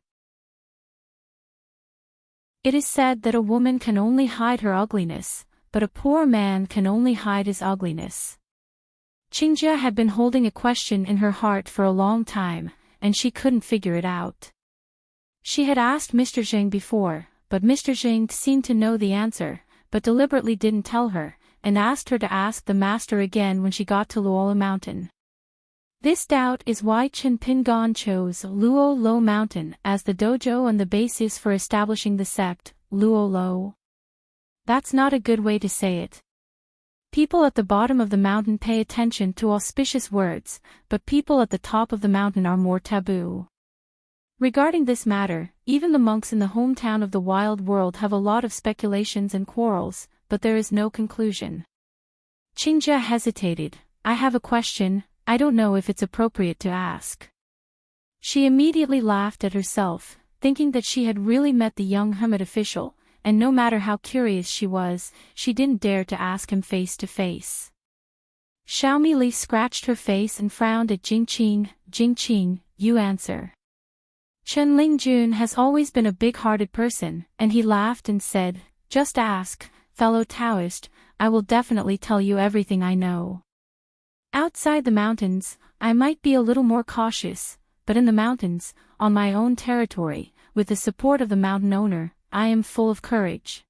It is said that a woman can only hide her ugliness, but a poor man can only hide his ugliness. Qingjia had been holding a question in her heart for a long time, and she couldn't figure it out. She had asked Mr. Zheng before, but Mr. Zheng seemed to know the answer, but deliberately didn't tell her, and asked her to ask the master again when she got to Luola Mountain. This doubt is why Chen Pingan chose Luo Lo Mountain as the dojo and the basis for establishing the sect, Luo Lo. That's not a good way to say it. People at the bottom of the mountain pay attention to auspicious words, but people at the top of the mountain are more taboo. Regarding this matter, even the monks in the hometown of the wild world have a lot of speculations and quarrels, but there is no conclusion. Qingjia hesitated. I have a question, I don't know if it's appropriate to ask. She immediately laughed at herself, thinking that she had really met the young hermit official, and no matter how curious she was, she didn't dare to ask him face to face. Xiaomi Li scratched her face and frowned at Jingqing. Jingqing, you answer. Chen Lingjun has always been a big-hearted person, and he laughed and said, just ask, fellow Taoist, I will definitely tell you everything I know. Outside the mountains, I might be a little more cautious, but in the mountains, on my own territory, with the support of the mountain owner, I am full of courage.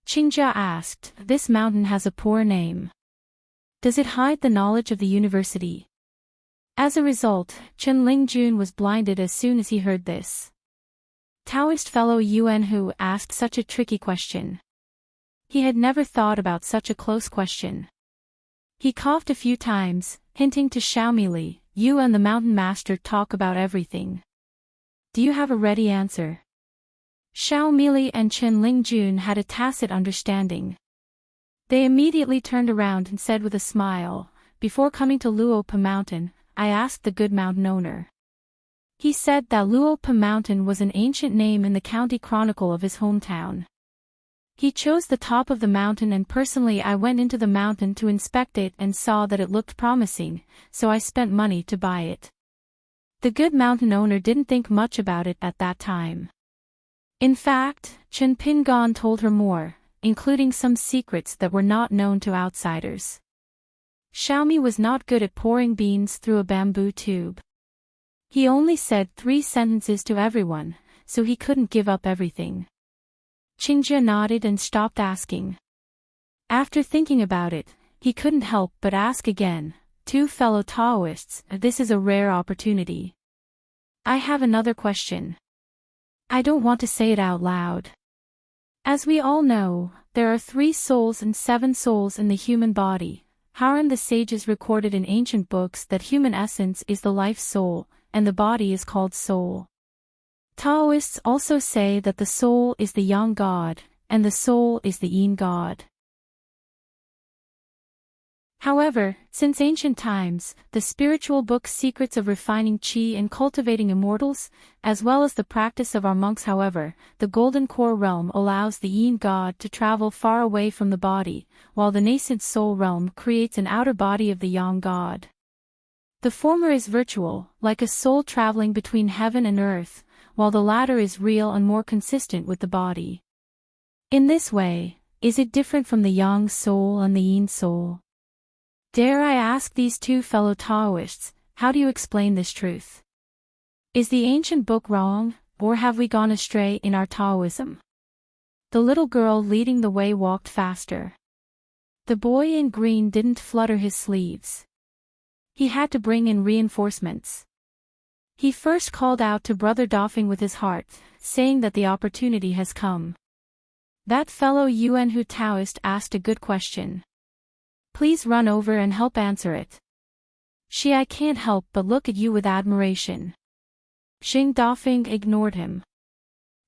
Qingjia asked, this mountain has a poor name. Does it hide the knowledge of the university? As a result, Chen Lingjun was blinded as soon as he heard this. Taoist fellow Yuan Hu asked such a tricky question. He had never thought about such a close question. He coughed a few times, hinting to Xiaomi Li, you and the mountain master talk about everything. Do you have a ready answer? Xiaomi Li and Chen Lingjun had a tacit understanding. They immediately turned around and said with a smile, before coming to Luopa Mountain, I asked the good mountain owner. He said that Luopa Mountain was an ancient name in the county chronicle of his hometown. He chose the top of the mountain, and personally I went into the mountain to inspect it and saw that it looked promising, so I spent money to buy it. The good mountain owner didn't think much about it at that time. In fact, Chen Pingan told her more, including some secrets that were not known to outsiders. Xiaomi was not good at pouring beans through a bamboo tube. He only said 3 sentences to everyone, so he couldn't give up everything. Qingjia nodded and stopped asking. After thinking about it, he couldn't help but ask again, 2 fellow Taoists, this is a rare opportunity. I have another question. I don't want to say it out loud. As we all know, there are 3 souls and 7 souls in the human body. Harun the sages recorded in ancient books that human essence is the life soul, and the body is called soul. Taoists also say that the soul is the yang god, and the soul is the yin god. However, since ancient times, the spiritual book Secrets of Refining Qi and Cultivating Immortals, as well as the practice of our monks, however, the Golden Core realm allows the yin god to travel far away from the body, while the nascent soul realm creates an outer body of the yang god. The former is virtual, like a soul traveling between heaven and earth, while the latter is real and more consistent with the body. In this way, is it different from the yang soul and the yin soul? Dare I ask these 2 fellow Taoists, how do you explain this truth? Is the ancient book wrong, or have we gone astray in our Taoism? The little girl leading the way walked faster. The boy in green didn't flutter his sleeves. He had to bring in reinforcements. He first called out to Brother Dofing with his heart, saying that the opportunity has come. That fellow Yuan Hu Taoist asked a good question. Please run over and help answer it. I can't help but look at you with admiration. Xing Dofing ignored him.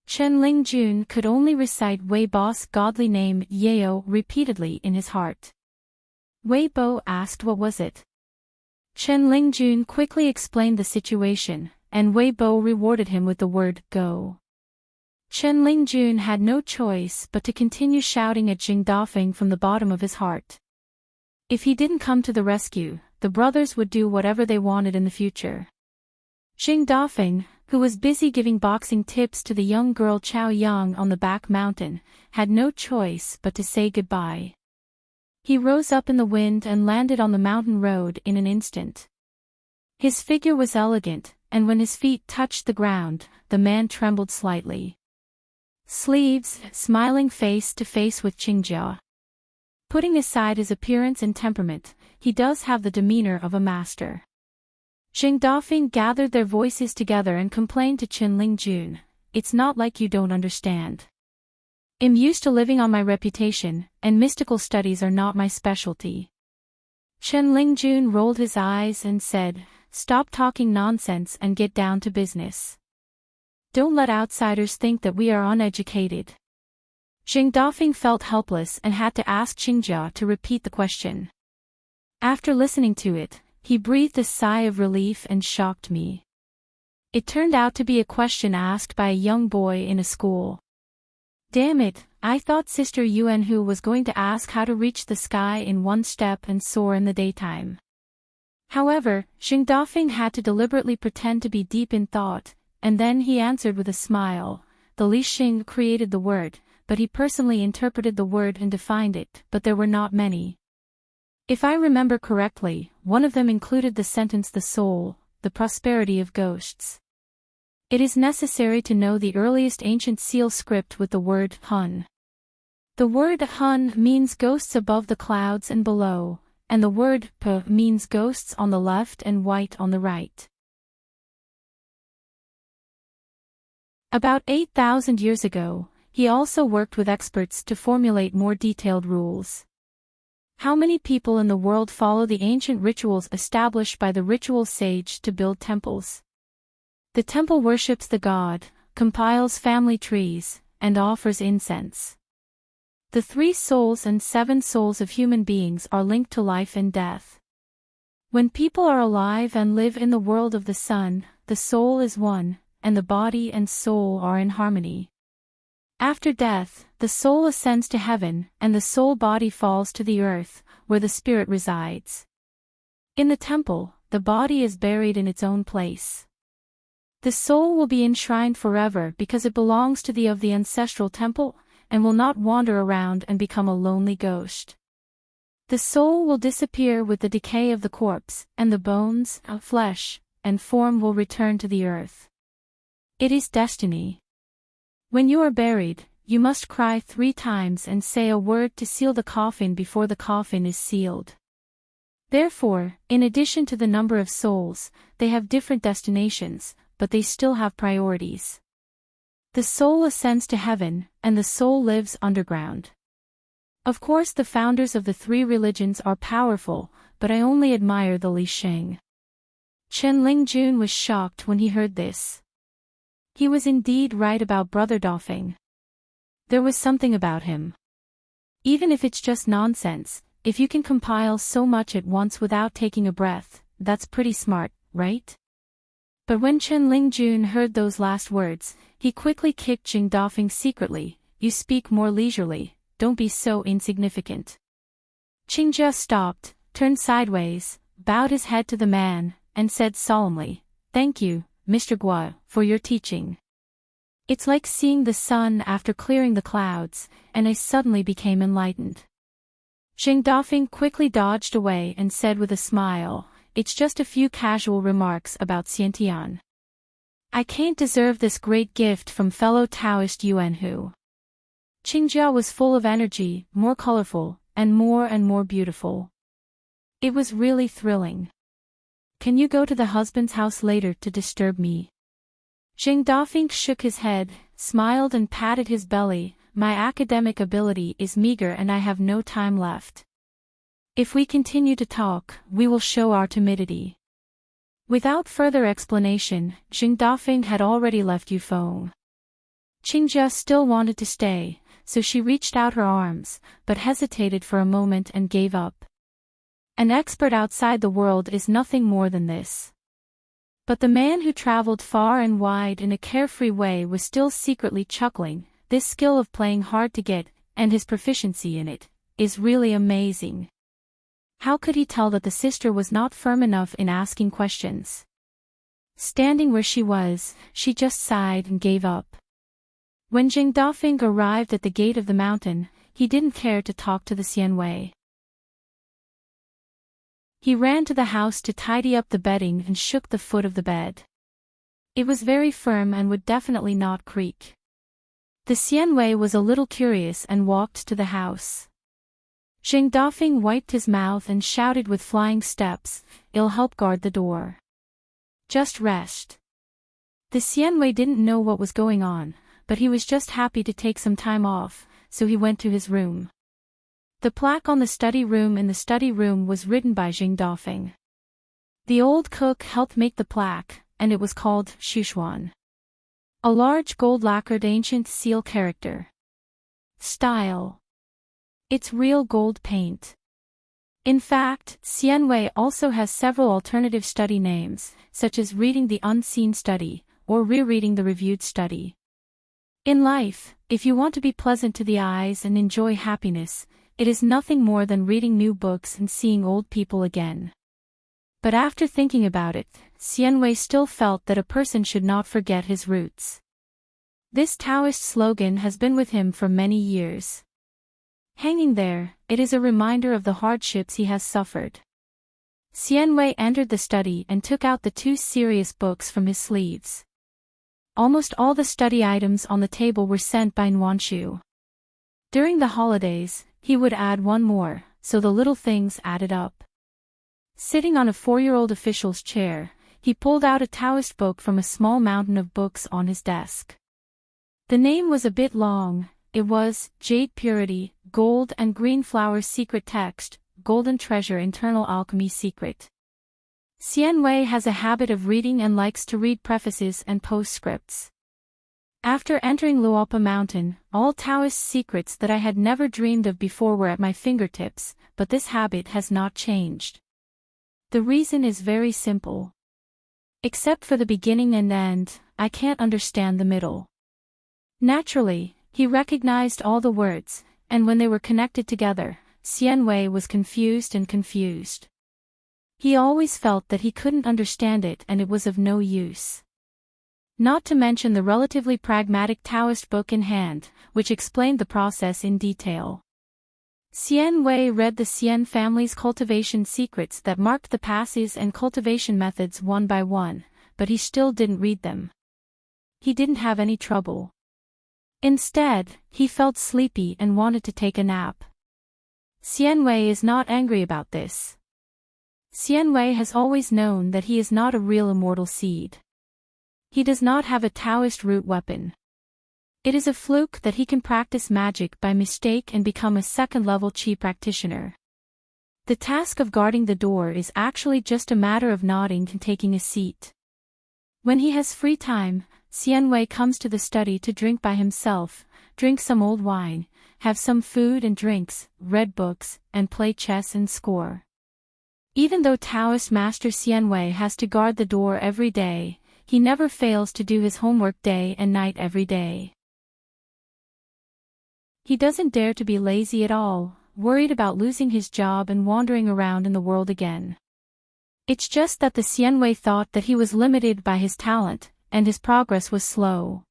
Chen Lingjun could only recite Wei Bo's godly name Yeo repeatedly in his heart. Wei Bo asked what was it. Chen Lingjun quickly explained the situation, and Wei Bo rewarded him with the word go. Chen Lingjun had no choice but to continue shouting at Xing Dofing from the bottom of his heart. If he didn't come to the rescue, the brothers would do whatever they wanted in the future. Xing Dofing, who was busy giving boxing tips to the young girl Chao Yang on the back mountain, had no choice but to say goodbye. He rose up in the wind and landed on the mountain road in an instant. His figure was elegant, and when his feet touched the ground, the man trembled slightly. Sleeves, smiling face to face with Qingjia. Putting aside his appearance and temperament, he does have the demeanor of a master. Xing Dofing gathered their voices together and complained to Chen Lingjun, it's not like you don't understand. I'm used to living on my reputation, and mystical studies are not my specialty. Chen Lingjun rolled his eyes and said, stop talking nonsense and get down to business. Don't let outsiders think that we are uneducated. Xing Dofing felt helpless and had to ask Qingjia to repeat the question. After listening to it, he breathed a sigh of relief and shocked me. It turned out to be a question asked by a young boy in a school. Damn it, I thought Sister Yuanhu was going to ask how to reach the sky in one step and soar in the daytime. However, Xing Dafeng had to deliberately pretend to be deep in thought, and then he answered with a smile. The Li Xing created the word, but he personally interpreted the word and defined it, but there were not many. If I remember correctly, one of them included the sentence "the soul, the prosperity of ghosts." It is necessary to know the earliest ancient seal script with the word Hun. The word Hun means ghosts above the clouds and below, and the word P means ghosts on the left and white on the right. About 8,000 years ago, he also worked with experts to formulate more detailed rules. How many people in the world follow the ancient rituals established by the ritual sage to build temples? The temple worships the god, compiles family trees, and offers incense. The 3 souls and 7 souls of human beings are linked to life and death. When people are alive and live in the world of the sun, the soul is one, and the body and soul are in harmony. After death, the soul ascends to heaven, and the soul body falls to the earth, where the spirit resides. In the temple, the body is buried in its own place. The soul will be enshrined forever because it belongs to the ancestral temple, and will not wander around and become a lonely ghost. The soul will disappear with the decay of the corpse, and the bones, flesh, and form will return to the earth. It is destiny. When you are buried, you must cry 3 times and say a word to seal the coffin before the coffin is sealed. Therefore, in addition to the number of souls, they have different destinations, but they still have priorities. The soul ascends to heaven, and the soul lives underground. Of course, the founders of the 3 religions are powerful, but I only admire the Li Xing. Chen Lingjun was shocked when he heard this. He was indeed right about Brother Dafeng. There was something about him. Even if it's just nonsense, if you can compile so much at once without taking a breath, that's pretty smart, right? But when Chen Lingjun heard those last words, he quickly kicked Xing Dafeng secretly. You speak more leisurely, don't be so insignificant. Qingjia stopped, turned sideways, bowed his head to the man, and said solemnly, "Thank you, Mr. Gua, for your teaching. It's like seeing the sun after clearing the clouds, and I suddenly became enlightened." Xing Dafeng quickly dodged away and said with a smile, "It's just a few casual remarks about Xiantian. I can't deserve this great gift from fellow Taoist Yuanhu." Qingjia was full of energy, more colorful, and more beautiful. It was really thrilling. "Can you go to the husband's house later to disturb me?" Xing Dafeng shook his head, smiled and patted his belly. "My academic ability is meager and I have no time left. If we continue to talk, we will show our timidity." Without further explanation, Xing Dafeng had already left Yufeng. Qingjia still wanted to stay, so she reached out her arms, but hesitated for a moment and gave up. An expert outside the world is nothing more than this. But the man who traveled far and wide in a carefree way was still secretly chuckling. This skill of playing hard to get, and his proficiency in it, is really amazing. How could he tell that the sister was not firm enough in asking questions? Standing where she was, she just sighed and gave up. When Xing Dafeng arrived at the gate of the mountain, he didn't care to talk to the Xianwei. He ran to the house to tidy up the bedding and shook the foot of the bed. It was very firm and would definitely not creak. The Xianwei was a little curious and walked to the house. Xing Dafeng wiped his mouth and shouted with flying steps, "I'll help guard the door. Just rest." The Xianwei didn't know what was going on, but he was just happy to take some time off, so he went to his room. The plaque on the study room in the study room was written by Xing Dafeng. The old cook helped make the plaque, and it was called Xushuan. A large gold-lacquered ancient seal character. Style. It's real gold paint. In fact, Xianwei also has several alternative study names, such as Reading the Unseen Study, or Rereading the Reviewed Study. In life, if you want to be pleasant to the eyes and enjoy happiness, it is nothing more than reading new books and seeing old people again. But after thinking about it, Xianwei still felt that a person should not forget his roots. This Taoist slogan has been with him for many years. Hanging there, it is a reminder of the hardships he has suffered. Xianwei entered the study and took out the 2 serious books from his sleeves. Almost all the study items on the table were sent by Nuanshu. During the holidays, he would add one more, so the little things added up. Sitting on a 4-year-old official's chair, he pulled out a Taoist book from a small mountain of books on his desk. The name was a bit long. It was Jade Purity, Gold and Green Flowers Secret Text, Golden Treasure Internal Alchemy Secret. Xianwei has a habit of reading and likes to read prefaces and postscripts. After entering Luopa Mountain, all Taoist secrets that I had never dreamed of before were at my fingertips, but this habit has not changed. The reason is very simple. Except for the beginning and end, I can't understand the middle. Naturally, he recognized all the words, and when they were connected together, Xianwei was confused and confused. He always felt that he couldn't understand it and it was of no use. Not to mention the relatively pragmatic Taoist book in hand, which explained the process in detail. Xianwei read the Xian family's cultivation secrets that marked the passes and cultivation methods one by one, but he still didn't read them. He didn't have any trouble. Instead, he felt sleepy and wanted to take a nap. Xianwei is not angry about this. Xianwei has always known that he is not a real immortal seed. He does not have a Taoist root weapon. It is a fluke that he can practice magic by mistake and become a second-level Qi practitioner. The task of guarding the door is actually just a matter of nodding and taking a seat. When he has free time, Xianwei comes to the study to drink by himself, drink some old wine, have some food and drinks, read books, and play chess and score. Even though Taoist Master Xianwei has to guard the door every day, he never fails to do his homework day and night every day. He doesn't dare to be lazy at all, worried about losing his job and wandering around in the world again. It's just that the Xianwei thought that he was limited by his talent, and his progress was slow.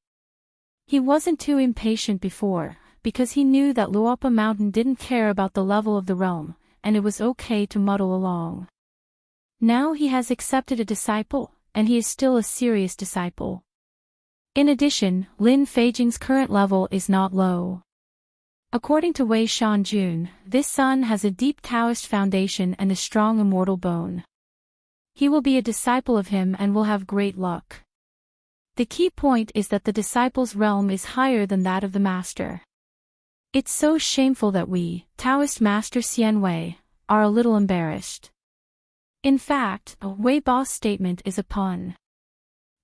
He wasn't too impatient before, because he knew that Luopa Mountain didn't care about the level of the realm, and it was okay to muddle along. Now he has accepted a disciple, and he is still a serious disciple. In addition, Lin Feijing's current level is not low. According to Wei Shanjun, this son has a deep Taoist foundation and a strong immortal bone. He will be a disciple of him and will have great luck. The key point is that the disciple's realm is higher than that of the master. It's so shameful that we, Taoist Master Xianwei, are a little embarrassed. In fact, Wei Bao's statement is a pun.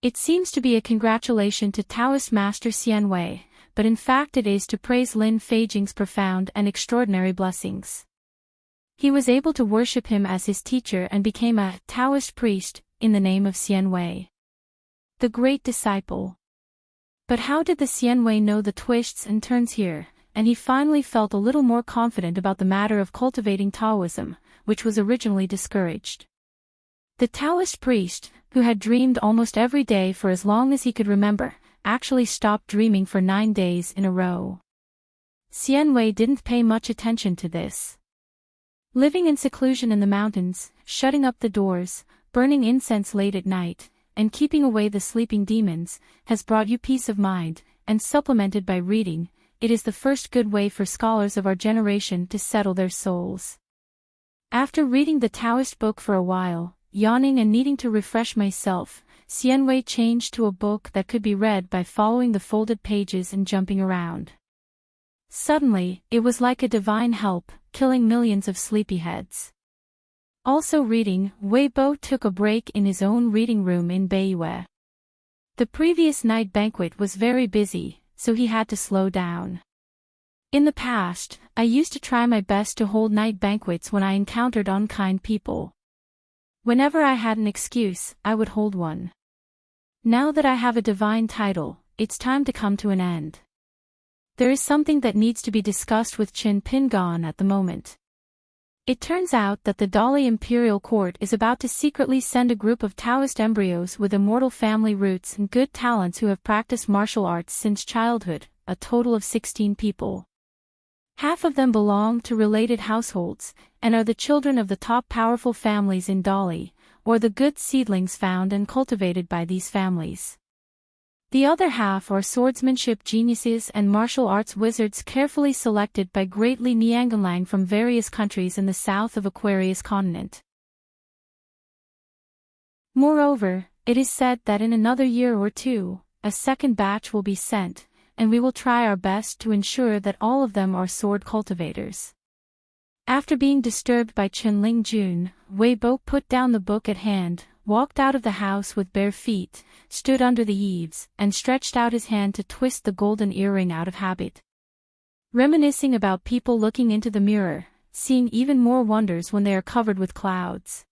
It seems to be a congratulation to Taoist Master Xianwei, but in fact it is to praise Lin Feijing's profound and extraordinary blessings. He was able to worship him as his teacher and became a Taoist priest, in the name of Xianwei, the great disciple. But how did the Xianwei know the twists and turns here? And he finally felt a little more confident about the matter of cultivating Taoism, which was originally discouraged. The Taoist priest, who had dreamed almost every day for as long as he could remember, actually stopped dreaming for 9 days in a row. Xianwei didn't pay much attention to this. Living in seclusion in the mountains, shutting up the doors, burning incense late at night, and keeping away the sleeping demons, has brought you peace of mind, and supplemented by reading, it is the first good way for scholars of our generation to settle their souls. After reading the Taoist book for a while, yawning and needing to refresh myself, Xianwei changed to a book that could be read by following the folded pages and jumping around. Suddenly, it was like a divine help, killing millions of sleepyheads. Also reading, Wei Bo took a break in his own reading room in Beiyue. The previous night banquet was very busy, so he had to slow down. In the past, I used to try my best to hold night banquets when I encountered unkind people. Whenever I had an excuse, I would hold one. Now that I have a divine title, it's time to come to an end. There is something that needs to be discussed with Qin Pingan at the moment. It turns out that the Dali imperial court is about to secretly send a group of Taoist embryos with immortal family roots and good talents who have practiced martial arts since childhood, a total of 16 people. Half of them belong to related households, and are the children of the top powerful families in Dali, or the good seedlings found and cultivated by these families. The other half are swordsmanship geniuses and martial arts wizards carefully selected by Great Li Nianganlang from various countries in the south of Aquarius continent. Moreover, it is said that in another year or two, a second batch will be sent, and we will try our best to ensure that all of them are sword cultivators. After being disturbed by Chen Lingjun, Wei Bo put down the book at hand, walked out of the house with bare feet, stood under the eaves, and stretched out his hand to twist the golden earring out of habit. Reminiscing about people looking into the mirror, seeing even more wonders when they are covered with clouds.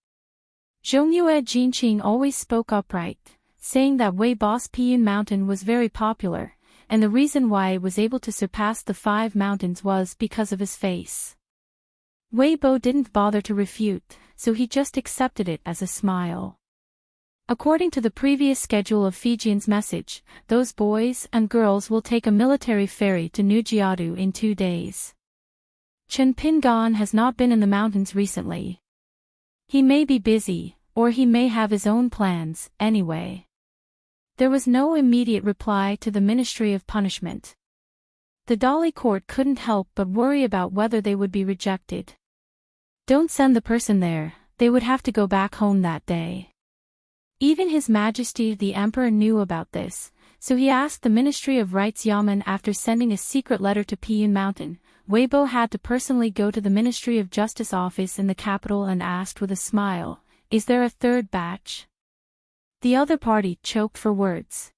Zhongyue Jinqing always spoke upright, saying that Wei Bo's Piyun Mountain was very popular, and the reason why it was able to surpass the 5 mountains was because of his face. Wei Bo didn't bother to refute, so he just accepted it as a smile. According to the previous schedule of Fijian's message, those boys and girls will take a military ferry to Nujiadu in 2 days. Chen Pingan has not been in the mountains recently. He may be busy, or he may have his own plans, anyway. There was no immediate reply to the Ministry of Punishment. The Dali court couldn't help but worry about whether they would be rejected. Don't send the person there, they would have to go back home that day. Even His Majesty the Emperor knew about this, so he asked the Ministry of Rights Yamen after sending a secret letter to Piyun Mountain. Wei Bo had to personally go to the Ministry of Justice office in the capital and asked with a smile, "Is there a third batch?" The other party choked for words.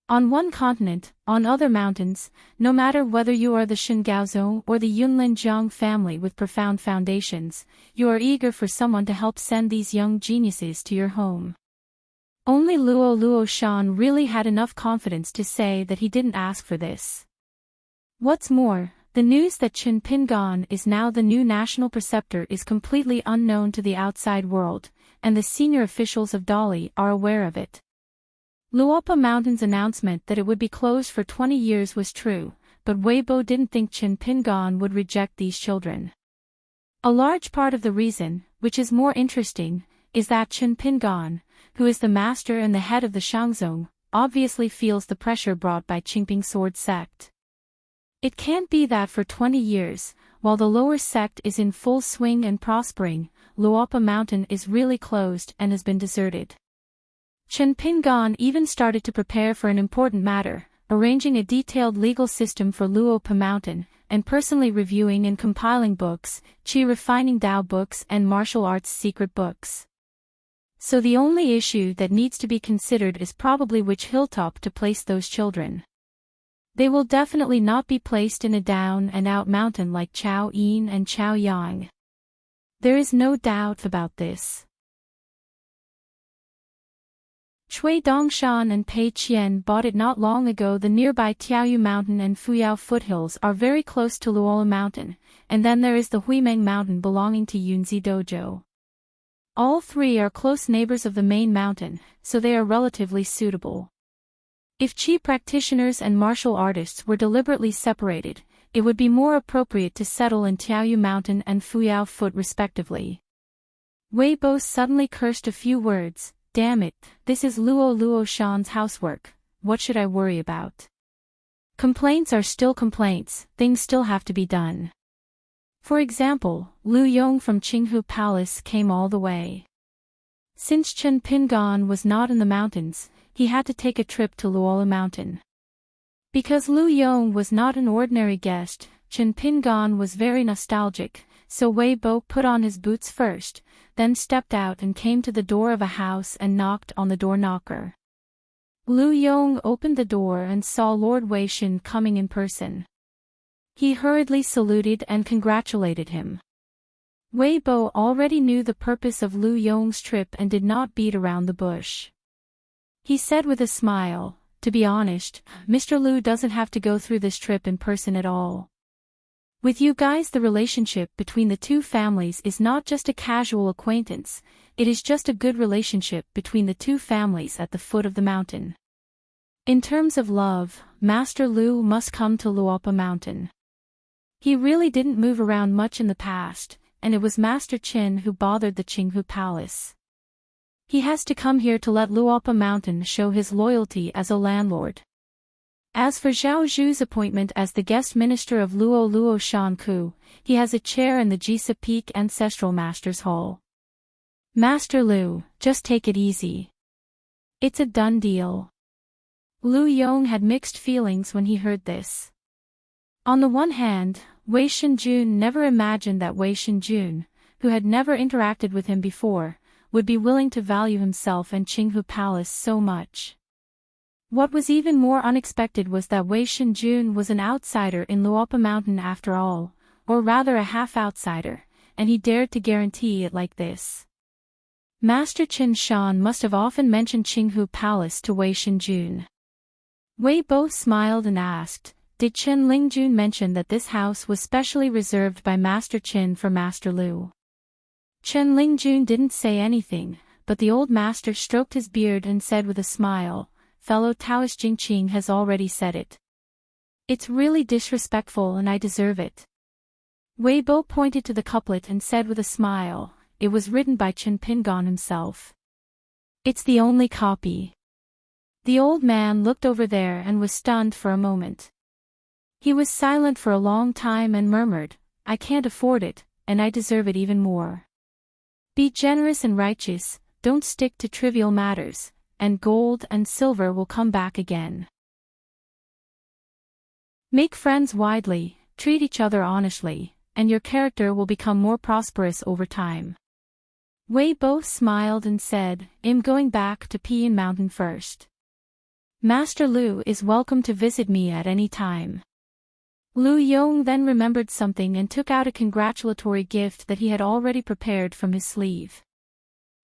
On one continent, on other mountains, no matter whether you are the Shingaozong or the Yunlin family with profound foundations, you are eager for someone to help send these young geniuses to your home. Only Luo Shan really had enough confidence to say that he didn't ask for this. What's more, the news that Chen Pingan is now the new national preceptor is completely unknown to the outside world, and the senior officials of Dali are aware of it. Luopa Mountain's announcement that it would be closed for 20 years was true, but Wei Bo didn't think Chen Pingan would reject these children. A large part of the reason, which is more interesting, is that Chen Pingan, who is the master and the head of the Shangzong, obviously feels the pressure brought by Qingping sword sect. It can't be that for 20 years, while the lower sect is in full swing and prospering, Luopa Mountain is really closed and has been deserted. Chen Pingan even started to prepare for an important matter, arranging a detailed legal system for Luopa Mountain, and personally reviewing and compiling books, Qi refining Dao books and martial arts secret books. So the only issue that needs to be considered is probably which hilltop to place those children. They will definitely not be placed in a down-and-out mountain like Chao Yin and Chao Yang. There is no doubt about this. Chui Dongshan and Pei Qian bought it not long ago. The nearby Tiaoyu Mountain and Fuyao foothills are very close to Luola Mountain, and then there is the Huimeng Mountain belonging to Yunzi Dojo. All three are close neighbors of the main mountain, so they are relatively suitable. If Qi practitioners and martial artists were deliberately separated, it would be more appropriate to settle in Tiaoyu Mountain and Fuyao Foot respectively. Wei Bo suddenly cursed a few words. Damn it, this is Luo Shan's housework, what should I worry about? Complaints are still complaints, things still have to be done. For example, Lu Yong from Qinghu Palace came all the way. Since Chen Pingan was not in the mountains, he had to take a trip to Luola Mountain. Because Lu Yong was not an ordinary guest, Chen Pingan was very nostalgic, so Wei Bo put on his boots first, then stepped out and came to the door of a house and knocked on the door knocker. Lu Yong opened the door and saw Lord Wei Shin coming in person. He hurriedly saluted and congratulated him. Wei Bo already knew the purpose of Lu Yong's trip and did not beat around the bush. He said with a smile, to be honest, Mr. Liu doesn't have to go through this trip in person at all. With you guys, the relationship between the two families is not just a casual acquaintance, it is just a good relationship between the two families at the foot of the mountain. In terms of love, Master Liu must come to Luopa Mountain. He really didn't move around much in the past, and it was Master Qin who bothered the Qinghu Palace. He has to come here to let Luopa Mountain show his loyalty as a landlord. As for Zhao Zhu's appointment as the guest minister of Luo Shanku, he has a chair in the Jisa Peak Ancestral Masters Hall. Master Liu, just take it easy. It's a done deal. Liu Yong had mixed feelings when he heard this. On the one hand, Wei Shenjun never imagined that Wei Shenjun, who had never interacted with him before, would be willing to value himself and Qinghu Palace so much. What was even more unexpected was that Wei Shenjun was an outsider in Luopa Mountain after all, or rather a half-outsider, and he dared to guarantee it like this. Master Qin Shan must have often mentioned Qinghu Palace to Wei Shenjun. Wei both smiled and asked, did Chen Lingjun mention that this house was specially reserved by Master Qin for Master Liu? Chen Lingjun didn't say anything, but the old master stroked his beard and said with a smile, fellow Taoist Jingqing has already said it. It's really disrespectful and I deserve it. Wei Bo pointed to the couplet and said with a smile, it was written by Chen Pingon himself. It's the only copy. The old man looked over there and was stunned for a moment. He was silent for a long time and murmured, I can't afford it, and I deserve it even more. Be generous and righteous, don't stick to trivial matters, and gold and silver will come back again. Make friends widely, treat each other honestly, and your character will become more prosperous over time. Wei Bo smiled and said, I'm going back to Pian Mountain first. Master Liu is welcome to visit me at any time. Liu Yong then remembered something and took out a congratulatory gift that he had already prepared from his sleeve.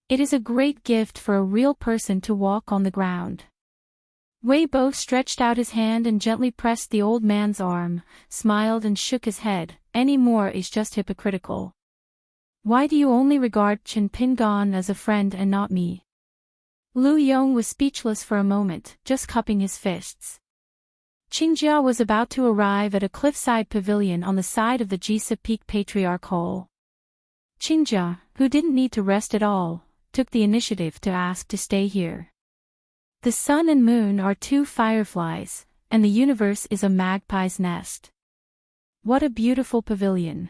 It is a great gift for a real person to walk on the ground. Wei Bo stretched out his hand and gently pressed the old man's arm, smiled and shook his head, any more is just hypocritical. Why do you only regard Chen Pingon as a friend and not me? Liu Yong was speechless for a moment, just cupping his fists. Qingjia was about to arrive at a cliffside pavilion on the side of the Jisa Peak Patriarch Hall. Qingjia, who didn't need to rest at all, took the initiative to ask to stay here. The sun and moon are two fireflies, and the universe is a magpie's nest. What a beautiful pavilion.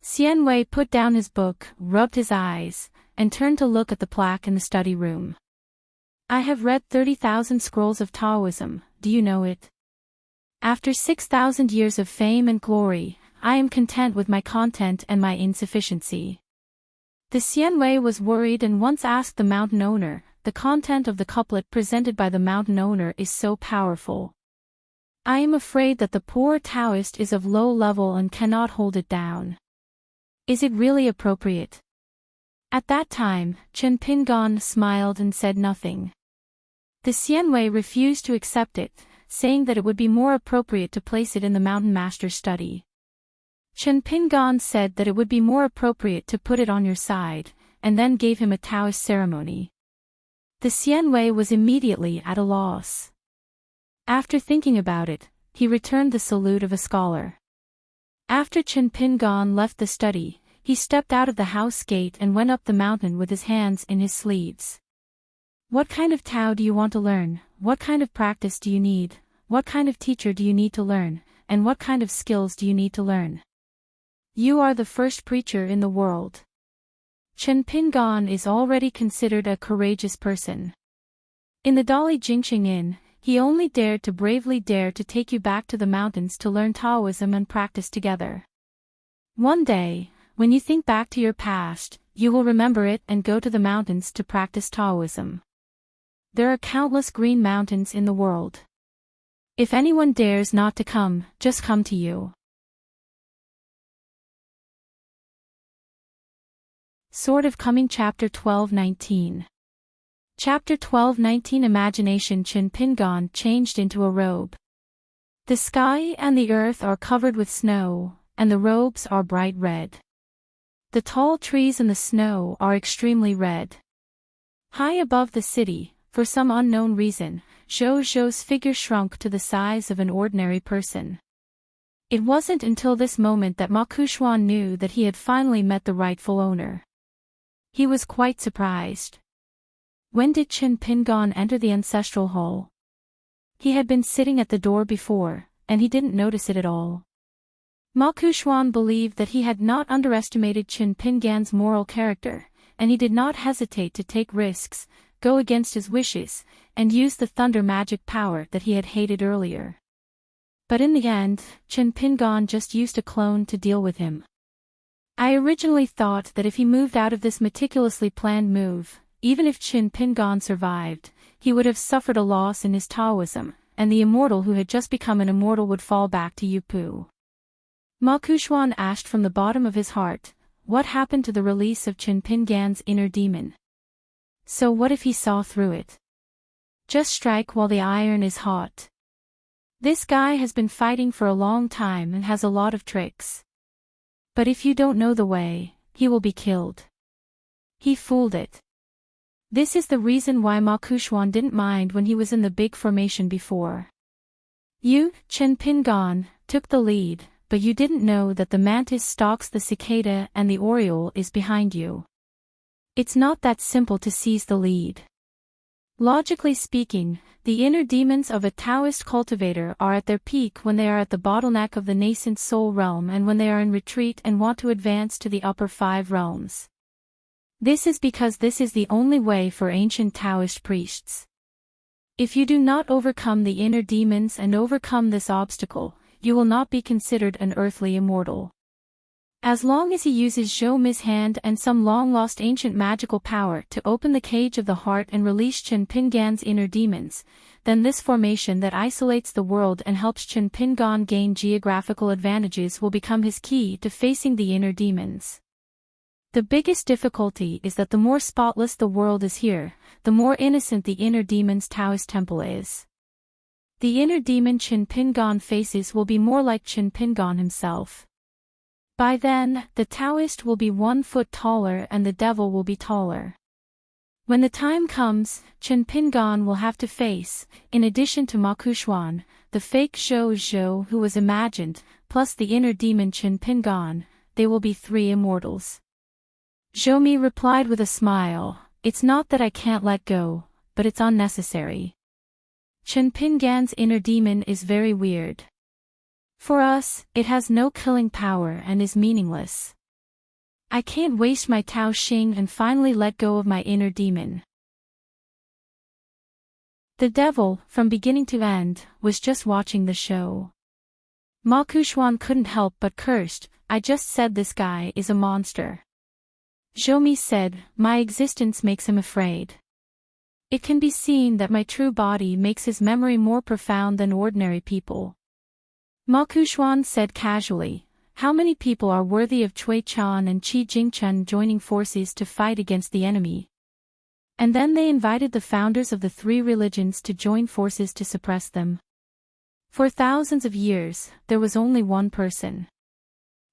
Xian Wei put down his book, rubbed his eyes, and turned to look at the plaque in the study room. I have read 30,000 scrolls of Taoism, do you know it? After 6,000 years of fame and glory, I am content with my content and my insufficiency. The Xian Wei was worried and once asked the mountain owner, the content of the couplet presented by the mountain owner is so powerful. I am afraid that the poor Taoist is of low level and cannot hold it down. Is it really appropriate? At that time, Chen Pingon smiled and said nothing. The Xian Wei refused to accept it, saying that it would be more appropriate to place it in the mountain master's study. Chen Pingon said that it would be more appropriate to put it on your side, and then gave him a Taoist ceremony. The Xian Wei was immediately at a loss. After thinking about it, he returned the salute of a scholar. After Chen Pingon left the study, he stepped out of the house gate and went up the mountain with his hands in his sleeves. What kind of Tao do you want to learn? What kind of practice do you need? What kind of teacher do you need to learn? And what kind of skills do you need to learn? You are the first preacher in the world. Chen Pingon is already considered a courageous person. In the Dali Jingqing Inn, he only dared to bravely dare to take you back to the mountains to learn Taoism and practice together. One day, when you think back to your past, you will remember it and go to the mountains to practice Taoism. There are countless green mountains in the world. If anyone dares not to come, just come to you. Sword of Coming Chapter 12-19. Chapter 12:19 Imagination Chin Pingon changed into a robe. The sky and the earth are covered with snow, and the robes are bright red. The tall trees and the snow are extremely red. High above the city, for some unknown reason, Zhou's figure shrunk to the size of an ordinary person. It wasn't until this moment that Ma Kuxuan knew that he had finally met the rightful owner. He was quite surprised. When did Chin Pingon enter the ancestral hall? He had been sitting at the door before, and he didn't notice it at all. Ma Kuxuan believed that he had not underestimated Chin Pingan's moral character, and he did not hesitate to take risks, go against his wishes, and use the thunder magic power that he had hated earlier. But in the end, Chin Pingon just used a clone to deal with him. I originally thought that if he moved out of this meticulously planned move, even if Chin Pingon survived, he would have suffered a loss in his Taoism, and the immortal who had just become an immortal would fall back to Yupu. Ma Kuxuan asked from the bottom of his heart, what happened to the release of Chin Pingan's inner demon? So what if he saw through it? Just strike while the iron is hot. This guy has been fighting for a long time and has a lot of tricks. But if you don't know the way, he will be killed. He fooled it. This is the reason why Ma Kuxuan didn't mind when he was in the big formation before. You, Chin Pingon, took the lead, but you didn't know that the mantis stalks the cicada and the oriole is behind you. It's not that simple to seize the lead. Logically speaking, the inner demons of a Taoist cultivator are at their peak when they are at the bottleneck of the nascent soul realm and when they are in retreat and want to advance to the upper 5 realms. This is because this is the only way for ancient Taoist priests. If you do not overcome the inner demons and overcome this obstacle, you will not be considered an earthly immortal. As long as he uses Zhou Mi's hand and some long-lost ancient magical power to open the cage of the heart and release Chin Pingan's inner demons, then this formation that isolates the world and helps Chin Pingan gain geographical advantages will become his key to facing the inner demons. The biggest difficulty is that the more spotless the world is here, the more innocent the inner demon's Taoist temple is. The inner demon Chin Pingan faces will be more like Chin Pingan himself. By then, the Taoist will be 1 foot taller and the devil will be taller. When the time comes, Chin Pingan will have to face, in addition to Ma Kuxuan, the fake Zhou who was imagined, plus the inner demon Chin Pingan. They will be 3 immortals. Zhou Mi replied with a smile, it's not that I can't let go, but it's unnecessary. Chin Pingan's inner demon is very weird. For us, it has no killing power and is meaningless. I can't waste my Tao Xing and finally let go of my inner demon. The devil, from beginning to end, was just watching the show. Ma Kuxuan couldn't help but cursed, I just said this guy is a monster. Zhou Mi said, my existence makes him afraid. It can be seen that my true body makes his memory more profound than ordinary people. Ma Kuxuan said casually, how many people are worthy of Cui Chan and Qi Jingchen joining forces to fight against the enemy? And then they invited the founders of the 3 religions to join forces to suppress them. For thousands of years, there was only one person.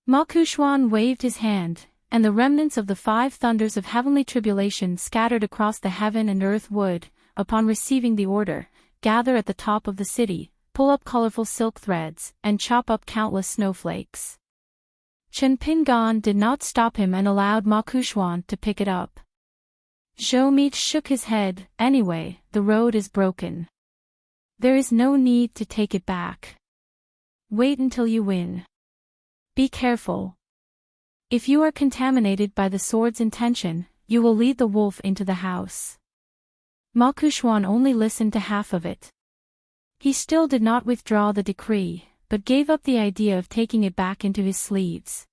Ma Kuxuan waved his hand, and the remnants of the 5 thunders of heavenly tribulation scattered across the heaven and earth would, upon receiving the order, gather at the top of the city, pull up colorful silk threads, and chop up countless snowflakes. Chin Pingan did not stop him and allowed Ma Kuxuan to pick it up. Zhou Mi shook his head, anyway, the road is broken. There is no need to take it back. Wait until you win. Be careful. If you are contaminated by the sword's intention, you will lead the wolf into the house. Ma Kuxuan only listened to half of it. He still did not withdraw the decree, but gave up the idea of taking it back into his sleeves.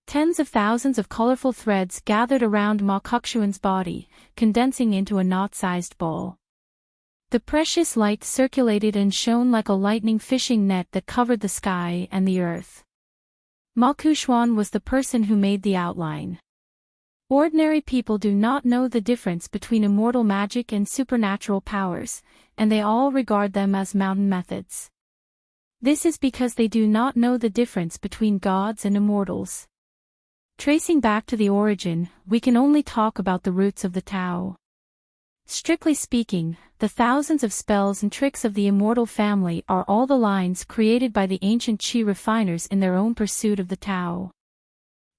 Tens of thousands of colorful threads gathered around Ma Kuxuan's body, condensing into a knot-sized ball. The precious light circulated and shone like a lightning fishing net that covered the sky and the earth. Ma Kuxuan was the person who made the outline. Ordinary people do not know the difference between immortal magic and supernatural powers, and they all regard them as mountain methods. This is because they do not know the difference between gods and immortals. Tracing back to the origin, we can only talk about the roots of the Tao. Strictly speaking, the thousands of spells and tricks of the immortal family are all the lines created by the ancient Qi refiners in their own pursuit of the Tao.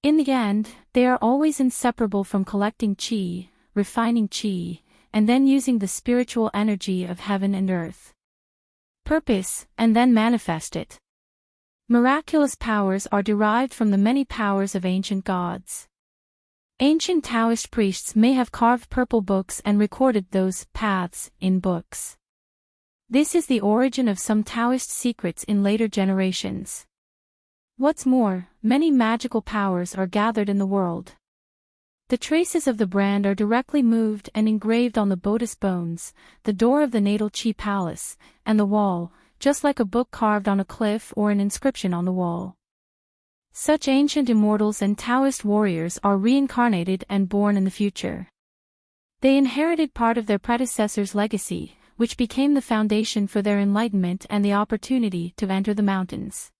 In the end, they are always inseparable from collecting Qi, refining Qi, and then using the spiritual energy of heaven and earth. Purpose, and then manifest it. Miraculous powers are derived from the many powers of ancient gods. Ancient Taoist priests may have carved purple books and recorded those paths in books. This is the origin of some Taoist secrets in later generations. What's more, many magical powers are gathered in the world. The traces of the brand are directly moved and engraved on the Buddhist bones, the door of the natal Qi palace, and the wall, just like a book carved on a cliff or an inscription on the wall. Such ancient immortals and Taoist warriors are reincarnated and born in the future. They inherited part of their predecessors' legacy, which became the foundation for their enlightenment and the opportunity to enter the mountains.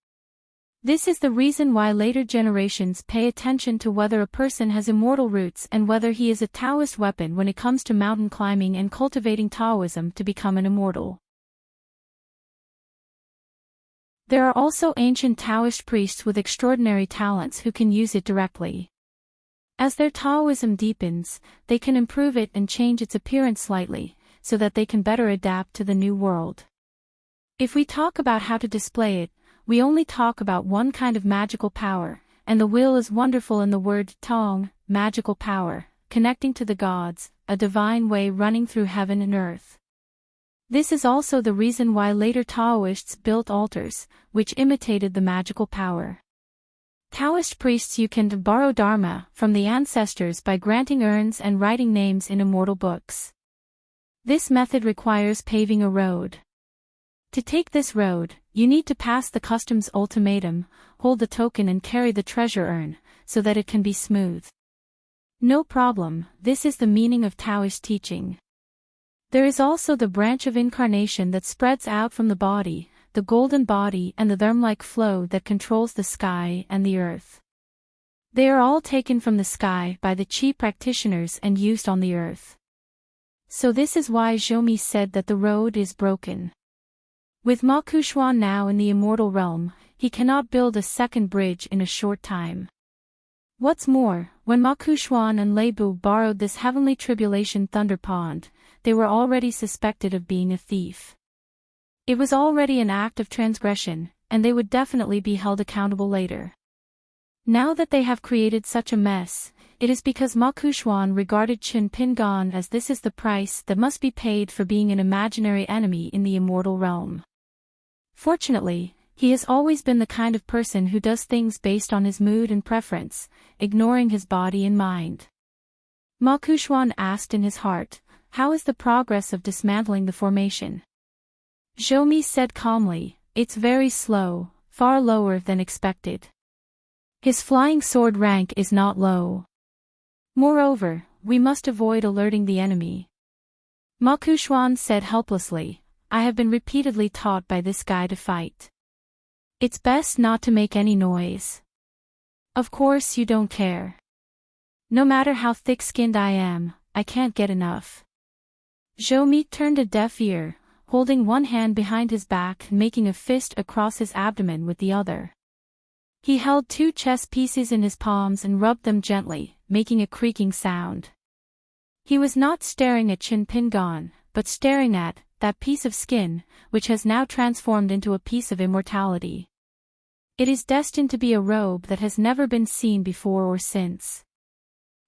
This is the reason why later generations pay attention to whether a person has immortal roots and whether he is a Taoist weapon when it comes to mountain climbing and cultivating Taoism to become an immortal. There are also ancient Taoist priests with extraordinary talents who can use it directly. As their Taoism deepens, they can improve it and change its appearance slightly, so that they can better adapt to the new world. If we talk about how to display it, we only talk about one kind of magical power, and the will is wonderful in the word Tong, magical power, connecting to the gods, a divine way running through heaven and earth. This is also the reason why later Taoists built altars, which imitated the magical power. Taoist priests you can borrow dharma from the ancestors by granting urns and writing names in immortal books. This method requires paving a road. To take this road, you need to pass the customs ultimatum, hold the token and carry the treasure urn, so that it can be smooth. No problem, this is the meaning of Taoist teaching. There is also the branch of incarnation that spreads out from the body, the golden body and the therm-like flow that controls the sky and the earth. They are all taken from the sky by the Qi practitioners and used on the earth. So this is why Zhou said that the road is broken. With Ma Kuxuan now in the immortal realm, he cannot build a second bridge in a short time. What's more, when Ma Kuxuan and Lei Bu borrowed this heavenly tribulation thunder pond, they were already suspected of being a thief. It was already an act of transgression, and they would definitely be held accountable later. Now that they have created such a mess, it is because Ma Kuxuan regarded Qin Pingan as this is the price that must be paid for being an imaginary enemy in the immortal realm. Fortunately, he has always been the kind of person who does things based on his mood and preference, ignoring his body and mind. Ma Kuxuan asked in his heart, "How is the progress of dismantling the formation?" Zhou said calmly, "It's very slow, far lower than expected. His flying sword rank is not low. Moreover, we must avoid alerting the enemy." Ma Kuxuan said helplessly, "I have been repeatedly taught by this guy to fight. It's best not to make any noise. Of course you don't care. No matter how thick-skinned I am, I can't get enough." Zhou turned a deaf ear, holding one hand behind his back and making a fist across his abdomen with the other. He held two chess pieces in his palms and rubbed them gently, making a creaking sound. He was not staring at Qin Pingan, but staring at that piece of skin, which has now transformed into a piece of immortality. It is destined to be a robe that has never been seen before or since.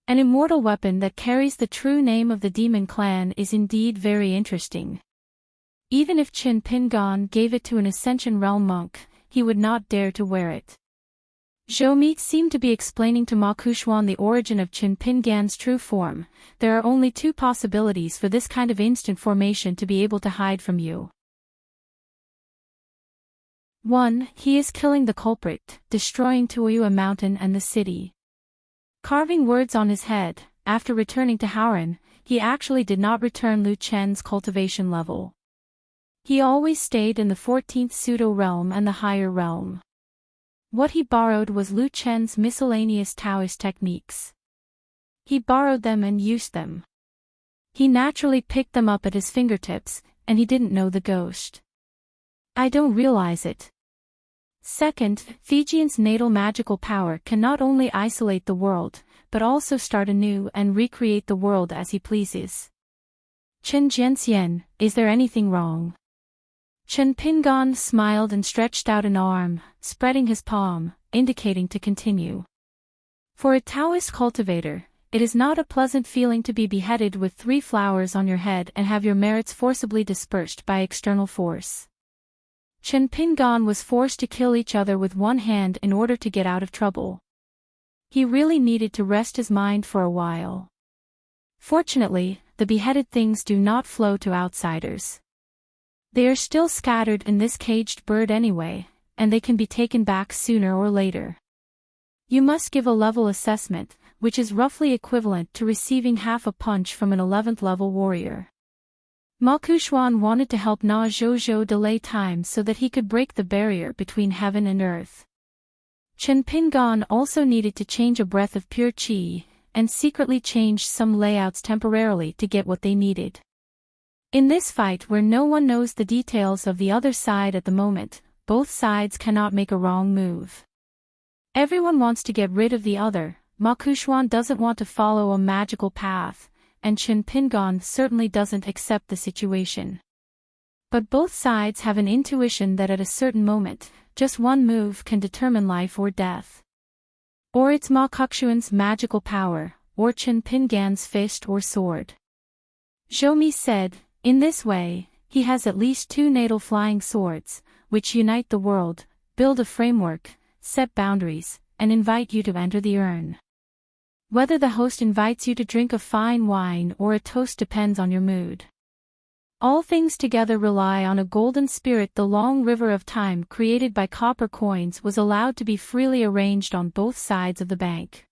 An immortal weapon that carries the true name of the demon clan is indeed very interesting. Even if Qin Pingan gave it to an Ascension Realm monk, he would not dare to wear it. Zhou seemed to be explaining to Ma Kuxuan the origin of Qin Pingan's true form. There are only two possibilities for this kind of instant formation to be able to hide from you. 1. He is killing the culprit, destroying Tuoyu mountain and the city. Carving words on his head, after returning to Hauran, he actually did not return Lu Chen's cultivation level. He always stayed in the 14th pseudo-realm and the higher realm. What he borrowed was Lu Chen's miscellaneous Taoist techniques. He borrowed them and used them. He naturally picked them up at his fingertips, and he didn't know the ghost. I don't realize it. Second, Fijian's natal magical power can not only isolate the world, but also start anew and recreate the world as he pleases. Chen Jianxian, is there anything wrong? Chen Pingan smiled and stretched out an arm, spreading his palm, indicating to continue. For a Taoist cultivator, it is not a pleasant feeling to be beheaded with 3 flowers on your head and have your merits forcibly dispersed by external force. Chen Pingan was forced to kill each other with one hand in order to get out of trouble. He really needed to rest his mind for a while. Fortunately, the beheaded things do not flow to outsiders. They are still scattered in this caged bird anyway, and they can be taken back sooner or later. You must give a level assessment, which is roughly equivalent to receiving half a punch from an 11th level warrior. Ma Kushuan wanted to help Na Zhozhou delay time so that he could break the barrier between heaven and earth. Chen Pingan also needed to change a breath of pure qi, and secretly change some layouts temporarily to get what they needed. In this fight where no one knows the details of the other side at the moment, both sides cannot make a wrong move. Everyone wants to get rid of the other. Ma Kushuan doesn't want to follow a magical path, and Chen Pingan certainly doesn't accept the situation. But both sides have an intuition that at a certain moment, just one move can determine life or death. Or it's Ma Kushuan's magical power, or Chen Pingan's fist or sword. Zhou Mi said, in this way, he has at least 2 natal flying swords, which unite the world, build a framework, set boundaries, and invite you to enter the urn. Whether the host invites you to drink a fine wine or a toast depends on your mood. All things together rely on a golden spirit. The long river of time created by copper coins was allowed to be freely arranged on both sides of the bank.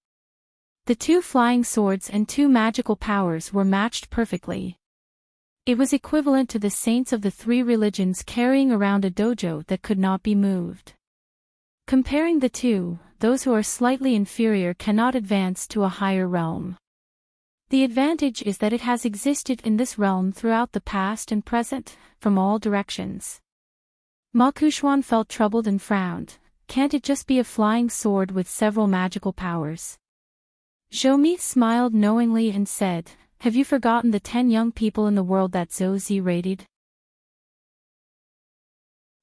The 2 flying swords and 2 magical powers were matched perfectly. It was equivalent to the saints of the 3 religions carrying around a dojo that could not be moved. Comparing the 2, those who are slightly inferior cannot advance to a higher realm. The advantage is that it has existed in this realm throughout the past and present, from all directions. Ma Kushuan felt troubled and frowned. Can't it just be a flying sword with several magical powers? Zhou Mi smiled knowingly and said, have you forgotten the 10 young people in the world that Zhou Zi raided?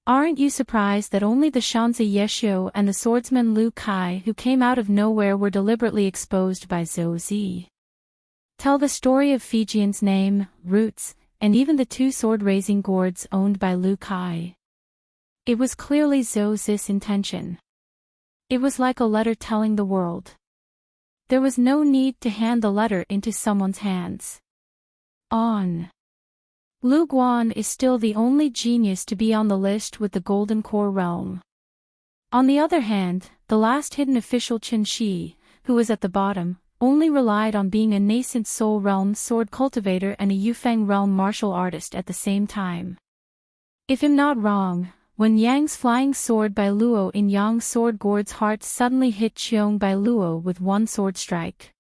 Aren't you surprised that only the Shanzi Yeshio and the swordsman Lu Kai who came out of nowhere were deliberately exposed by Zhou Zi? Tell the story of Fijian's name, roots, and even the 2 sword-raising gourds owned by Lu Kai. It was clearly Zhou Zi's intention. It was like a letter telling the world. There was no need to hand the letter into someone's hands. On. Lu Guan is still the only genius to be on the list with the Golden Core realm. On the other hand, the last hidden official Chen Shi, who was at the bottom, only relied on being a nascent Soul Realm sword cultivator and a Yufeng Realm martial artist at the same time. If I'm not wrong, when Yang's flying sword by Luo in Yang's sword gourd's heart suddenly hit Qiong by Luo with one sword strike.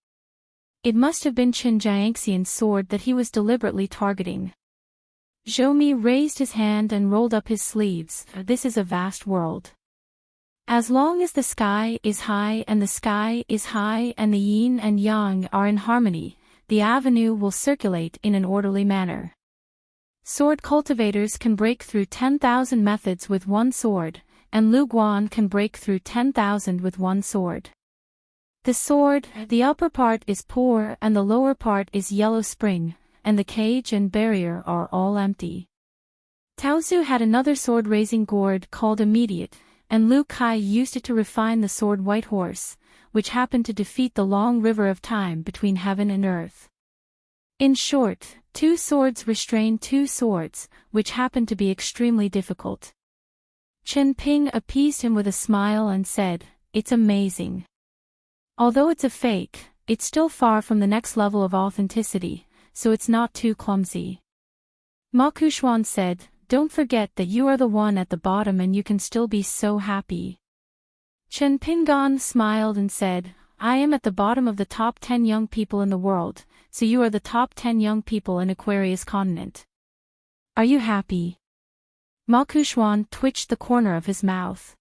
It must have been Chen Jiangxian's sword that he was deliberately targeting. Zhou Mi raised his hand and rolled up his sleeves. This is a vast world. As long as the sky is high and the sky is high and the yin and yang are in harmony, the avenue will circulate in an orderly manner. Sword cultivators can break through 10,000 methods with one sword, and Lu Guan can break through 10,000 with one sword. The sword, the upper part is poor and the lower part is yellow spring, and the cage and barrier are all empty. Taozu had another sword-raising gourd called Immediate, and Lu Kai used it to refine the sword White Horse, which happened to defeat the long river of time between heaven and earth. In short, 2 swords restrain 2 swords, which happened to be extremely difficult. Chen Ping appeased him with a smile and said, it's amazing. Although it's a fake, it's still far from the next level of authenticity, so it's not too clumsy. Ma Kuxuan said, "Don't forget that you are the one at the bottom and you can still be so happy." Chen Pingan smiled and said, "I am at the bottom of the top 10 young people in the world, so you are the top 10 young people in Aquarius continent. Are you happy?" Ma Kuxuan twitched the corner of his mouth.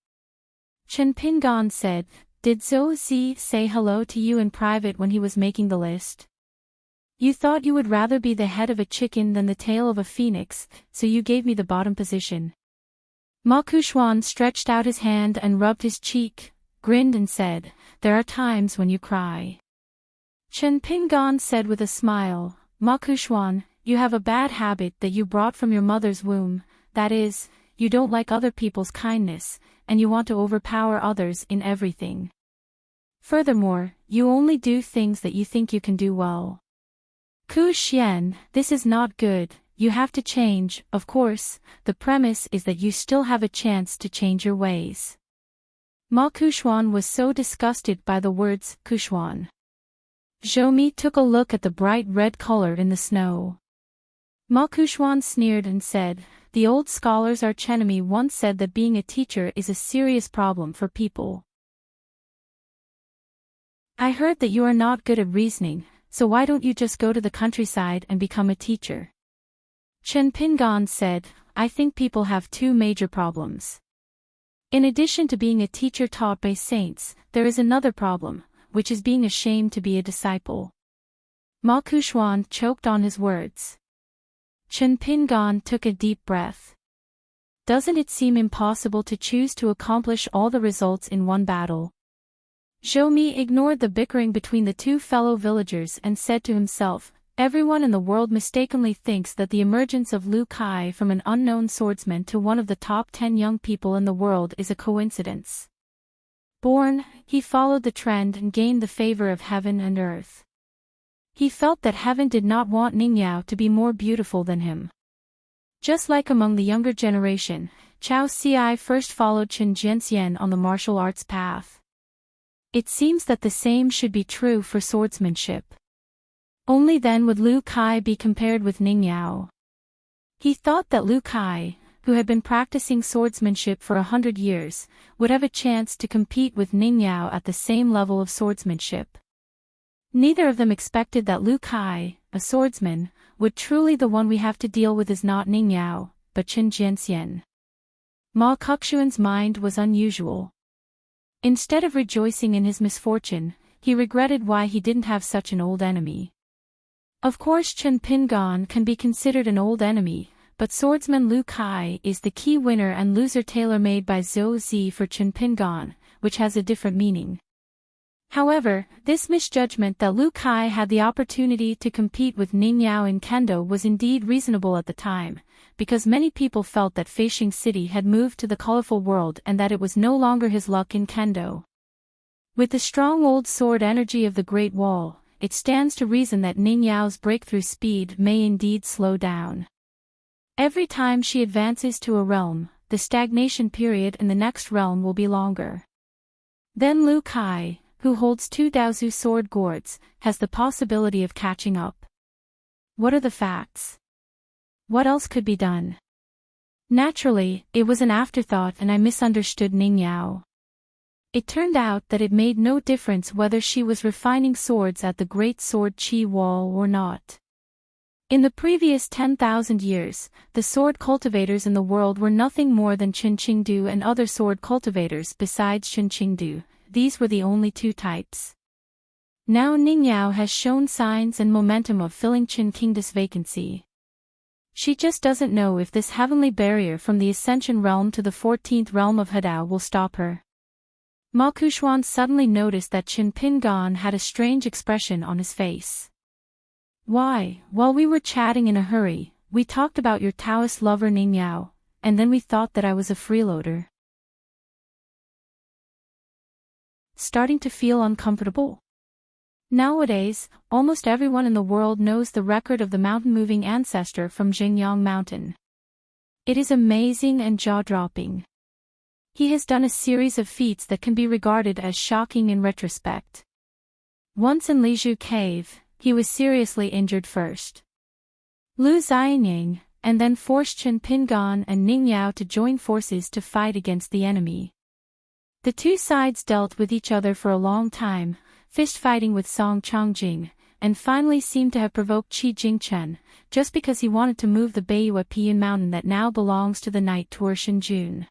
Chen Pingan said, "Did Zhou Zi say hello to you in private when he was making the list? You thought you would rather be the head of a chicken than the tail of a phoenix, so you gave me the bottom position." Ma Kuxuan stretched out his hand and rubbed his cheek, grinned and said, "There are times when you cry." Chen Pingan said with a smile, "Ma Kuxuan, you have a bad habit that you brought from your mother's womb, that is, you don't like other people's kindness, and you want to overpower others in everything. Furthermore, you only do things that you think you can do well. Ku Xian, this is not good, you have to change. Of course, the premise is that you still have a chance to change your ways." Ma Kuxuan was so disgusted by the words Kuxuan. Zhou Mi took a look at the bright red color in the snow. Ma Kuxuan sneered and said, "The old scholars archenemy once said that being a teacher is a serious problem for people. I heard that you are not good at reasoning, so why don't you just go to the countryside and become a teacher?" Chen Pingan said, "I think people have two major problems. In addition to being a teacher taught by saints, there is another problem, which is being ashamed to be a disciple." Ma Kuxuan choked on his words. Chen Pingan took a deep breath. Doesn't it seem impossible to choose to accomplish all the results in one battle? Zhou Mi ignored the bickering between the two fellow villagers and said to himself, "Everyone in the world mistakenly thinks that the emergence of Lu Kai from an unknown swordsman to one of the top 10 young people in the world is a coincidence." Born, he followed the trend and gained the favor of heaven and earth. He felt that heaven did not want Ningyao to be more beautiful than him. Just like among the younger generation, Chao Ci first followed Chen Jianxian on the martial arts path. It seems that the same should be true for swordsmanship. Only then would Lu Kai be compared with Ningyao. He thought that Lu Kai, who had been practicing swordsmanship for 100 years, would have a chance to compete with Ningyao at the same level of swordsmanship. Neither of them expected that Lu Kai, a swordsman, would truly the one we have to deal with is not Ningyao, but Chen Jianxian. Ma Kuxuan's mind was unusual. Instead of rejoicing in his misfortune, he regretted why he didn't have such an old enemy. Of course Chen Pingan can be considered an old enemy, but swordsman Lu Kai is the key winner and loser tailor-made by Zhou Zi for Chen Pingan, which has a different meaning. However, this misjudgment that Lu Kai had the opportunity to compete with Ningyao in Kendo was indeed reasonable at the time, because many people felt that Feishing City had moved to the colorful world and that it was no longer his luck in Kendo. With the strong old sword energy of the Great Wall, it stands to reason that Ningyao's breakthrough speed may indeed slow down. Every time she advances to a realm, the stagnation period in the next realm will be longer. Then Lu Kai, who holds 2 Daozu sword gourds, has the possibility of catching up. What are the facts? What else could be done? Naturally, it was an afterthought and I misunderstood Ningyao. It turned out that it made no difference whether she was refining swords at the Great Sword Chi Wall or not. In the previous 10,000 years, the sword cultivators in the world were nothing more than Qin Qingdu and other sword cultivators besides Qin Qingdu. These were the only two types. Now Ningyao has shown signs and momentum of filling Qin Qingdu's vacancy. She just doesn't know if this heavenly barrier from the Ascension realm to the 14th realm of Hadao will stop her. Ma Kuxuan suddenly noticed that Chen Pingan had a strange expression on his face. "Why, while we were chatting in a hurry, we talked about your Taoist lover Ningyao, and then we thought that I was a freeloader." Starting to feel uncomfortable? Nowadays, almost everyone in the world knows the record of the mountain-moving ancestor from Jingyang Mountain. It is amazing and jaw-dropping. He has done a series of feats that can be regarded as shocking in retrospect. Once in Lizhu Cave, he was seriously injured first. Lu Xianying, and then forced Chen Pingan and Ning Yao to join forces to fight against the enemy. The two sides dealt with each other for a long time, fist-fighting with Song Changjing, and finally seemed to have provoked Qi Jingchen, just because he wanted to move the Beiyue Pian mountain that now belongs to the knight Tuer Shenjun.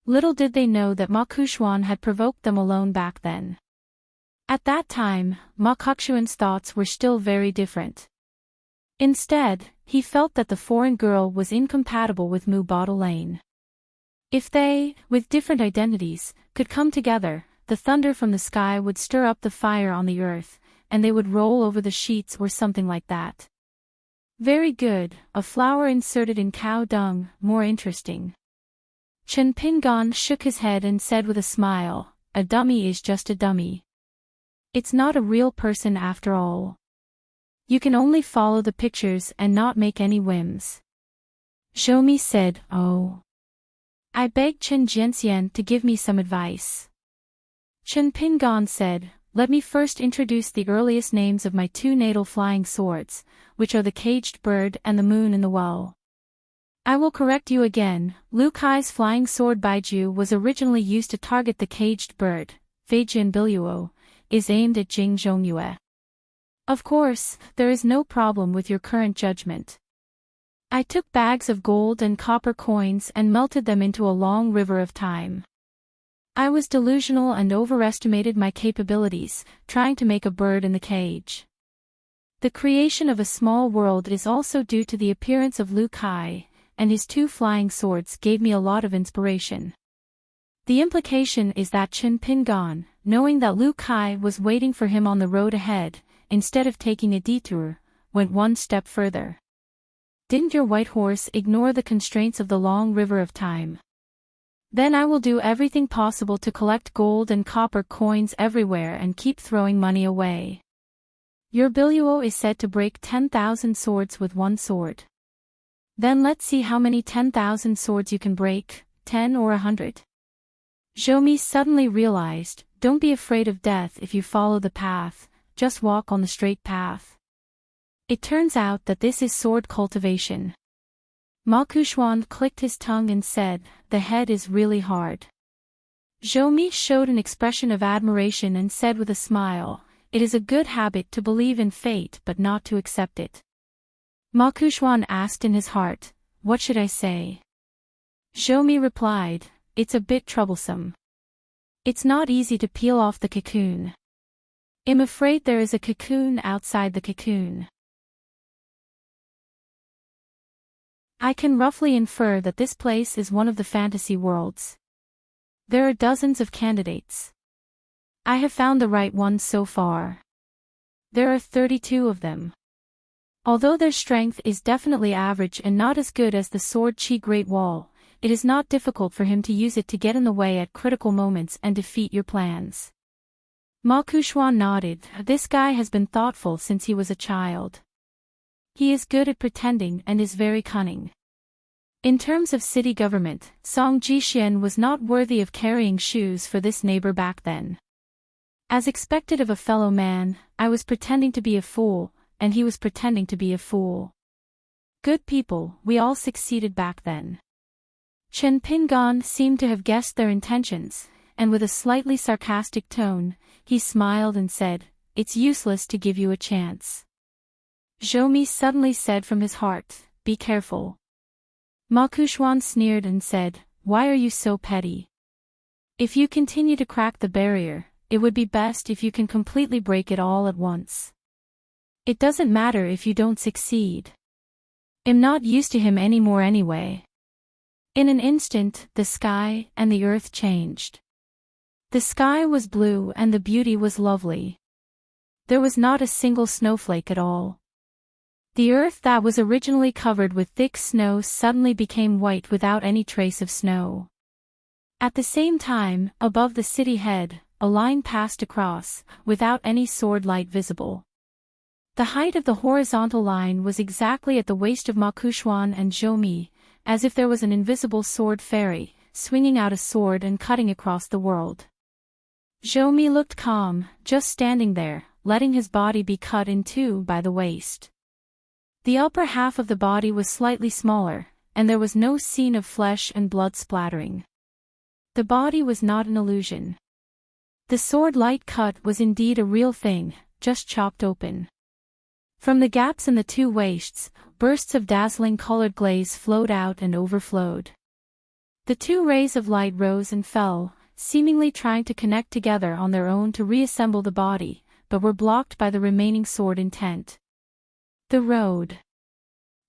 Little did they know that Ma Kuxuan had provoked them alone back then. At that time, Ma Kuxuan's thoughts were still very different. Instead, he felt that the foreign girl was incompatible with Mu Baodolane. If they, with different identities, could come together, the thunder from the sky would stir up the fire on the earth, and they would roll over the sheets or something like that. Very good, a flower inserted in cow dung, more interesting. Chen Pingan shook his head and said with a smile, "A dummy is just a dummy. It's not a real person after all. You can only follow the pictures and not make any whims." Zhou said, "Oh. I begged Chen Jianxian to give me some advice." Chen Pingan said, "Let me first introduce the earliest names of my two natal flying swords, which are the caged bird and the moon in the well. I will correct you again, Lu Kai's flying sword Baiju was originally used to target the caged bird, Feijin Biluo, is aimed at Jing Zhongyue. Of course, there is no problem with your current judgment. I took bags of gold and copper coins and melted them into a long river of time. I was delusional and overestimated my capabilities, trying to make a bird in the cage. The creation of a small world is also due to the appearance of Lu Kai, and his two flying swords gave me a lot of inspiration." The implication is that Chen Pingan, knowing that Lu Kai was waiting for him on the road ahead, instead of taking a detour, went one step further. "Didn't your white horse ignore the constraints of the long river of time? Then I will do everything possible to collect gold and copper coins everywhere and keep throwing money away. Your Biluo is said to break 10,000 swords with one sword. Then let's see how many 10,000 swords you can break, 10 or 100. Zhou suddenly realized, don't be afraid of death if you follow the path, just walk on the straight path. It turns out that this is sword cultivation. Ma Kuxuan clicked his tongue and said, the head is really hard. Zhou showed an expression of admiration and said with a smile, it is a good habit to believe in fate but not to accept it. Ma Kuxuan asked in his heart, what should I say? Zhou replied, it's a bit troublesome. It's not easy to peel off the cocoon. I'm afraid there is a cocoon outside the cocoon. I can roughly infer that this place is one of the fantasy worlds. There are dozens of candidates. I have found the right one so far. There are 32 of them. Although their strength is definitely average and not as good as the sword Qi Great Wall, it is not difficult for him to use it to get in the way at critical moments and defeat your plans. Ma Kuxuan nodded. This guy has been thoughtful since he was a child. He is good at pretending and is very cunning. In terms of city government, Song Jixian was not worthy of carrying shoes for this neighbor back then. As expected of a fellow man, I was pretending to be a fool, and he was pretending to be a fool. Good people, we all succeeded back then. Chen Pingan seemed to have guessed their intentions, and with a slightly sarcastic tone, he smiled and said, it's useless to give you a chance. Zhou suddenly said from his heart, be careful. Ma Kuxuan sneered and said, why are you so petty? If you continue to crack the barrier, it would be best if you can completely break it all at once. It doesn't matter if you don't succeed. I'm not used to him anymore anyway. In an instant, the sky and the earth changed. The sky was blue and the beauty was lovely. There was not a single snowflake at all. The earth that was originally covered with thick snow suddenly became white without any trace of snow. At the same time, above the city head, a line passed across, without any sword light visible. The height of the horizontal line was exactly at the waist of Ma Kuxuan and Zhou, as if there was an invisible sword fairy, swinging out a sword and cutting across the world. Zhou looked calm, just standing there, letting his body be cut in two by the waist. The upper half of the body was slightly smaller, and there was no scene of flesh and blood splattering. The body was not an illusion. The sword light cut was indeed a real thing, just chopped open. From the gaps in the two waists, bursts of dazzling colored glaze flowed out and overflowed. The two rays of light rose and fell, seemingly trying to connect together on their own to reassemble the body, but were blocked by the remaining sword intent. The road.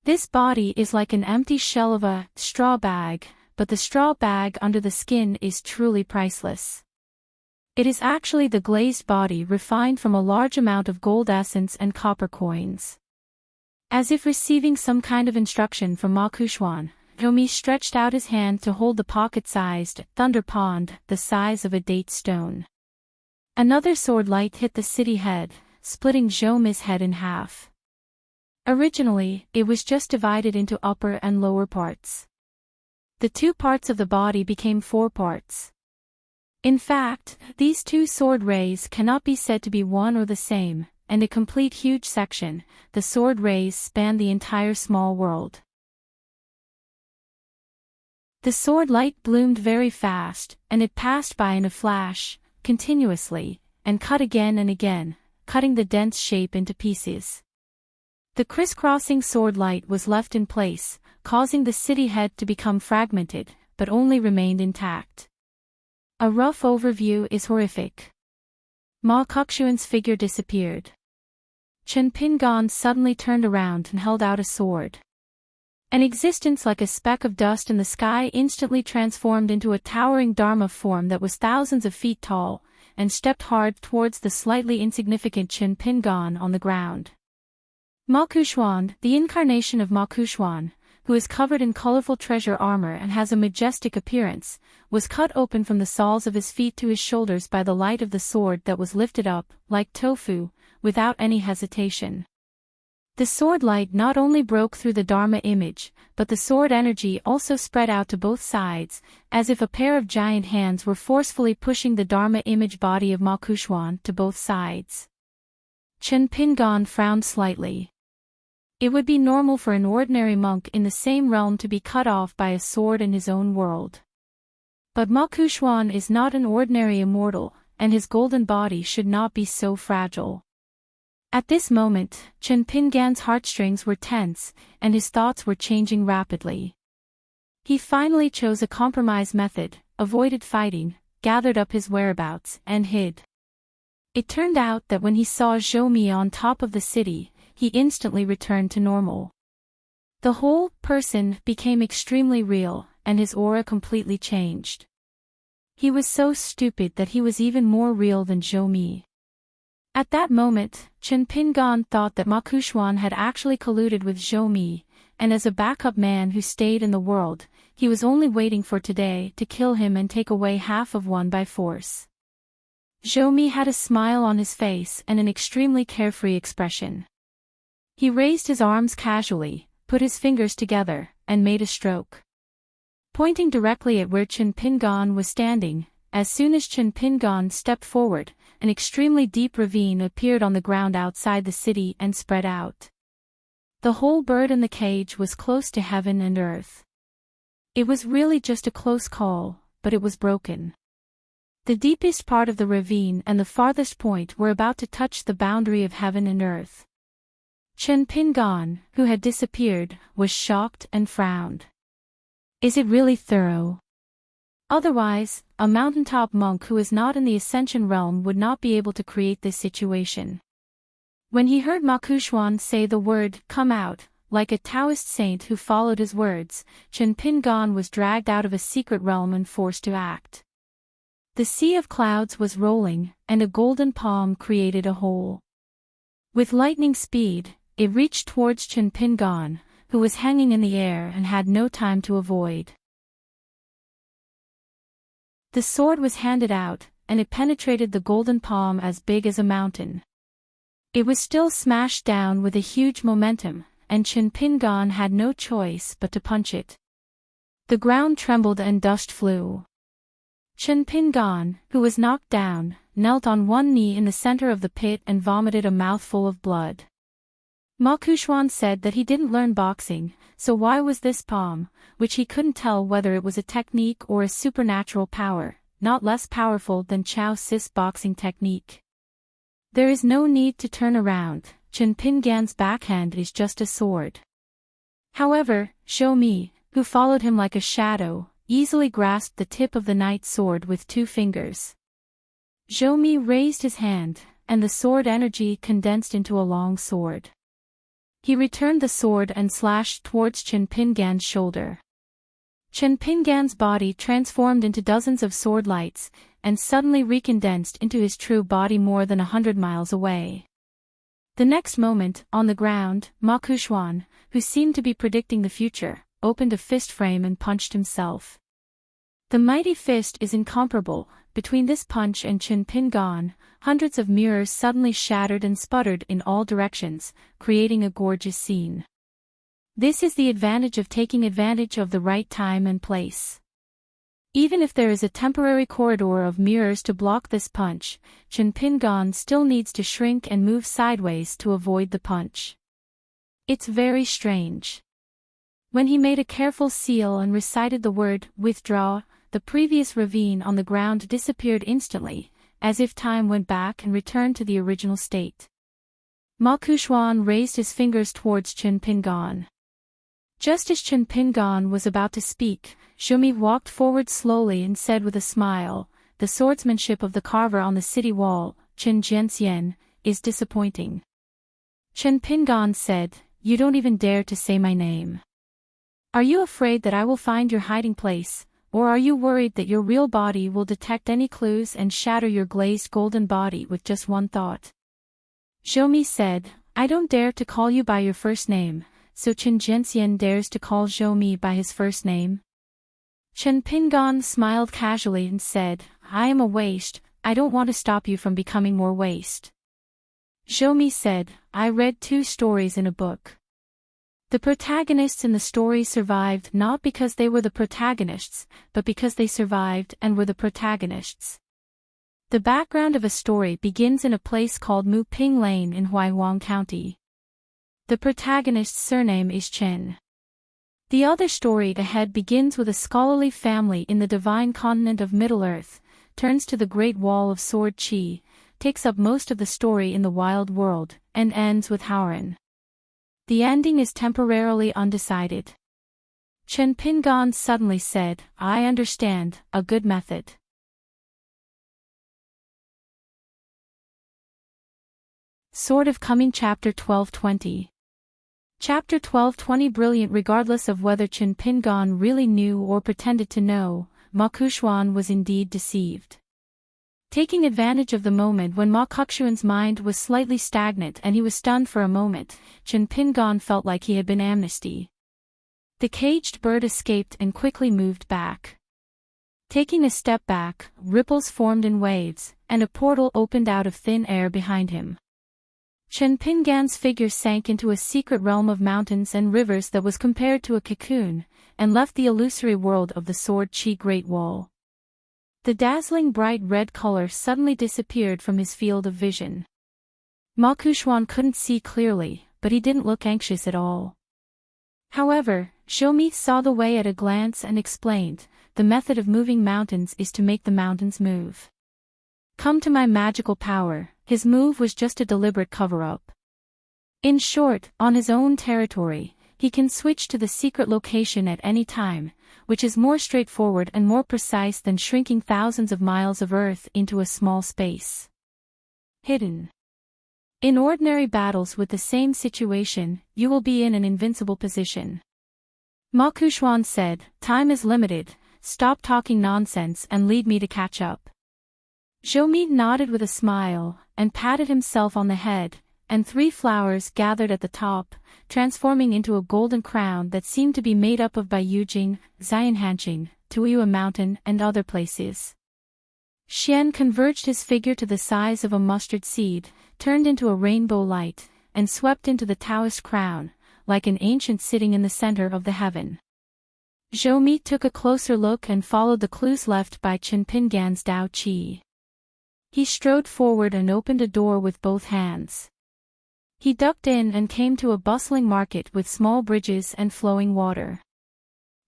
This body is like an empty shell of a straw bag, but the straw bag under the skin is truly priceless. It is actually the glazed body refined from a large amount of gold essence and copper coins. As if receiving some kind of instruction from Ma Kuxuan, Zhou stretched out his hand to hold the pocket-sized thunder pond the size of a date stone. Another sword light hit the city head, splitting Zhou's head in half. Originally, it was just divided into upper and lower parts. The two parts of the body became four parts. In fact, these two sword rays cannot be said to be one or the same, and a complete huge section, the sword rays span the entire small world. The sword light bloomed very fast, and it passed by in a flash, continuously, and cut again and again, cutting the dense shape into pieces. The crisscrossing sword light was left in place, causing the city head to become fragmented, but only remained intact. A rough overview is horrific. Ma Kuxuan's figure disappeared. Chen Pingan suddenly turned around and held out a sword. An existence like a speck of dust in the sky instantly transformed into a towering Dharma form that was thousands of feet tall, and stepped hard towards the slightly insignificant Chen Pingan on the ground. Ma Kuxuan, the incarnation of Ma Kuxuan, who is covered in colorful treasure armor and has a majestic appearance, was cut open from the soles of his feet to his shoulders by the light of the sword that was lifted up, like tofu, without any hesitation. The sword light not only broke through the Dharma image, but the sword energy also spread out to both sides, as if a pair of giant hands were forcefully pushing the Dharma image body of Ma Kuxuan to both sides. Chen Pingan frowned slightly. It would be normal for an ordinary monk in the same realm to be cut off by a sword in his own world. But Ma Kuxuan is not an ordinary immortal, and his golden body should not be so fragile. At this moment, Chen Pingan's heartstrings were tense, and his thoughts were changing rapidly. He finally chose a compromise method, avoided fighting, gathered up his whereabouts, and hid. It turned out that when he saw Zhou on top of the city, he instantly returned to normal. The whole person became extremely real, and his aura completely changed. He was so stupid that he was even more real than Zhou. At that moment, Chen Pingan thought that Ma Kuxuan had actually colluded with Zhou, and as a backup man who stayed in the world, he was only waiting for today to kill him and take away half of one by force. Zhou had a smile on his face and an extremely carefree expression. He raised his arms casually, put his fingers together, and made a stroke. Pointing directly at where Chen Pingan was standing, as soon as Chen Pingan stepped forward, an extremely deep ravine appeared on the ground outside the city and spread out. The whole bird in the cage was close to heaven and earth. It was really just a close call, but it was broken. The deepest part of the ravine and the farthest point were about to touch the boundary of heaven and earth. Chen Pingan, who had disappeared, was shocked and frowned. Is it really thorough? Otherwise, a mountaintop monk who is not in the Ascension realm would not be able to create this situation. When he heard Ma Kuxuan say the word, "come out," like a Taoist saint who followed his words, Chen Pingan was dragged out of a secret realm and forced to act. The sea of clouds was rolling, and a golden palm created a hole. With lightning speed, it reached towards Chen Pingan, who was hanging in the air and had no time to avoid. The sword was handed out, and it penetrated the golden palm as big as a mountain. It was still smashed down with a huge momentum, and Chen Pingan had no choice but to punch it. The ground trembled and dust flew. Chen Pingan, who was knocked down, knelt on one knee in the center of the pit and vomited a mouthful of blood. Ma Kuxuan said that he didn't learn boxing, so why was this palm, which he couldn't tell whether it was a technique or a supernatural power, not less powerful than Chao Si's boxing technique? There is no need to turn around, Chen Pingan's backhand is just a sword. However, Zhou Mi, who followed him like a shadow, easily grasped the tip of the knight's sword with 2 fingers. Zhou Mi raised his hand, and the sword energy condensed into a long sword. He returned the sword and slashed towards Chen Pingan's shoulder. Chen Pingan's body transformed into dozens of sword lights, and suddenly recondensed into his true body more than 100 miles away. The next moment, on the ground, Ma Kuxuan, who seemed to be predicting the future, opened a fist frame and punched himself. The mighty fist is incomparable. Between this punch and Chen Pingan, hundreds of mirrors suddenly shattered and sputtered in all directions, creating a gorgeous scene. This is the advantage of taking advantage of the right time and place. Even if there is a temporary corridor of mirrors to block this punch, Chen Pingan still needs to shrink and move sideways to avoid the punch. It's very strange. When he made a careful seal and recited the word, withdraw, the previous ravine on the ground disappeared instantly, as if time went back and returned to the original state. Ma Kuxuan raised his fingers towards Chen Pingan. Just as Chen Pingan was about to speak, Zhou Mi walked forward slowly and said with a smile, "The swordsmanship of the carver on the city wall, Chen Jianxian, is disappointing." Chen Pingan said, "You don't even dare to say my name. Are you afraid that I will find your hiding place, or are you worried that your real body will detect any clues and shatter your glazed golden body with just one thought?" Zhou Mi said, "I don't dare to call you by your first name, so Chen Jianxian dares to call Zhou Mi by his first name?" Chen Pingan smiled casually and said, "I am a waste, I don't want to stop you from becoming more waste." Zhou Mi said, "I read 2 stories in a book. The protagonists in the story survived not because they were the protagonists, but because they survived and were the protagonists. The background of a story begins in a place called Mu Ping Lane in Huaihuang County. The protagonist's surname is Chen. The other story ahead begins with a scholarly family in the divine continent of Middle-earth, turns to the Great Wall of Sword Qi, takes up most of the story in the wild world, and ends with Hauran. The ending is temporarily undecided." Chen Pingan suddenly said, "I understand, a good method." Sword of Coming Chapter 1220. Chapter 1220 Brilliant. Regardless of whether Chen Pingan really knew or pretended to know, Ma Kuxuan was indeed deceived. Taking advantage of the moment when Ma Kuxuan's mind was slightly stagnant and he was stunned for a moment, Chen Pingan felt like he had been amnestied. The caged bird escaped and quickly moved back. Taking a step back, ripples formed in waves, and a portal opened out of thin air behind him. Chen Pingan's figure sank into a secret realm of mountains and rivers that was compared to a cocoon, and left the illusory world of the Sword Qi Great Wall. The dazzling bright red color suddenly disappeared from his field of vision. Ma Kuxuan couldn't see clearly, but he didn't look anxious at all. However, Zhou Mi saw the way at a glance and explained, "The method of moving mountains is to make the mountains move. Come to my magical power." His move was just a deliberate cover-up. In short, on his own territory, he can switch to the secret location at any time, which is more straightforward and more precise than shrinking thousands of miles of Earth into a small space. Hidden. In ordinary battles with the same situation, you will be in an invincible position. Ma Kuxuan said, "Time is limited, stop talking nonsense and lead me to catch up." Zhou Mi nodded with a smile, and patted himself on the head, and 3 flowers gathered at the top, transforming into a golden crown that seemed to be made up of Baiyujing, Xianhanqing, Tuyu Mountain and other places. Xian converged his figure to the size of a mustard seed, turned into a rainbow light, and swept into the Taoist crown, like an ancient sitting in the center of the heaven. Zhou Mi took a closer look and followed the clues left by Chen Pingan's Dao Qi. He strode forward and opened a door with both hands. He ducked in and came to a bustling market with small bridges and flowing water.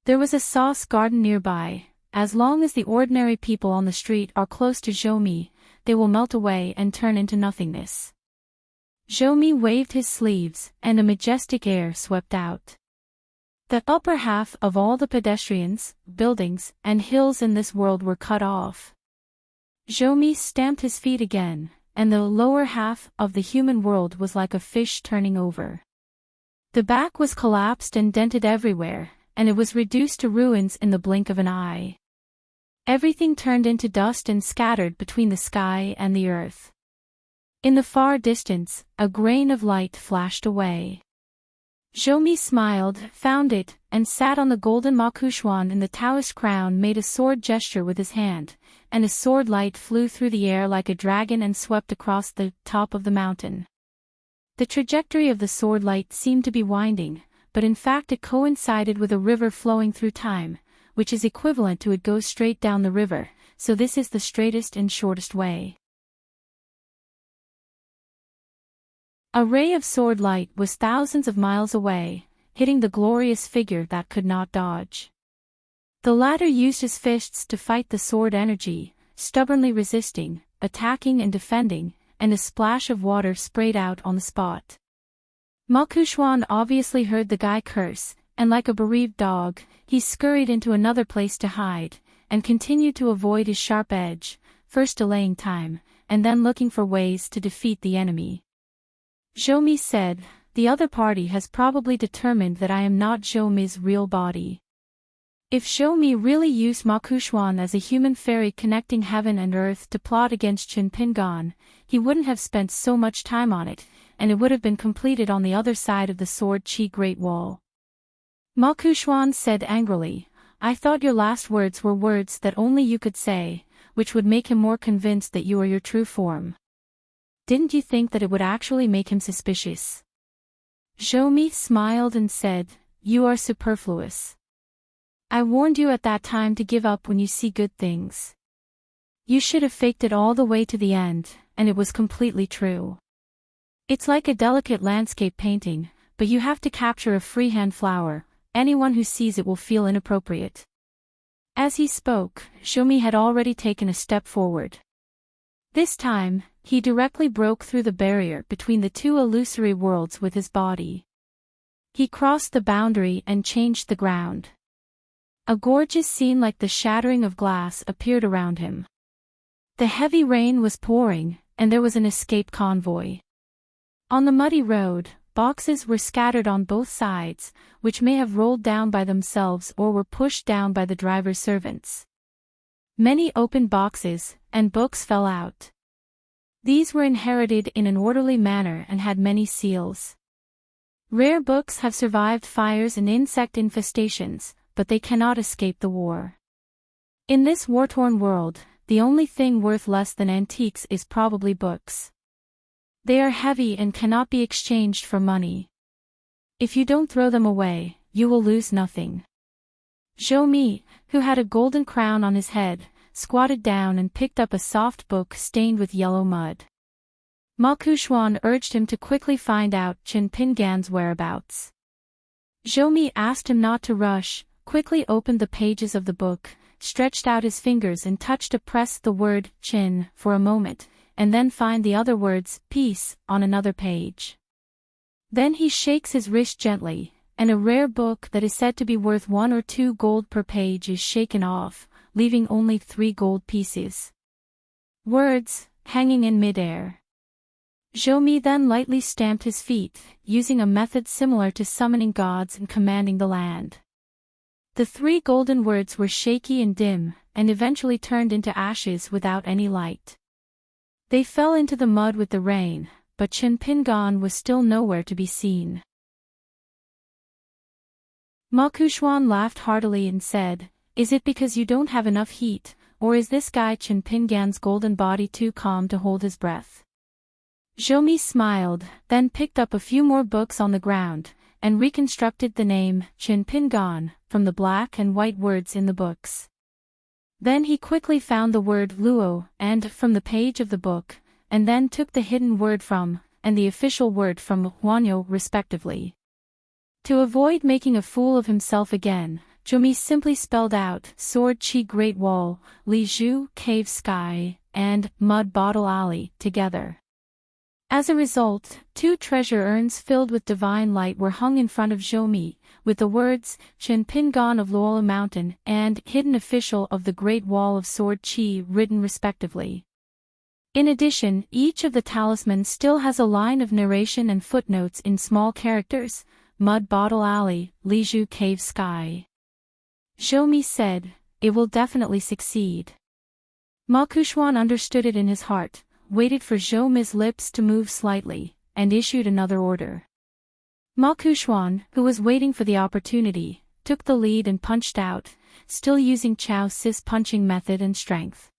There was a sauce garden nearby. As long as the ordinary people on the street are close to Zhou, they will melt away and turn into nothingness. Zhou waved his sleeves, and a majestic air swept out. The upper half of all the pedestrians, buildings, and hills in this world were cut off. Zhou stamped his feet again, and the lower half of the human world was like a fish turning over. The back was collapsed and dented everywhere, and it was reduced to ruins in the blink of an eye. Everything turned into dust and scattered between the sky and the earth. In the far distance, a grain of light flashed away. Zhou smiled, found it, and sat on the golden Makushuan in the Taoist crown, made a sword gesture with his hand, and a sword light flew through the air like a dragon and swept across the top of the mountain. The trajectory of the sword light seemed to be winding, but in fact it coincided with a river flowing through time, which is equivalent to it goes straight down the river, so this is the straightest and shortest way. A ray of sword light was thousands of miles away, hitting the glorious figure that could not dodge. The latter used his fists to fight the sword energy, stubbornly resisting, attacking and defending, and a splash of water sprayed out on the spot. Makushuan obviously heard the guy curse, and like a bereaved dog, he scurried into another place to hide, and continued to avoid his sharp edge, first delaying time, and then looking for ways to defeat the enemy. Zhou said, "The other party has probably determined that I am not Zhou's real body." If Zhou really used Makushuan as a human fairy connecting heaven and earth to plot against Qinpingan, he wouldn't have spent so much time on it, and it would have been completed on the other side of the Sword Qi Great Wall. Makushuan said angrily, "I thought your last words were words that only you could say, which would make him more convinced that you are your true form. Didn't you think that it would actually make him suspicious?" Zhou smiled and said, "You are superfluous. I warned you at that time to give up when you see good things. You should have faked it all the way to the end, and it was completely true. It's like a delicate landscape painting, but you have to capture a freehand flower. Anyone who sees it will feel inappropriate." As he spoke, Zhou had already taken a step forward. This time, he directly broke through the barrier between the two illusory worlds with his body. He crossed the boundary and changed the ground. A gorgeous scene like the shattering of glass appeared around him. The heavy rain was pouring, and there was an escape convoy. On the muddy road, boxes were scattered on both sides, which may have rolled down by themselves or were pushed down by the driver's servants. Many open boxes and books fell out. These were inherited in an orderly manner and had many seals. Rare books have survived fires and insect infestations, but they cannot escape the war. In this war-torn world, the only thing worth less than antiques is probably books. They are heavy and cannot be exchanged for money. If you don't throw them away, you will lose nothing. Zhou, who had a golden crown on his head, squatted down and picked up a soft book stained with yellow mud. Makushuan urged him to quickly find out Qinpingan's whereabouts. Zhou asked him not to rush, quickly opened the pages of the book, stretched out his fingers and touched to press the word Qin for a moment, and then find the other words peace on another page. Then he shakes his wrist gently, and a rare book that is said to be worth 1 or 2 gold per page is shaken off, leaving only 3 gold pieces. Words, hanging in midair. Zhou then lightly stamped his feet, using a method similar to summoning gods and commanding the land. The 3 golden words were shaky and dim, and eventually turned into ashes without any light. They fell into the mud with the rain, but Qinpingan was still nowhere to be seen. Makushuan laughed heartily and said, "Is it because you don't have enough heat, or is this guy Qinpingan's golden body too calm to hold his breath?" Zhou smiled, then picked up a few more books on the ground, and reconstructed the name Qinpingan from the black and white words in the books. Then he quickly found the word luo and from the page of the book, and then took the hidden word from, and the official word from Huanyo respectively. To avoid making a fool of himself again, Zhou simply spelled out Sword Chi Great Wall, Li Zhu Cave Sky, and Mud Bottle Alley together. As a result, 2 treasure urns filled with divine light were hung in front of Zhou, with the words Chen Pingan of Luola Mountain and Hidden Official of the Great Wall of Sword Chi written respectively. In addition, each of the talismans still has a line of narration and footnotes in small characters: Mud Bottle Alley, Li Zhu Cave Sky. Zhou said, "It will definitely succeed." Ma Kuxuan understood it in his heart, waited for Zhou's lips to move slightly, and issued another order. Ma Kuxuan, who was waiting for the opportunity, took the lead and punched out, still using Chao Si's punching method and strength.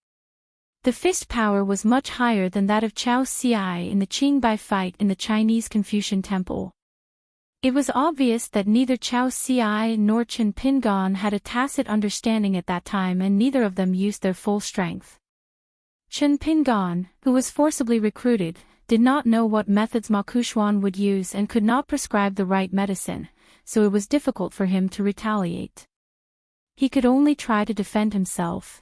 The fist power was much higher than that of Chao Si in the Qingbai fight in the Chinese Confucian Temple. It was obvious that neither Chao Si nor Chen Pingan had a tacit understanding at that time, and neither of them used their full strength. Chen Pingan, who was forcibly recruited, did not know what methods Ma Kuxuan would use and could not prescribe the right medicine, so it was difficult for him to retaliate. He could only try to defend himself.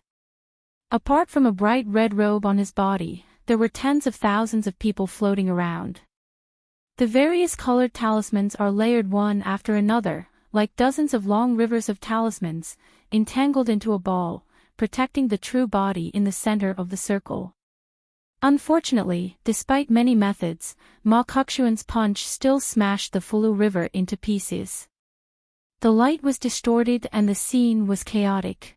Apart from a bright red robe on his body, there were tens of thousands of people floating around. The various colored talismans are layered one after another, like dozens of long rivers of talismans, entangled into a ball, protecting the true body in the center of the circle. Unfortunately, despite many methods, Ma Kuxuan's punch still smashed the Fulu River into pieces. The light was distorted and the scene was chaotic.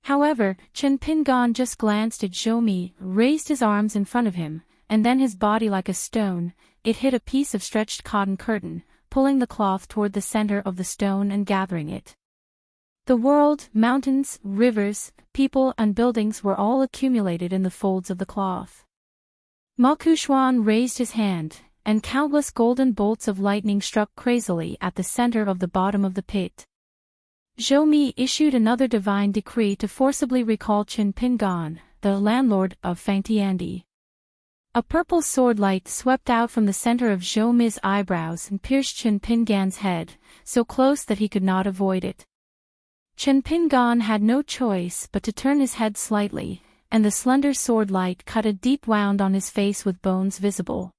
However, Chen Pingan just glanced at Zhou, raised his arms in front of him, and then his body like a stone, it hit a piece of stretched cotton curtain, pulling the cloth toward the center of the stone and gathering it. The world, mountains, rivers, people and buildings were all accumulated in the folds of the cloth. Ma Kuxuan raised his hand, and countless golden bolts of lightning struck crazily at the center of the bottom of the pit. Zhou issued another divine decree to forcibly recall Chen Pingan, the landlord of Fangtiandi. A purple sword light swept out from the center of Zhou's eyebrows and pierced Chen Pingan's head, so close that he could not avoid it. Chen Pingan had no choice but to turn his head slightly, and the slender sword light cut a deep wound on his face with bones visible.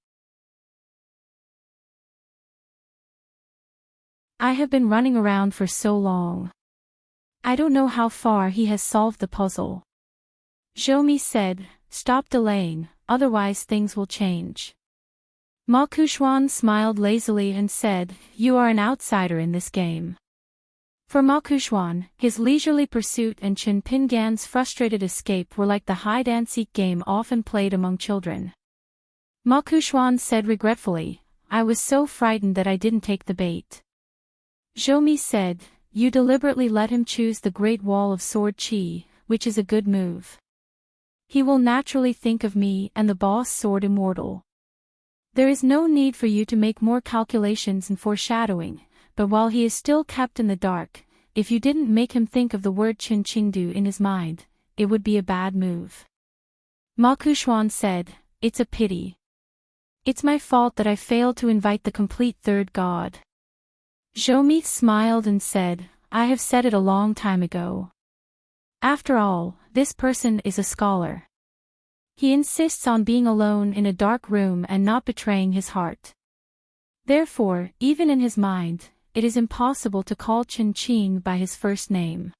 I have been running around for so long. I don't know how far he has solved the puzzle. Zhou said, "Stop delaying, otherwise things will change." Ma Kuxuan smiled lazily and said, "You are an outsider in this game." For Ma Kuxuan, his leisurely pursuit and Chen Pingan's frustrated escape were like the hide-and-seek game often played among children. Ma Kuxuan said regretfully, "I was so frightened that I didn't take the bait." Zhou said, "You deliberately let him choose the Great Wall of Sword Chi, which is a good move. He will naturally think of me and the boss sword immortal. There is no need for you to make more calculations and foreshadowing, but while he is still kept in the dark, if you didn't make him think of the word Qin Qingdu in his mind, it would be a bad move." Ma Kuxuan said, "It's a pity. It's my fault that I failed to invite the complete third god." Zhou smiled and said, "I have said it a long time ago. After all, this person is a scholar. He insists on being alone in a dark room and not betraying his heart. Therefore, even in his mind, it is impossible to call Qin Qing by his first name."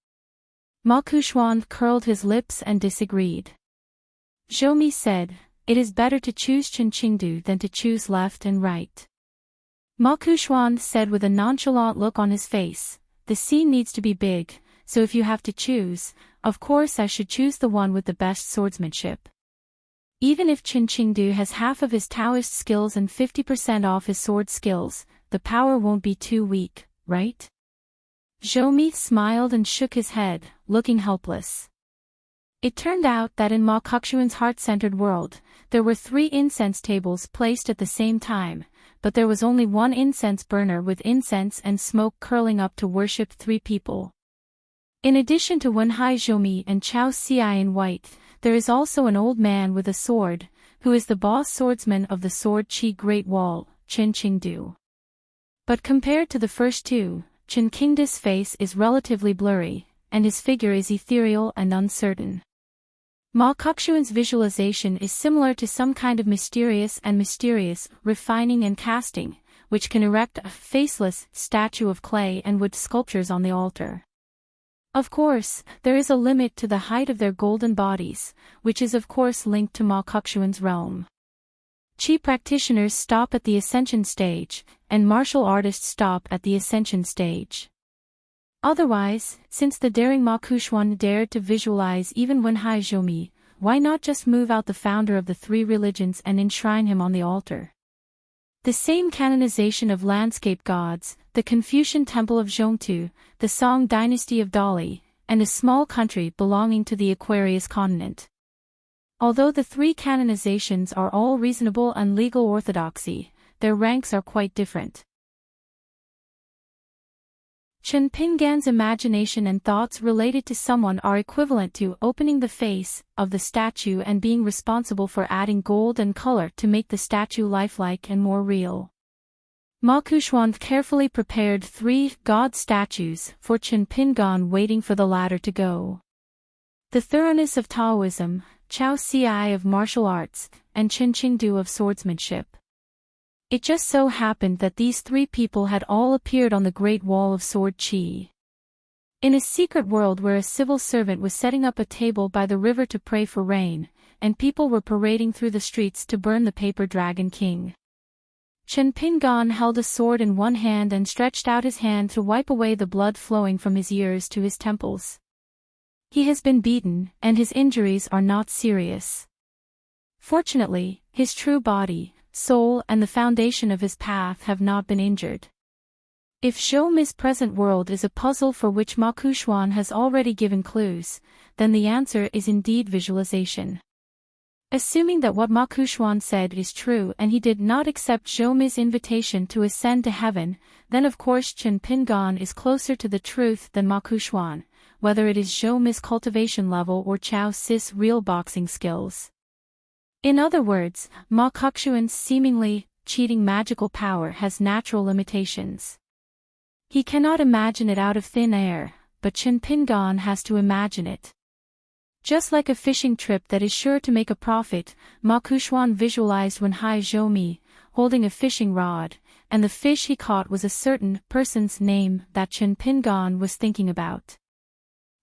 Ma Kuxuan curled his lips and disagreed. Zhou said, "It is better to choose Qin Qingdu than to choose left and right." Ma Kuxuan said with a nonchalant look on his face, "The scene needs to be big, so if you have to choose, of course I should choose the one with the best swordsmanship. Even if Qin Qingdu has half of his Taoist skills and 50% off his sword skills, the power won't be too weak, right?" Zhou smiled and shook his head, looking helpless. It turned out that in Ma Kuxuan's heart-centered world, there were 3 incense tables placed at the same time, but there was only one incense burner with incense and smoke curling up to worship 3 people. In addition to Wenhai Zhoumi and Chao Xiai in white, there is also an old man with a sword, who is the boss swordsman of the Sword Qi Great Wall, Qin Qingdu. But compared to the first two, Qin Qingdu's face is relatively blurry, and his figure is ethereal and uncertain. Ma Kexuan's visualization is similar to some kind of mysterious, refining and casting, which can erect a faceless statue of clay and wood sculptures on the altar. Of course, there is a limit to the height of their golden bodies, which is of course linked to Ma Kexuan's realm. Qi practitioners stop at the ascension stage, and martial artists stop at the ascension stage. Otherwise, since the daring Ma Kexuan dared to visualize even Wenhai Zhoumi, why not just move out the founder of the three religions and enshrine him on the altar? The same canonization of landscape gods, the Confucian temple of Zhongtu, the Song dynasty of Dali, and a small country belonging to the Aquarius continent. Although the three canonizations are all reasonable and legal orthodoxy, their ranks are quite different. Chen Pingan's imagination and thoughts related to someone are equivalent to opening the face of the statue and being responsible for adding gold and color to make the statue lifelike and more real. Ma Kexuan carefully prepared 3 god statues for Chen Pingan, waiting for the latter to go. The thoroughness of Taoism, Chao Xiai of martial arts, and Qin Qingdu of swordsmanship. It just so happened that these 3 people had all appeared on the Great Wall of Sword Qi. In a secret world where a civil servant was setting up a table by the river to pray for rain, and people were parading through the streets to burn the paper dragon king. Chen Pingan held a sword in one hand and stretched out his hand to wipe away the blood flowing from his ears to his temples. He has been beaten, and his injuries are not serious. Fortunately, his true body, soul and the foundation of his path have not been injured. If Zhoumi's present world is a puzzle for which Ma Kexuan has already given clues, then the answer is indeed visualization. Assuming that what Ma Kexuan said is true and he did not accept Zhoumi's invitation to ascend to heaven, then of course Chen Pingan is closer to the truth than Ma Kexuan, whether it is Zhoumi's cultivation level or Chao Sis' real boxing skills. In other words, Ma Kexuan's seemingly cheating magical power has natural limitations. He cannot imagine it out of thin air, but Chen Pingan has to imagine it. Just like a fishing trip that is sure to make a profit, Ma Kexuan visualized Wenhai Zhoumi, holding a fishing rod, and the fish he caught was a certain person's name that Chen Pingan was thinking about.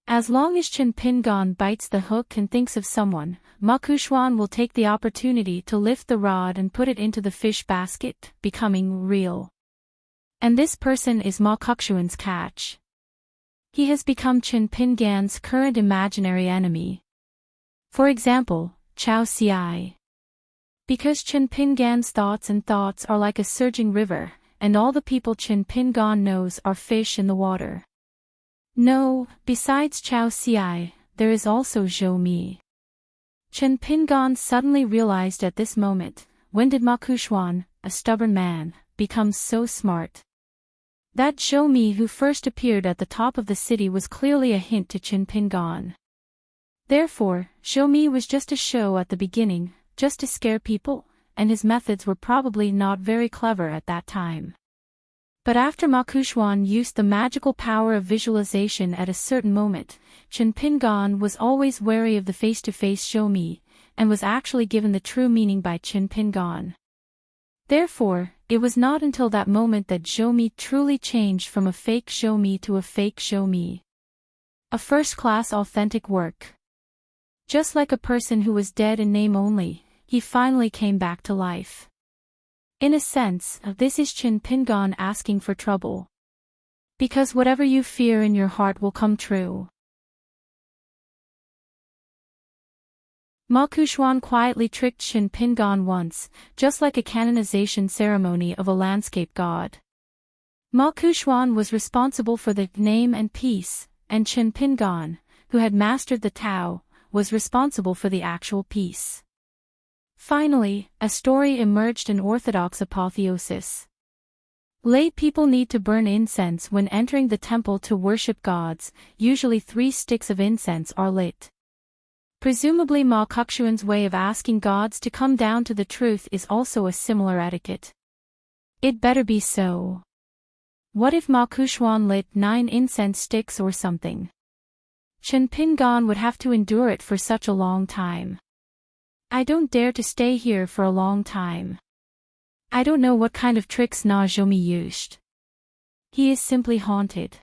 As long as Chen Pingan bites the hook and thinks of someone, Ma Kexuan will take the opportunity to lift the rod and put it into the fish basket, becoming real. And this person is Ma Kexuan's catch. He has become Chen Pingan's current imaginary enemy. For example, Chao Xiai. Because Chen Pingan's thoughts are like a surging river, and all the people Chen Pingan knows are fish in the water. No, besides Chao Xiai, there is also Zhoumi. Chen Pingan suddenly realized at this moment, when did Ma Kexuan, a stubborn man, become so smart? That Zhoumi who first appeared at the top of the city was clearly a hint to Chen Pingan. Therefore, Zhoumi was just a show at the beginning, just to scare people, and his methods were probably not very clever at that time. But after Ma Kexuan used the magical power of visualization at a certain moment, Chen Pingan was always wary of the face-to-face Zhoumi, and was actually given the true meaning by Chen Pingan. Therefore, it was not until that moment that Zhoumi truly changed from a fake Zhoumi to a fake Zhoumi. A first-class authentic work. Just like a person who was dead in name only, he finally came back to life. In a sense, this is Chen Pingan asking for trouble. Because whatever you fear in your heart will come true. Ma Kexuan quietly tricked Chen Pingan once, just like a canonization ceremony of a landscape god. Ma Kexuan was responsible for the name and peace, and Chen Pingan, who had mastered the Tao, was responsible for the actual peace. Finally, a story emerged in orthodox apotheosis. Lay people need to burn incense when entering the temple to worship gods. Usually 3 sticks of incense are lit. Presumably Ma Kongquan's way of asking gods to come down to the truth is also a similar etiquette. It better be so. What if Ma Kongquan lit 9 incense sticks or something? Chen Pingan would have to endure it for such a long time. I don't dare to stay here for a long time. I don't know what kind of tricks Na Zhoumi used. He is simply haunted.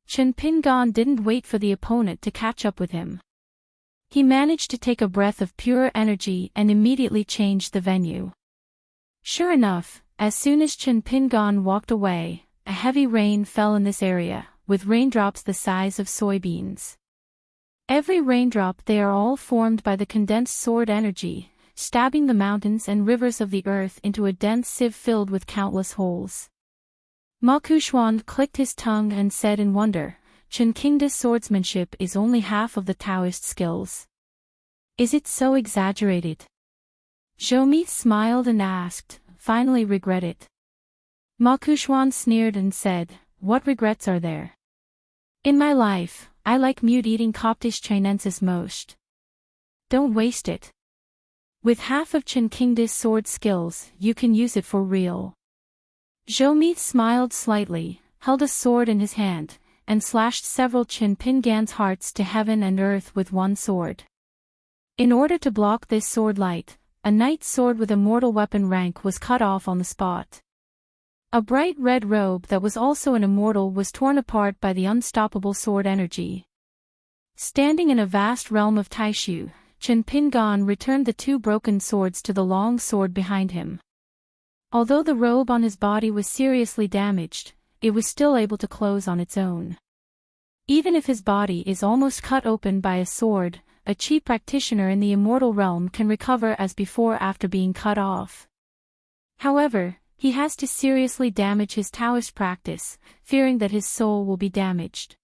Chen Pingan didn't wait for the opponent to catch up with him. He managed to take a breath of pure energy and immediately changed the venue. Sure enough, as soon as Chen Pingan walked away, a heavy rain fell in this area, with raindrops the size of soybeans. Every raindrop, they are all formed by the condensed sword energy, stabbing the mountains and rivers of the earth into a dense sieve filled with countless holes. Ma Kongquan clicked his tongue and said in wonder, Chen Qingda's swordsmanship is only half of the Taoist skills. Is it so exaggerated? Zhoumi smiled and asked, finally regret it. Ma Kongquan sneered and said, what regrets are there? In my life, I like mute-eating Coptish Chinensis most. Don't waste it. With half of Chen Qingda's sword skills, you can use it for real. Zhoumi smiled slightly, held a sword in his hand, and slashed several Chen Pingan's hearts to heaven and earth with one sword. In order to block this sword light, a knight's sword with immortal weapon rank was cut off on the spot. A bright red robe that was also an immortal was torn apart by the unstoppable sword energy. Standing in a vast realm of Taishu, Chen Pingan returned the 2 broken swords to the long sword behind him. Although the robe on his body was seriously damaged, it was still able to close on its own. Even if his body is almost cut open by a sword, a chi practitioner in the immortal realm can recover as before after being cut off. However, he has to seriously damage his Taoist practice, fearing that his soul will be damaged.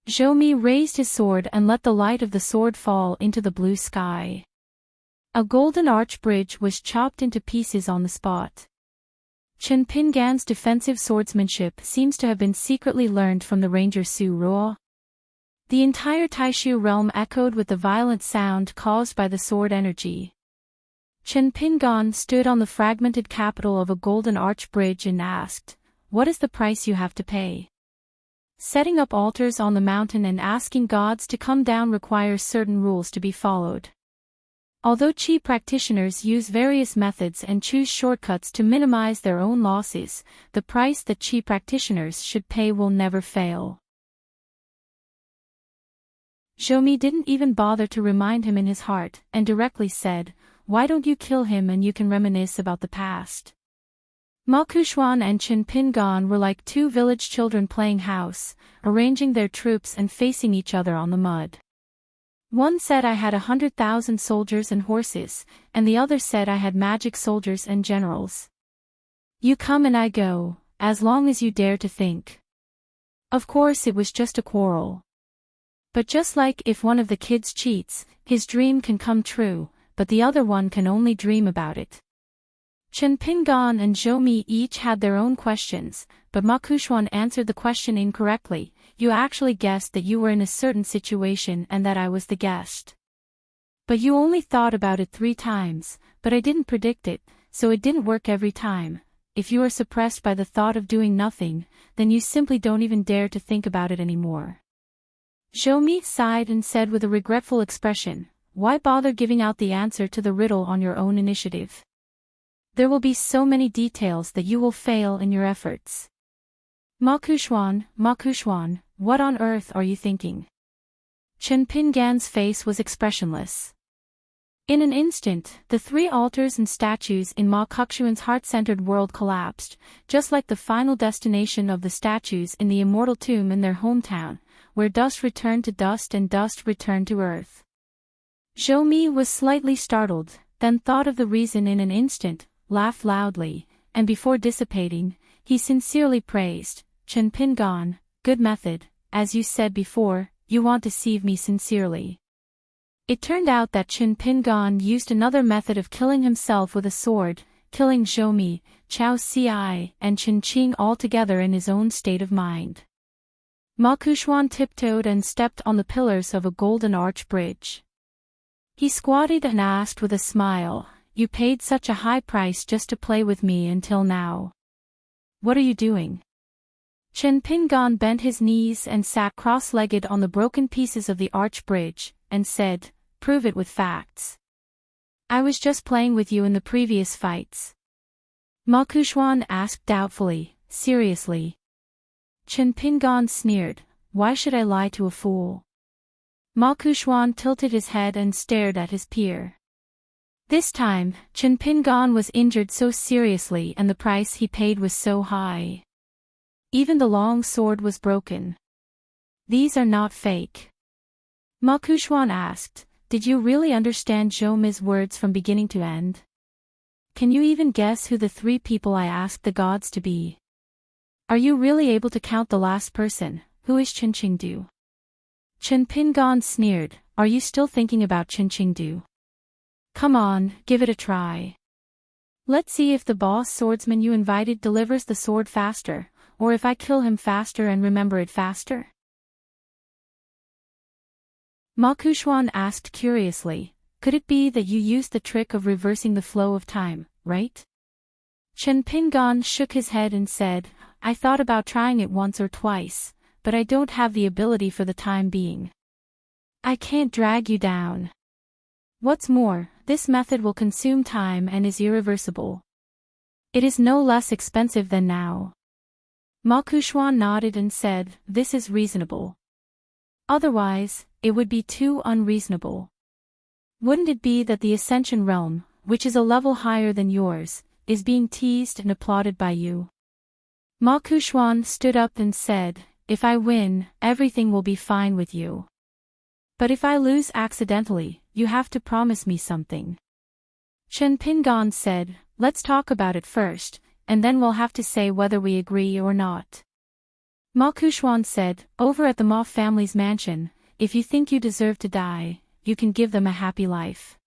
Zhoumi raised his sword and let the light of the sword fall into the blue sky. A golden arch bridge was chopped into pieces on the spot. Chen Pingan's defensive swordsmanship seems to have been secretly learned from the ranger Su Ruo. The entire Taishu realm echoed with the violent sound caused by the sword energy. Chen Pingan stood on the fragmented capital of a golden arch bridge and asked, what is the price you have to pay? Setting up altars on the mountain and asking gods to come down requires certain rules to be followed. Although Qi practitioners use various methods and choose shortcuts to minimize their own losses, the price that Qi practitioners should pay will never fail. Zhoumi didn't even bother to remind him in his heart, and directly said, why don't you kill him and you can reminisce about the past? Ma Kongquan and Chen Pingan were like 2 village children playing house, arranging their troops and facing each other on the mud. One said I had 100,000 soldiers and horses, and the other said I had magic soldiers and generals. You come and I go, as long as you dare to think. Of course it was just a quarrel. But just like if one of the kids cheats, his dream can come true, but the other one can only dream about it. Chen Pingan and Zhoumi each had their own questions, but Ma Kongquan answered the question incorrectly. You actually guessed that you were in a certain situation and that I was the guest. But you only thought about it 3 times, but I didn't predict it, so it didn't work every time. If you are suppressed by the thought of doing nothing, then you simply don't even dare to think about it anymore. Zhoumi sighed and said with a regretful expression, why bother giving out the answer to the riddle on your own initiative? There will be so many details that you will fail in your efforts. Ma Kongquan, what on earth are you thinking? Chen Pingan's face was expressionless. In an instant, the 3 altars and statues in Ma Kongquan's heart-centered world collapsed, just like the final destination of the statues in the immortal tomb in their hometown, where dust returned to dust and dust returned to earth. Zhoumi was slightly startled, then thought of the reason in an instant, laughed loudly, and before dissipating, he sincerely praised, Chen Pingan, good method, as you said before, you want to deceive me sincerely. It turned out that Chen Pingan used another method of killing himself with a sword, killing Zhou Chao Ci, and Chen Qing all together in his own state of mind. Ma Kuxuan tiptoed and stepped on the pillars of a golden arch bridge. He squatted and asked with a smile, "You paid such a high price just to play with me until now. What are you doing?" Chen Pingan bent his knees and sat cross-legged on the broken pieces of the arch bridge, and said, "Prove it with facts." "I was just playing with you in the previous fights." Ma Kuxuan asked doubtfully, "Seriously?" Chen Pingan sneered, "Why should I lie to a fool?" Ma Kuxuan tilted his head and stared at his peer. This time, Chen Pingan was injured so seriously and the price he paid was so high. Even the long sword was broken. "These are not fake." Ma Kuxuan asked, "Did you really understand Zhou Mi's words from beginning to end? Can you even guess who the 3 people I asked the gods to be? Are you really able to count the last person, who is Chen Qingdu?" Chen Pingan sneered, "Are you still thinking about Chen Qingdu? Come on, give it a try. Let's see if the boss swordsman you invited delivers the sword faster, or if I kill him faster and remember it faster." Ma Kuxuan asked curiously, "Could it be that you used the trick of reversing the flow of time, right?" Chen Pingan shook his head and said, "I thought about trying it once or twice, but I don't have the ability for the time being. I can't drag you down. What's more, this method will consume time and is irreversible. It is no less expensive than now." Ma Kuxuan nodded and said, "This is reasonable. Otherwise, it would be too unreasonable. Wouldn't it be that the Ascension realm, which is a level higher than yours, is being teased and applauded by you?" Ma Kuxuan stood up and said, "If I win, everything will be fine with you. But if I lose accidentally, you have to promise me something." Chen Pingan said, "Let's talk about it first, and then we'll have to say whether we agree or not." Ma Kuxuan said, "Over at the Ma family's mansion, if you think you deserve to die, you can give them a happy life.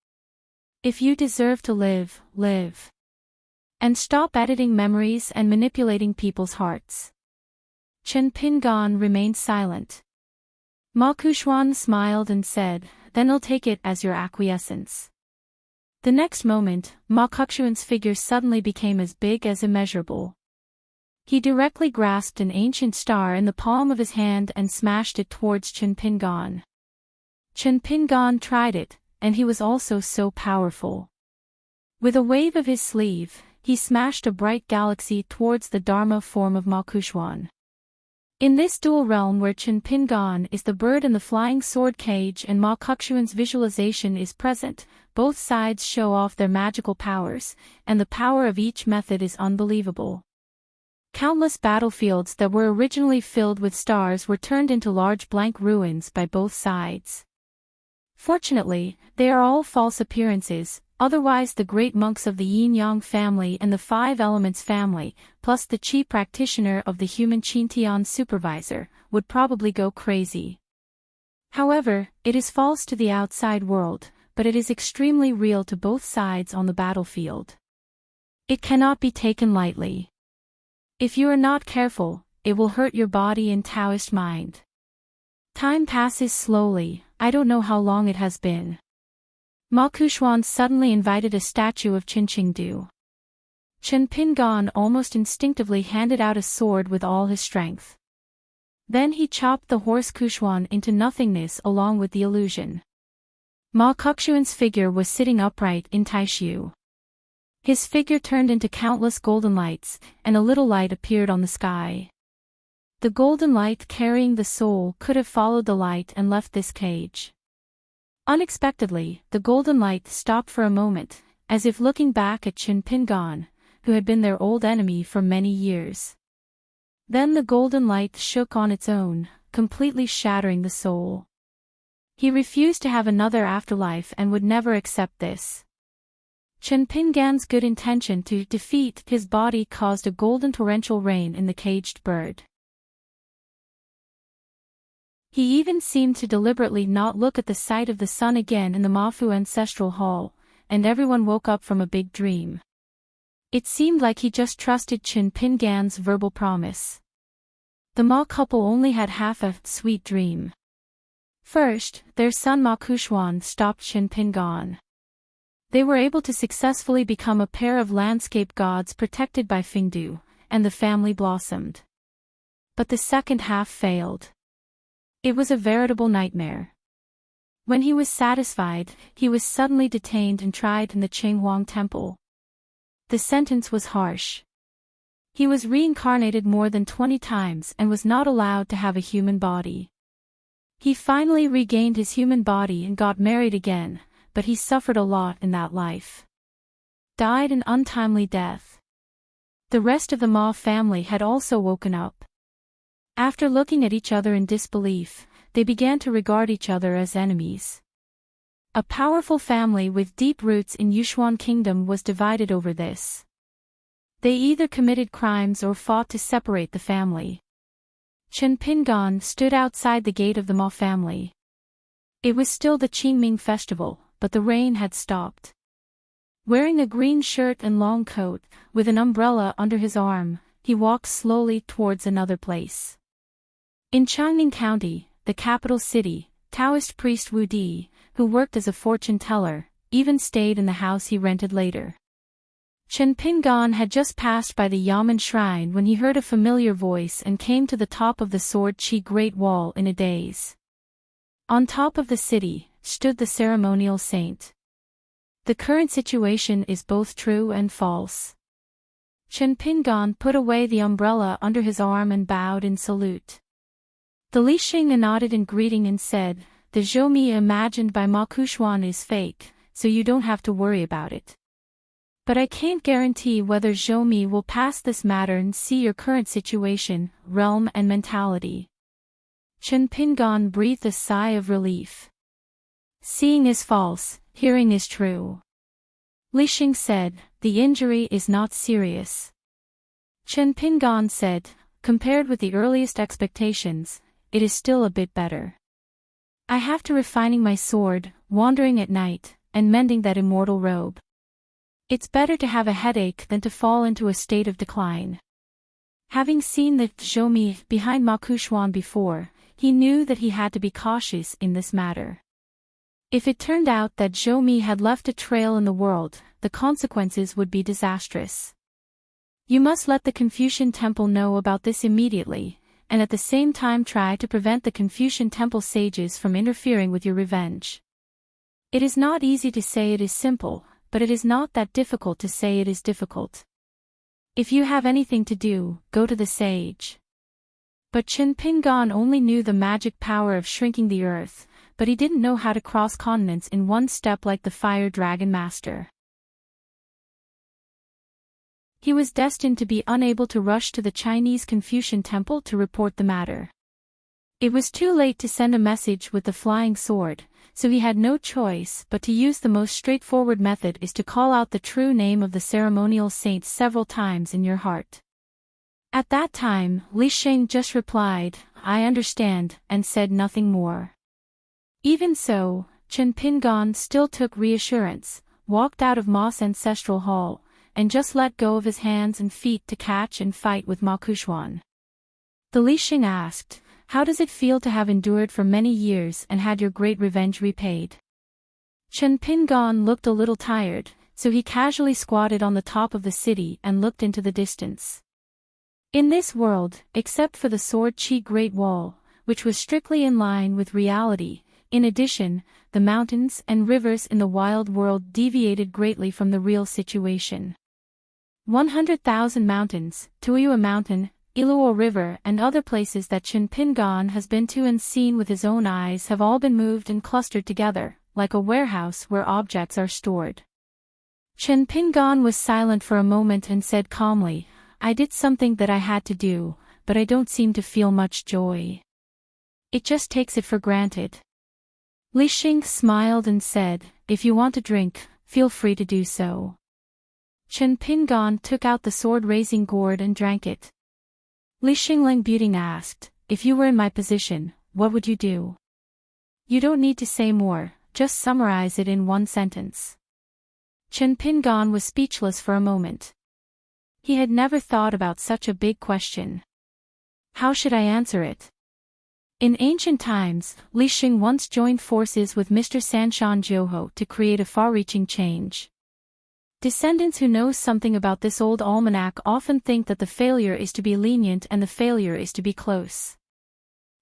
If you deserve to live, live. And stop editing memories and manipulating people's hearts." Chen Pingan remained silent. Ma Kuxuan smiled and said, "Then I'll take it as your acquiescence." The next moment, Ma Kuxuan's figure suddenly became as big as immeasurable. He directly grasped an ancient star in the palm of his hand and smashed it towards Chen Pingan. Chen Pingan tried it, and he was also so powerful. With a wave of his sleeve, he smashed a bright galaxy towards the Dharma form of Ma Kuxuan. In this dual realm where Chen Pingan is the bird and the flying sword cage and Ma Kuxuan's visualization is present, both sides show off their magical powers, and the power of each method is unbelievable. Countless battlefields that were originally filled with stars were turned into large blank ruins by both sides. Fortunately, they are all false appearances, otherwise the great monks of the Yin-Yang family and the 5 Elements family, plus the Qi practitioner of the human Qintian supervisor, would probably go crazy. However, it is false to the outside world, but it is extremely real to both sides on the battlefield. It cannot be taken lightly. If you are not careful, it will hurt your body and Taoist mind. Time passes slowly, I don't know how long it has been. Ma Kuxuan suddenly invited a statue of Chen Qingdu. Chen Pingan almost instinctively handed out a sword with all his strength. Then he chopped the horse Kuxuan into nothingness along with the illusion. Ma Kuxuan's figure was sitting upright in Taishu. His figure turned into countless golden lights, and a little light appeared on the sky. The golden light carrying the soul could have followed the light and left this cage. Unexpectedly, the golden light stopped for a moment, as if looking back at Chen Pingan, who had been their old enemy for many years. Then the golden light shook on its own, completely shattering the soul. He refused to have another afterlife and would never accept this. Chen Pingan's good intention to defeat his body caused a golden torrential rain in the caged bird. He even seemed to deliberately not look at the sight of the sun again in the Mafu ancestral hall, and everyone woke up from a big dream. It seemed like he just trusted Chen Pingan's verbal promise. The Ma couple only had half a sweet dream. First, their son Ma Kuxuan stopped Chen Pingan. They were able to successfully become a pair of landscape gods protected by Fingdu, and the family blossomed. But the second half failed. It was a veritable nightmare. When he was satisfied, he was suddenly detained and tried in the Qinghuang temple. The sentence was harsh. He was reincarnated more than 20 times and was not allowed to have a human body. He finally regained his human body and got married again, but he suffered a lot in that life. Died an untimely death. The rest of the Ma family had also woken up. After looking at each other in disbelief, they began to regard each other as enemies. A powerful family with deep roots in Yushuan Kingdom was divided over this. They either committed crimes or fought to separate the family. Chen Pingan stood outside the gate of the Ma family. It was still the Qingming festival, but the rain had stopped. Wearing a green shirt and long coat, with an umbrella under his arm, he walked slowly towards another place. In Changning County, the capital city, Taoist priest Wu Di, who worked as a fortune teller, even stayed in the house he rented later. Chen Pingan had just passed by the Yamen shrine when he heard a familiar voice and came to the top of the Sword Qi Great Wall in a daze. On top of the city, stood the ceremonial saint. The current situation is both true and false. Chen Pingan put away the umbrella under his arm and bowed in salute. The Li Xing nodded in greeting and said, "The Zhou Mi imagined by Ma Kuxuan is fake, so you don't have to worry about it. But I can't guarantee whether Zhou Mi will pass this matter and see your current situation, realm and mentality." Chen Pingan breathed a sigh of relief. Seeing is false, hearing is true. Li Xing said, "The injury is not serious." Chen Pingan said, "Compared with the earliest expectations, it is still a bit better. I have to refining my sword, wandering at night, and mending that immortal robe. It's better to have a headache than to fall into a state of decline." Having seen the Zhou Mi behind Ma Kuxuan before, he knew that he had to be cautious in this matter. If it turned out that Zhou Mi had left a trail in the world, the consequences would be disastrous. You must let the Confucian Temple know about this immediately, and at the same time try to prevent the Confucian Temple sages from interfering with your revenge. It is not easy to say it is simple, but it is not that difficult to say it is difficult. If you have anything to do, go to the sage. But Chen Pingan only knew the magic power of shrinking the earth, but he didn't know how to cross continents in one step like the Fire Dragon Master. He was destined to be unable to rush to the Chinese Confucian Temple to report the matter. It was too late to send a message with the flying sword, so he had no choice but to use the most straightforward method, is to call out the true name of the ceremonial saint several times in your heart. At that time, Li Xing just replied, "I understand," and said nothing more. Even so, Chen Pingan still took reassurance, walked out of Ma's ancestral hall, and just let go of his hands and feet to catch and fight with Ma Kuxuan. The Li Xing asked, "How does it feel to have endured for many years and had your great revenge repaid?" Chen Pingan looked a little tired, so he casually squatted on the top of the city and looked into the distance. In this world, except for the Sword Qi Great Wall, which was strictly in line with reality, in addition, the mountains and rivers in the wild world deviated greatly from the real situation. 100,000 mountains, Tuyua Mountain, Iluo River and other places that Chen Pingan has been to and seen with his own eyes have all been moved and clustered together, like a warehouse where objects are stored. Chen Pingan was silent for a moment and said calmly, "I did something that I had to do, but I don't seem to feel much joy. It just takes it for granted." Li Xing smiled and said, "If you want to drink, feel free to do so." Chen Pingan took out the sword-raising gourd and drank it. Li Xingling Buting asked, "If you were in my position, what would you do?" "You don't need to say more, just summarize it in one sentence." Chen Pingan was speechless for a moment. He had never thought about such a big question. How should I answer it? In ancient times, Li Xing once joined forces with Mr. Sanshan Jiuho to create a far-reaching change. Descendants who know something about this old almanac often think that the failure is to be lenient and the failure is to be close.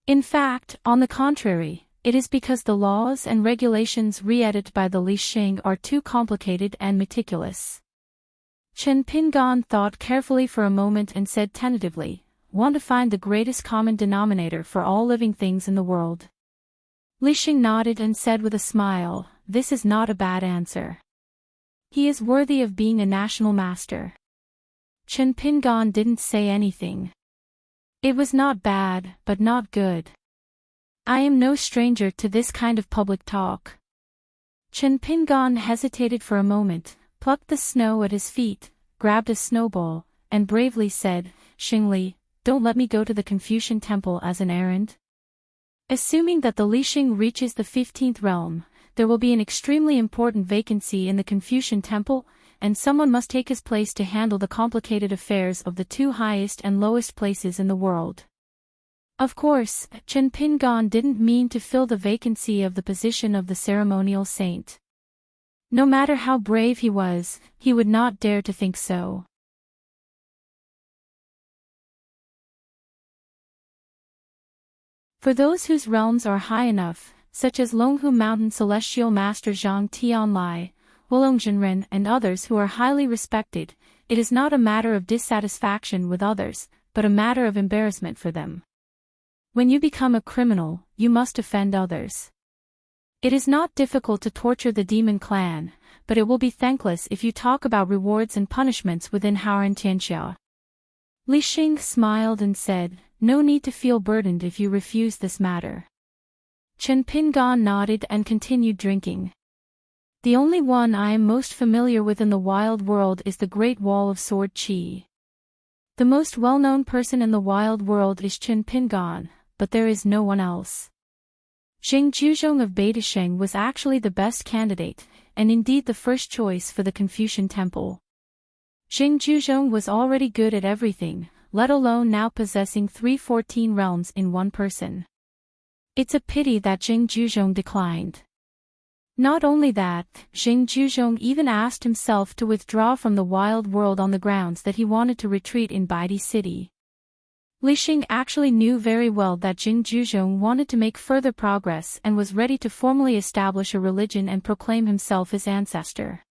In fact, on the contrary, it is because the laws and regulations re-edited by the Li Xing are too complicated and meticulous. Chen Pingan thought carefully for a moment and said tentatively, "Want to find the greatest common denominator for all living things in the world." Li Xing nodded and said with a smile, "This is not a bad answer. He is worthy of being a national master." Chen Pingan didn't say anything. It was not bad, but not good. I am no stranger to this kind of public talk. Chen Pingan hesitated for a moment, plucked the snow at his feet, grabbed a snowball, and bravely said, "Xingli, don't let me go to the Confucian temple as an errand." Assuming that the Li Xing reaches the 15th realm, there will be an extremely important vacancy in the Confucian temple, and someone must take his place to handle the complicated affairs of the two highest and lowest places in the world. Of course, Chen Pingan didn't mean to fill the vacancy of the position of the ceremonial saint. No matter how brave he was, he would not dare to think so. For those whose realms are high enough, such as Longhu Mountain Celestial Master Zhang Tianlai, Wulongzhenren and others who are highly respected, it is not a matter of dissatisfaction with others, but a matter of embarrassment for them. When you become a criminal, you must offend others. It is not difficult to torture the demon clan, but it will be thankless if you talk about rewards and punishments within Haoran Tianxia. Li Xing smiled and said, "No need to feel burdened if you refuse this matter." Chen Pingan nodded and continued drinking. "The only one I am most familiar with in the wild world is the Great Wall of Sword Qi. The most well-known person in the wild world is Chen Pingan, but there is no one else." Jing Juzhong of Beidasheng was actually the best candidate, and indeed the first choice for the Confucian temple. Jing Juzhong was already good at everything, let alone now possessing 314 realms in one person. It's a pity that Jing Juzhong declined. Not only that, Jing Juzhong even asked himself to withdraw from the wild world on the grounds that he wanted to retreat in Baidi City. Li Xing actually knew very well that Jing Juzhong wanted to make further progress and was ready to formally establish a religion and proclaim himself his ancestor.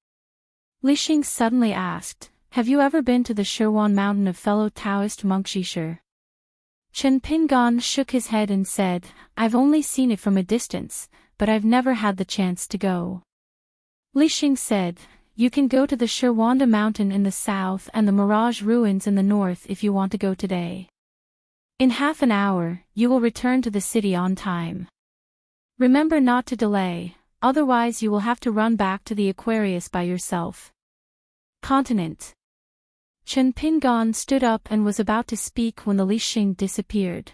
Li Xing suddenly asked, "Have you ever been to the Shirwan mountain of fellow Taoist monk Zhisher?" Chen Pingan shook his head and said, "I've only seen it from a distance, but I've never had the chance to go." Li Xing said, "You can go to the Shirwanda mountain in the south and the Mirage ruins in the north if you want to go today. In half an hour, you will return to the city on time. Remember not to delay, otherwise you will have to run back to the Aquarius by yourself." Continent. Chen Pingan stood up and was about to speak when the Li Xing disappeared.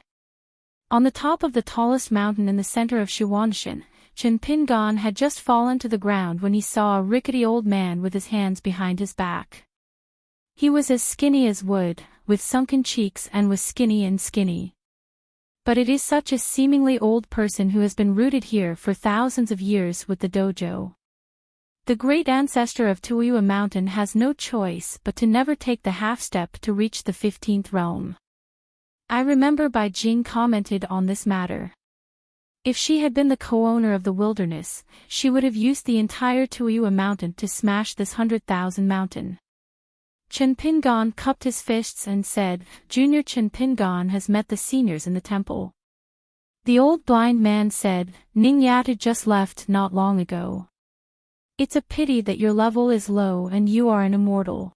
On the top of the tallest mountain in the center of Shuanshan, Chen Pingan had just fallen to the ground when he saw a rickety old man with his hands behind his back. He was as skinny as wood, with sunken cheeks and was skinny and skinny. But it is such a seemingly old person who has been rooted here for thousands of years with the dojo. The great ancestor of Tuoyua Mountain has no choice but to never take the half-step to reach the 15th realm. I remember Bai Jing commented on this matter. If she had been the co-owner of the wilderness, she would have used the entire Tuoyua Mountain to smash this 100,000 mountain. Chen Pingan cupped his fists and said, "Junior Chen Pingan has met the seniors in the temple." The old blind man said, "Ning Yatu just left not long ago. It's a pity that your level is low and you are an immortal.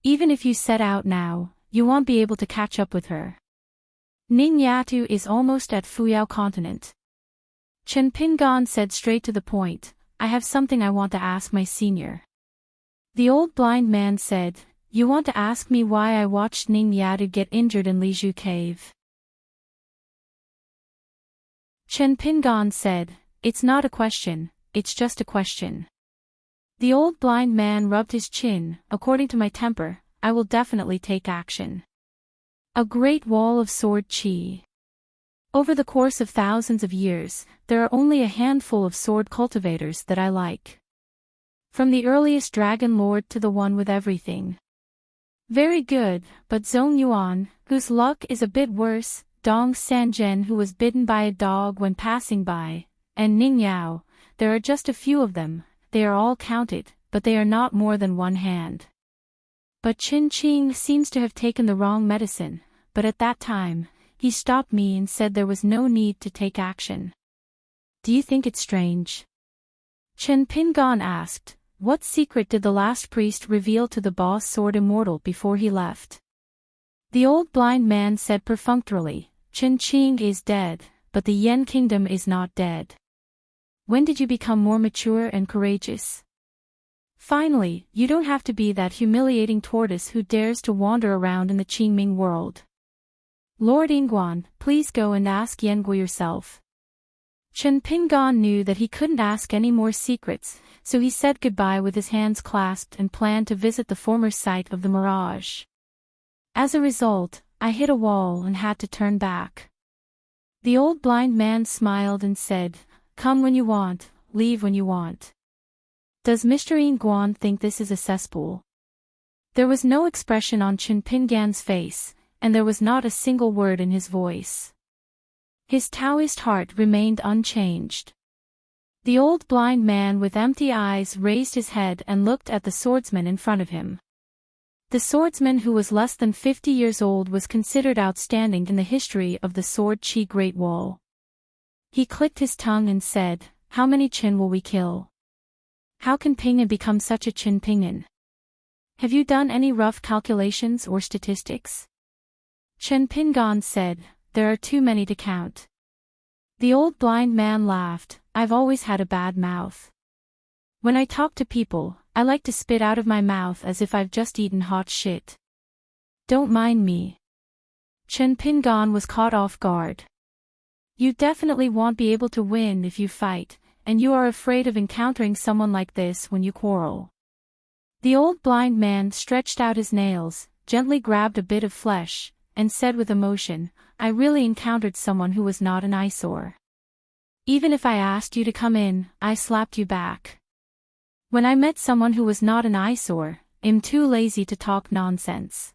Even if you set out now, you won't be able to catch up with her. Ning Yatu is almost at Fuyao continent." Chen Pingan said straight to the point, "I have something I want to ask my senior." The old blind man said, "You want to ask me why I watched Ning Yatu get injured in Lizhu Cave?" Chen Pingan said, "It's not a question, it's just a question." The old blind man rubbed his chin. "According to my temper, I will definitely take action. A Great Wall of Sword Qi. Over the course of thousands of years, there are only a handful of sword cultivators that I like. From the earliest Dragon Lord to the one with everything. Very good, but Zhong Yuan, whose luck is a bit worse, Dong Sanzhen who was bitten by a dog when passing by, and Ning Yao, there are just a few of them, they are all counted, but they are not more than one hand. But Qin Qing seems to have taken the wrong medicine, but at that time, he stopped me and said there was no need to take action. Do you think it's strange? Chen Pingon asked, what secret did the last priest reveal to the boss sword immortal before he left? The old blind man said perfunctorily, Qin Qing is dead, but the Yen kingdom is not dead. When did you become more mature and courageous? Finally, you don't have to be that humiliating tortoise who dares to wander around in the Qingming world. Lord Yingguan, please go and ask Yengu yourself. Chen Pingon knew that he couldn't ask any more secrets, so he said goodbye with his hands clasped and planned to visit the former site of the mirage. As a result, I hit a wall and had to turn back. The old blind man smiled and said, come when you want, leave when you want. Does Mr. Yingguan think this is a cesspool? There was no expression on Chen Pingan's face, and there was not a single word in his voice. His Taoist heart remained unchanged. The old blind man with empty eyes raised his head and looked at the swordsman in front of him. The swordsman who was less than 50 years old was considered outstanding in the history of the Sword Qi Great Wall. He clicked his tongue and said, how many Qin will we kill? How can Pingan become such a Qin Pingan? Have you done any rough calculations or statistics? Chen Pingan said, there are too many to count. The old blind man laughed, I've always had a bad mouth. When I talk to people, I like to spit out of my mouth as if I've just eaten hot shit. Don't mind me. Chen Pingan was caught off guard. You definitely won't be able to win if you fight, and you are afraid of encountering someone like this when you quarrel. The old blind man stretched out his nails, gently grabbed a bit of flesh, and said with emotion, I really encountered someone who was not an eyesore. Even if I asked you to come in, I slapped you back. When I met someone who was not an eyesore, I'm too lazy to talk nonsense.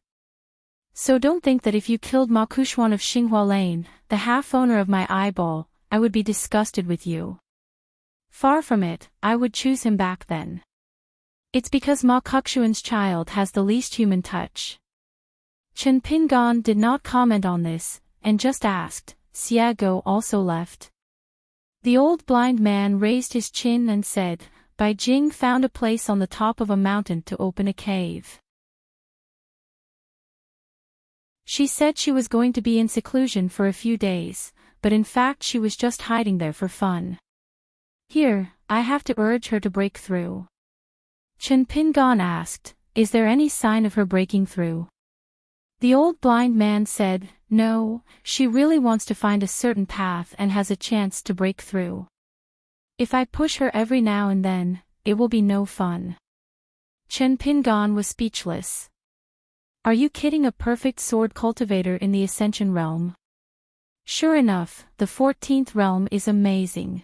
So don't think that if you killed Ma Kushuan of Xinghua Lane, the half-owner of my eyeball, I would be disgusted with you. Far from it, I would choose him back then. It's because Ma Kuxuan's child has the least human touch. Chen Pingan did not comment on this, and just asked, Xiago also left? The old blind man raised his chin and said, Bai Jing found a place on the top of a mountain to open a cave. She said she was going to be in seclusion for a few days, but in fact she was just hiding there for fun. Here, I have to urge her to break through. Chen Pingan asked, is there any sign of her breaking through? The old blind man said, no, she really wants to find a certain path and has a chance to break through. If I push her every now and then, it will be no fun. Chen Pingan was speechless. Are you kidding, a perfect sword cultivator in the Ascension realm? Sure enough, the 14th realm is amazing.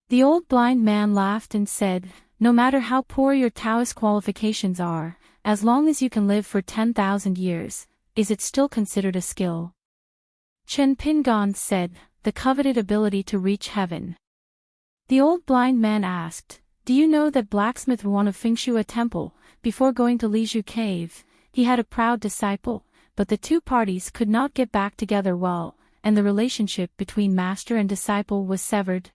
The old blind man laughed and said, no matter how poor your Taoist qualifications are, as long as you can live for 10,000 years, is it still considered a skill? Chen Pingan said, the coveted ability to reach heaven. The old blind man asked, do you know that blacksmith Wan of Fengshua Temple, before going to Lizhu Cave, he had a proud disciple, but the two parties could not get back together well, and the relationship between master and disciple was severed?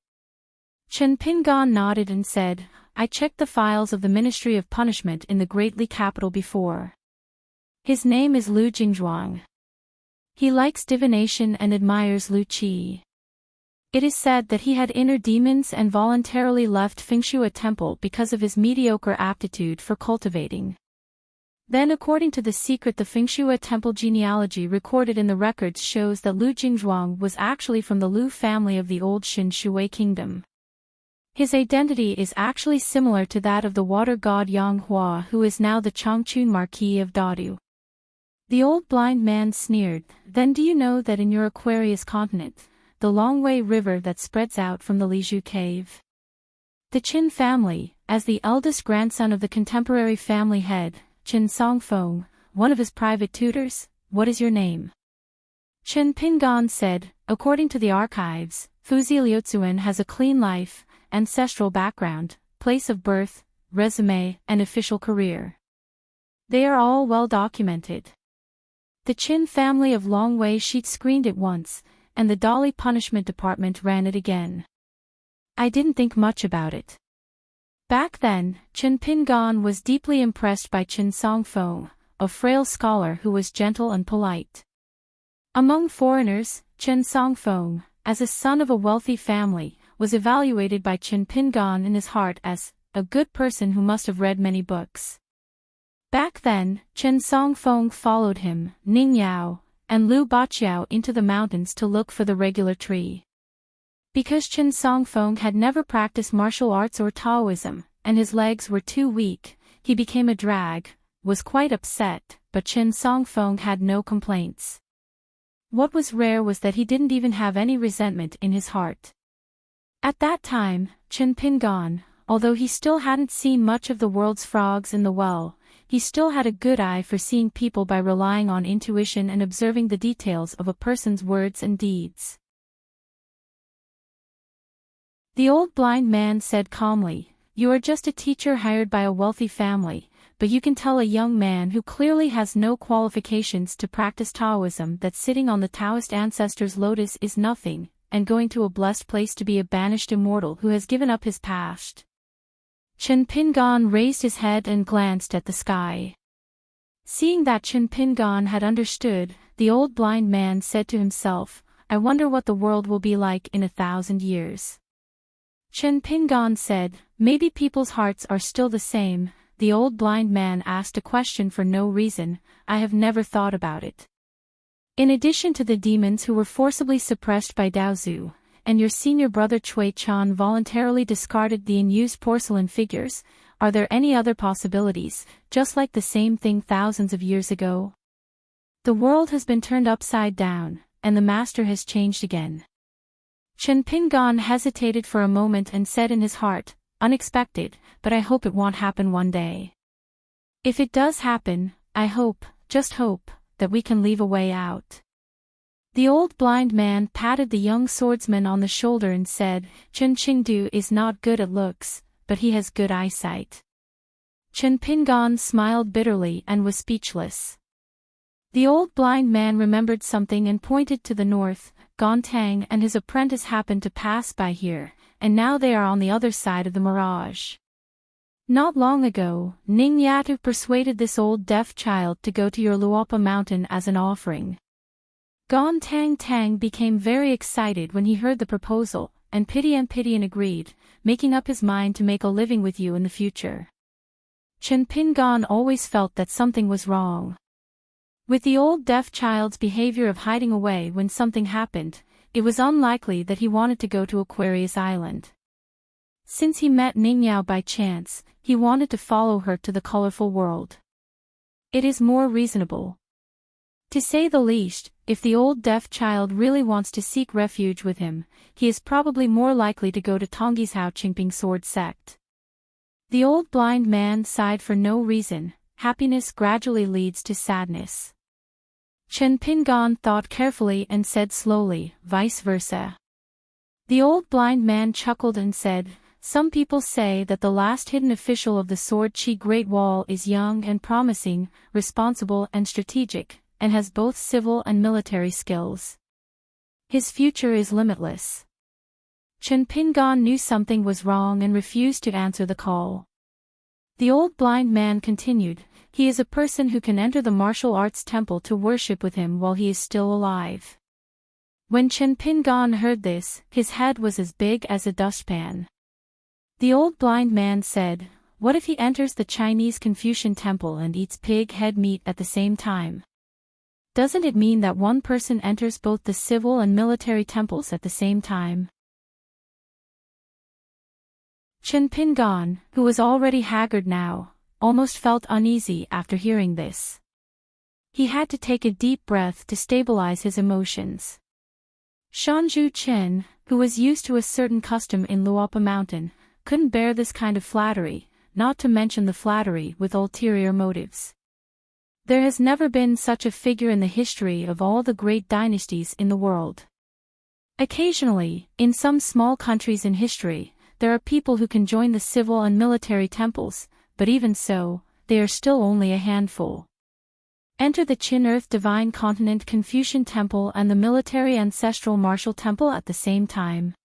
Chen Pingan nodded and said, I checked the files of the Ministry of Punishment in the Great Li capital before. His name is Lu Jingzhuang. He likes divination and admires Lu Qi. It is said that he had inner demons and voluntarily left Fengshua Temple because of his mediocre aptitude for cultivating. Then according to the secret, the Fengshua Temple genealogy recorded in the records shows that Lu Jingzhuang was actually from the Lu family of the old Shin Shui kingdom. His identity is actually similar to that of the water god Yang Hua, who is now the Changchun Marquis of Dadu. The old blind man sneered, "Then do you know that in your Aquarius continent, the Longwei River that spreads out from the Lizhu cave? The Qin family, as the eldest grandson of the contemporary family head, Qin Songfeng, one of his private tutors, what is your name?" Chen Pingan said, "According to the archives, Fuzi Liuzuan has a clean life, ancestral background, place of birth, resume, and official career. They are all well documented." The Qin family of Longwei sheet screened it once, and the Dolly Punishment Department ran it again. I didn't think much about it. Back then, Chen Pingan was deeply impressed by Qin Songfeng, a frail scholar who was gentle and polite. Among foreigners, Chen Songfeng, as a son of a wealthy family, was evaluated by Chen Pingan in his heart as a good person who must have read many books. Back then, Chen Songfeng followed him, Ning Yao, and Lu Baqiao into the mountains to look for the regular tree. Because Chen Songfeng had never practiced martial arts or Taoism, and his legs were too weak, he became a drag, was quite upset, but Chen Songfeng had no complaints. What was rare was that he didn't even have any resentment in his heart. At that time, Chen Pingan, although he still hadn't seen much of the world's frogs in the well, he still had a good eye for seeing people by relying on intuition and observing the details of a person's words and deeds. The old blind man said calmly, "You are just a teacher hired by a wealthy family, but you can tell a young man who clearly has no qualifications to practice Taoism that sitting on the Taoist ancestor's lotus is nothing, and going to a blessed place to be a banished immortal who has given up his past." Chen Pingan raised his head and glanced at the sky. Seeing that Chen Pingan had understood, the old blind man said to himself, "I wonder what the world will be like in 1,000 years. Chen Pingan said, "Maybe people's hearts are still the same." The old blind man asked a question for no reason. "I have never thought about it. In addition to the demons who were forcibly suppressed by Daozu, and your senior brother Cui Chan voluntarily discarded the unused porcelain figures, are there any other possibilities, just like the same thing thousands of years ago? The world has been turned upside down, and the master has changed again." Chen Pingan hesitated for a moment and said in his heart, "Unexpected, but I hope it won't happen one day. If it does happen, I hope, just hope, that we can leave a way out." The old blind man patted the young swordsman on the shoulder and said, "Chen Qingdu is not good at looks, but he has good eyesight." Chen Pingan smiled bitterly and was speechless. The old blind man remembered something and pointed to the north. Gontang and his apprentice happened to pass by here, and now they are on the other side of the mirage. Not long ago, Ning Yatu persuaded this old deaf child to go to your Luopa mountain as an offering. Gontang Tang became very excited when he heard the proposal, and Pidian agreed, making up his mind to make a living with you in the future. Chen Pingan always felt that something was wrong. With the old deaf child's behavior of hiding away when something happened, it was unlikely that he wanted to go to Aquarius Island. Since he met Ningyao by chance, he wanted to follow her to the colorful world. It is more reasonable. To say the least, if the old deaf child really wants to seek refuge with him, he is probably more likely to go to Tonggi's Hao Qingping sword sect. The old blind man sighed for no reason. Happiness gradually leads to sadness. Chen Pingan thought carefully and said slowly, "Vice versa." The old blind man chuckled and said, "Some people say that the last hidden official of the Sword Chi Great Wall is young and promising, responsible and strategic, and has both civil and military skills. His future is limitless." Chen Pingan knew something was wrong and refused to answer the call. The old blind man continued, "He is a person who can enter the martial arts temple to worship with him while he is still alive." When Chen Pingan heard this, his head was as big as a dustpan. The old blind man said, "What if he enters the Chinese Confucian temple and eats pig head meat at the same time? Doesn't it mean that one person enters both the civil and military temples at the same time?" Chen Pingan, who was already haggard now, almost felt uneasy after hearing this. He had to take a deep breath to stabilize his emotions. Shanju Chen, who was used to a certain custom in Luopa Mountain, couldn't bear this kind of flattery, not to mention the flattery with ulterior motives. There has never been such a figure in the history of all the great dynasties in the world. Occasionally, in some small countries in history, there are people who can join the civil and military temples, but even so, they are still only a handful. Enter the Qin Earth Divine Continent Confucian Temple and the Military Ancestral Martial Temple at the same time.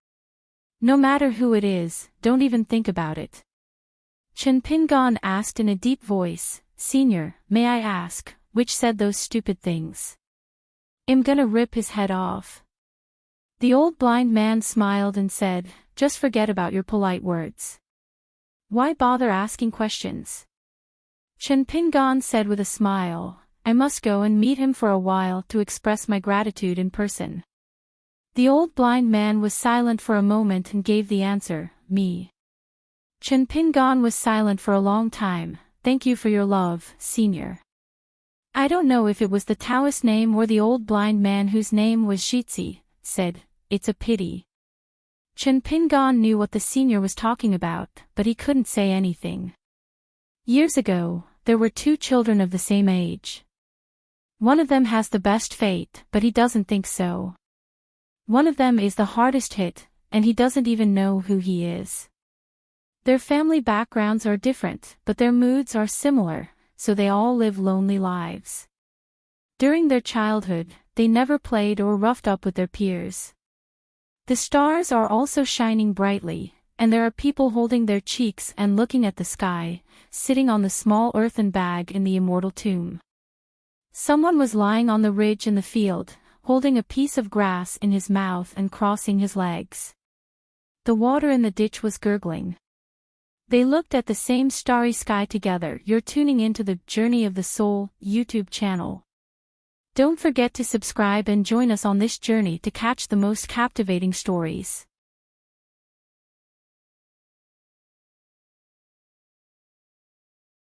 No matter who it is, don't even think about it. Chen Pingan asked in a deep voice, "Senior, may I ask, which said those stupid things? I'm gonna rip his head off." The old blind man smiled and said, "Just forget about your polite words. Why bother asking questions?" Chen Pingan said with a smile, "I must go and meet him for a while to express my gratitude in person." The old blind man was silent for a moment and gave the answer, "Me." Chen Pingan was silent for a long time. "Thank you for your love, senior." "I don't know if it was the Taoist name or the old blind man whose name was Shitzi said, "It's a pity." Chen Pingan knew what the senior was talking about, but he couldn't say anything. Years ago, there were two children of the same age. One of them has the best fate, but he doesn't think so. One of them is the hardest hit, and he doesn't even know who he is. Their family backgrounds are different, but their moods are similar, so they all live lonely lives. During their childhood, they never played or roughed up with their peers. The stars are also shining brightly, and there are people holding their cheeks and looking at the sky, sitting on the small earthen bag in the immortal tomb. Someone was lying on the ridge in the field, holding a piece of grass in his mouth and crossing his legs. The water in the ditch was gurgling. They looked at the same starry sky together. You're tuning into the Journey of the Soul YouTube channel. Don't forget to subscribe and join us on this journey to catch the most captivating stories.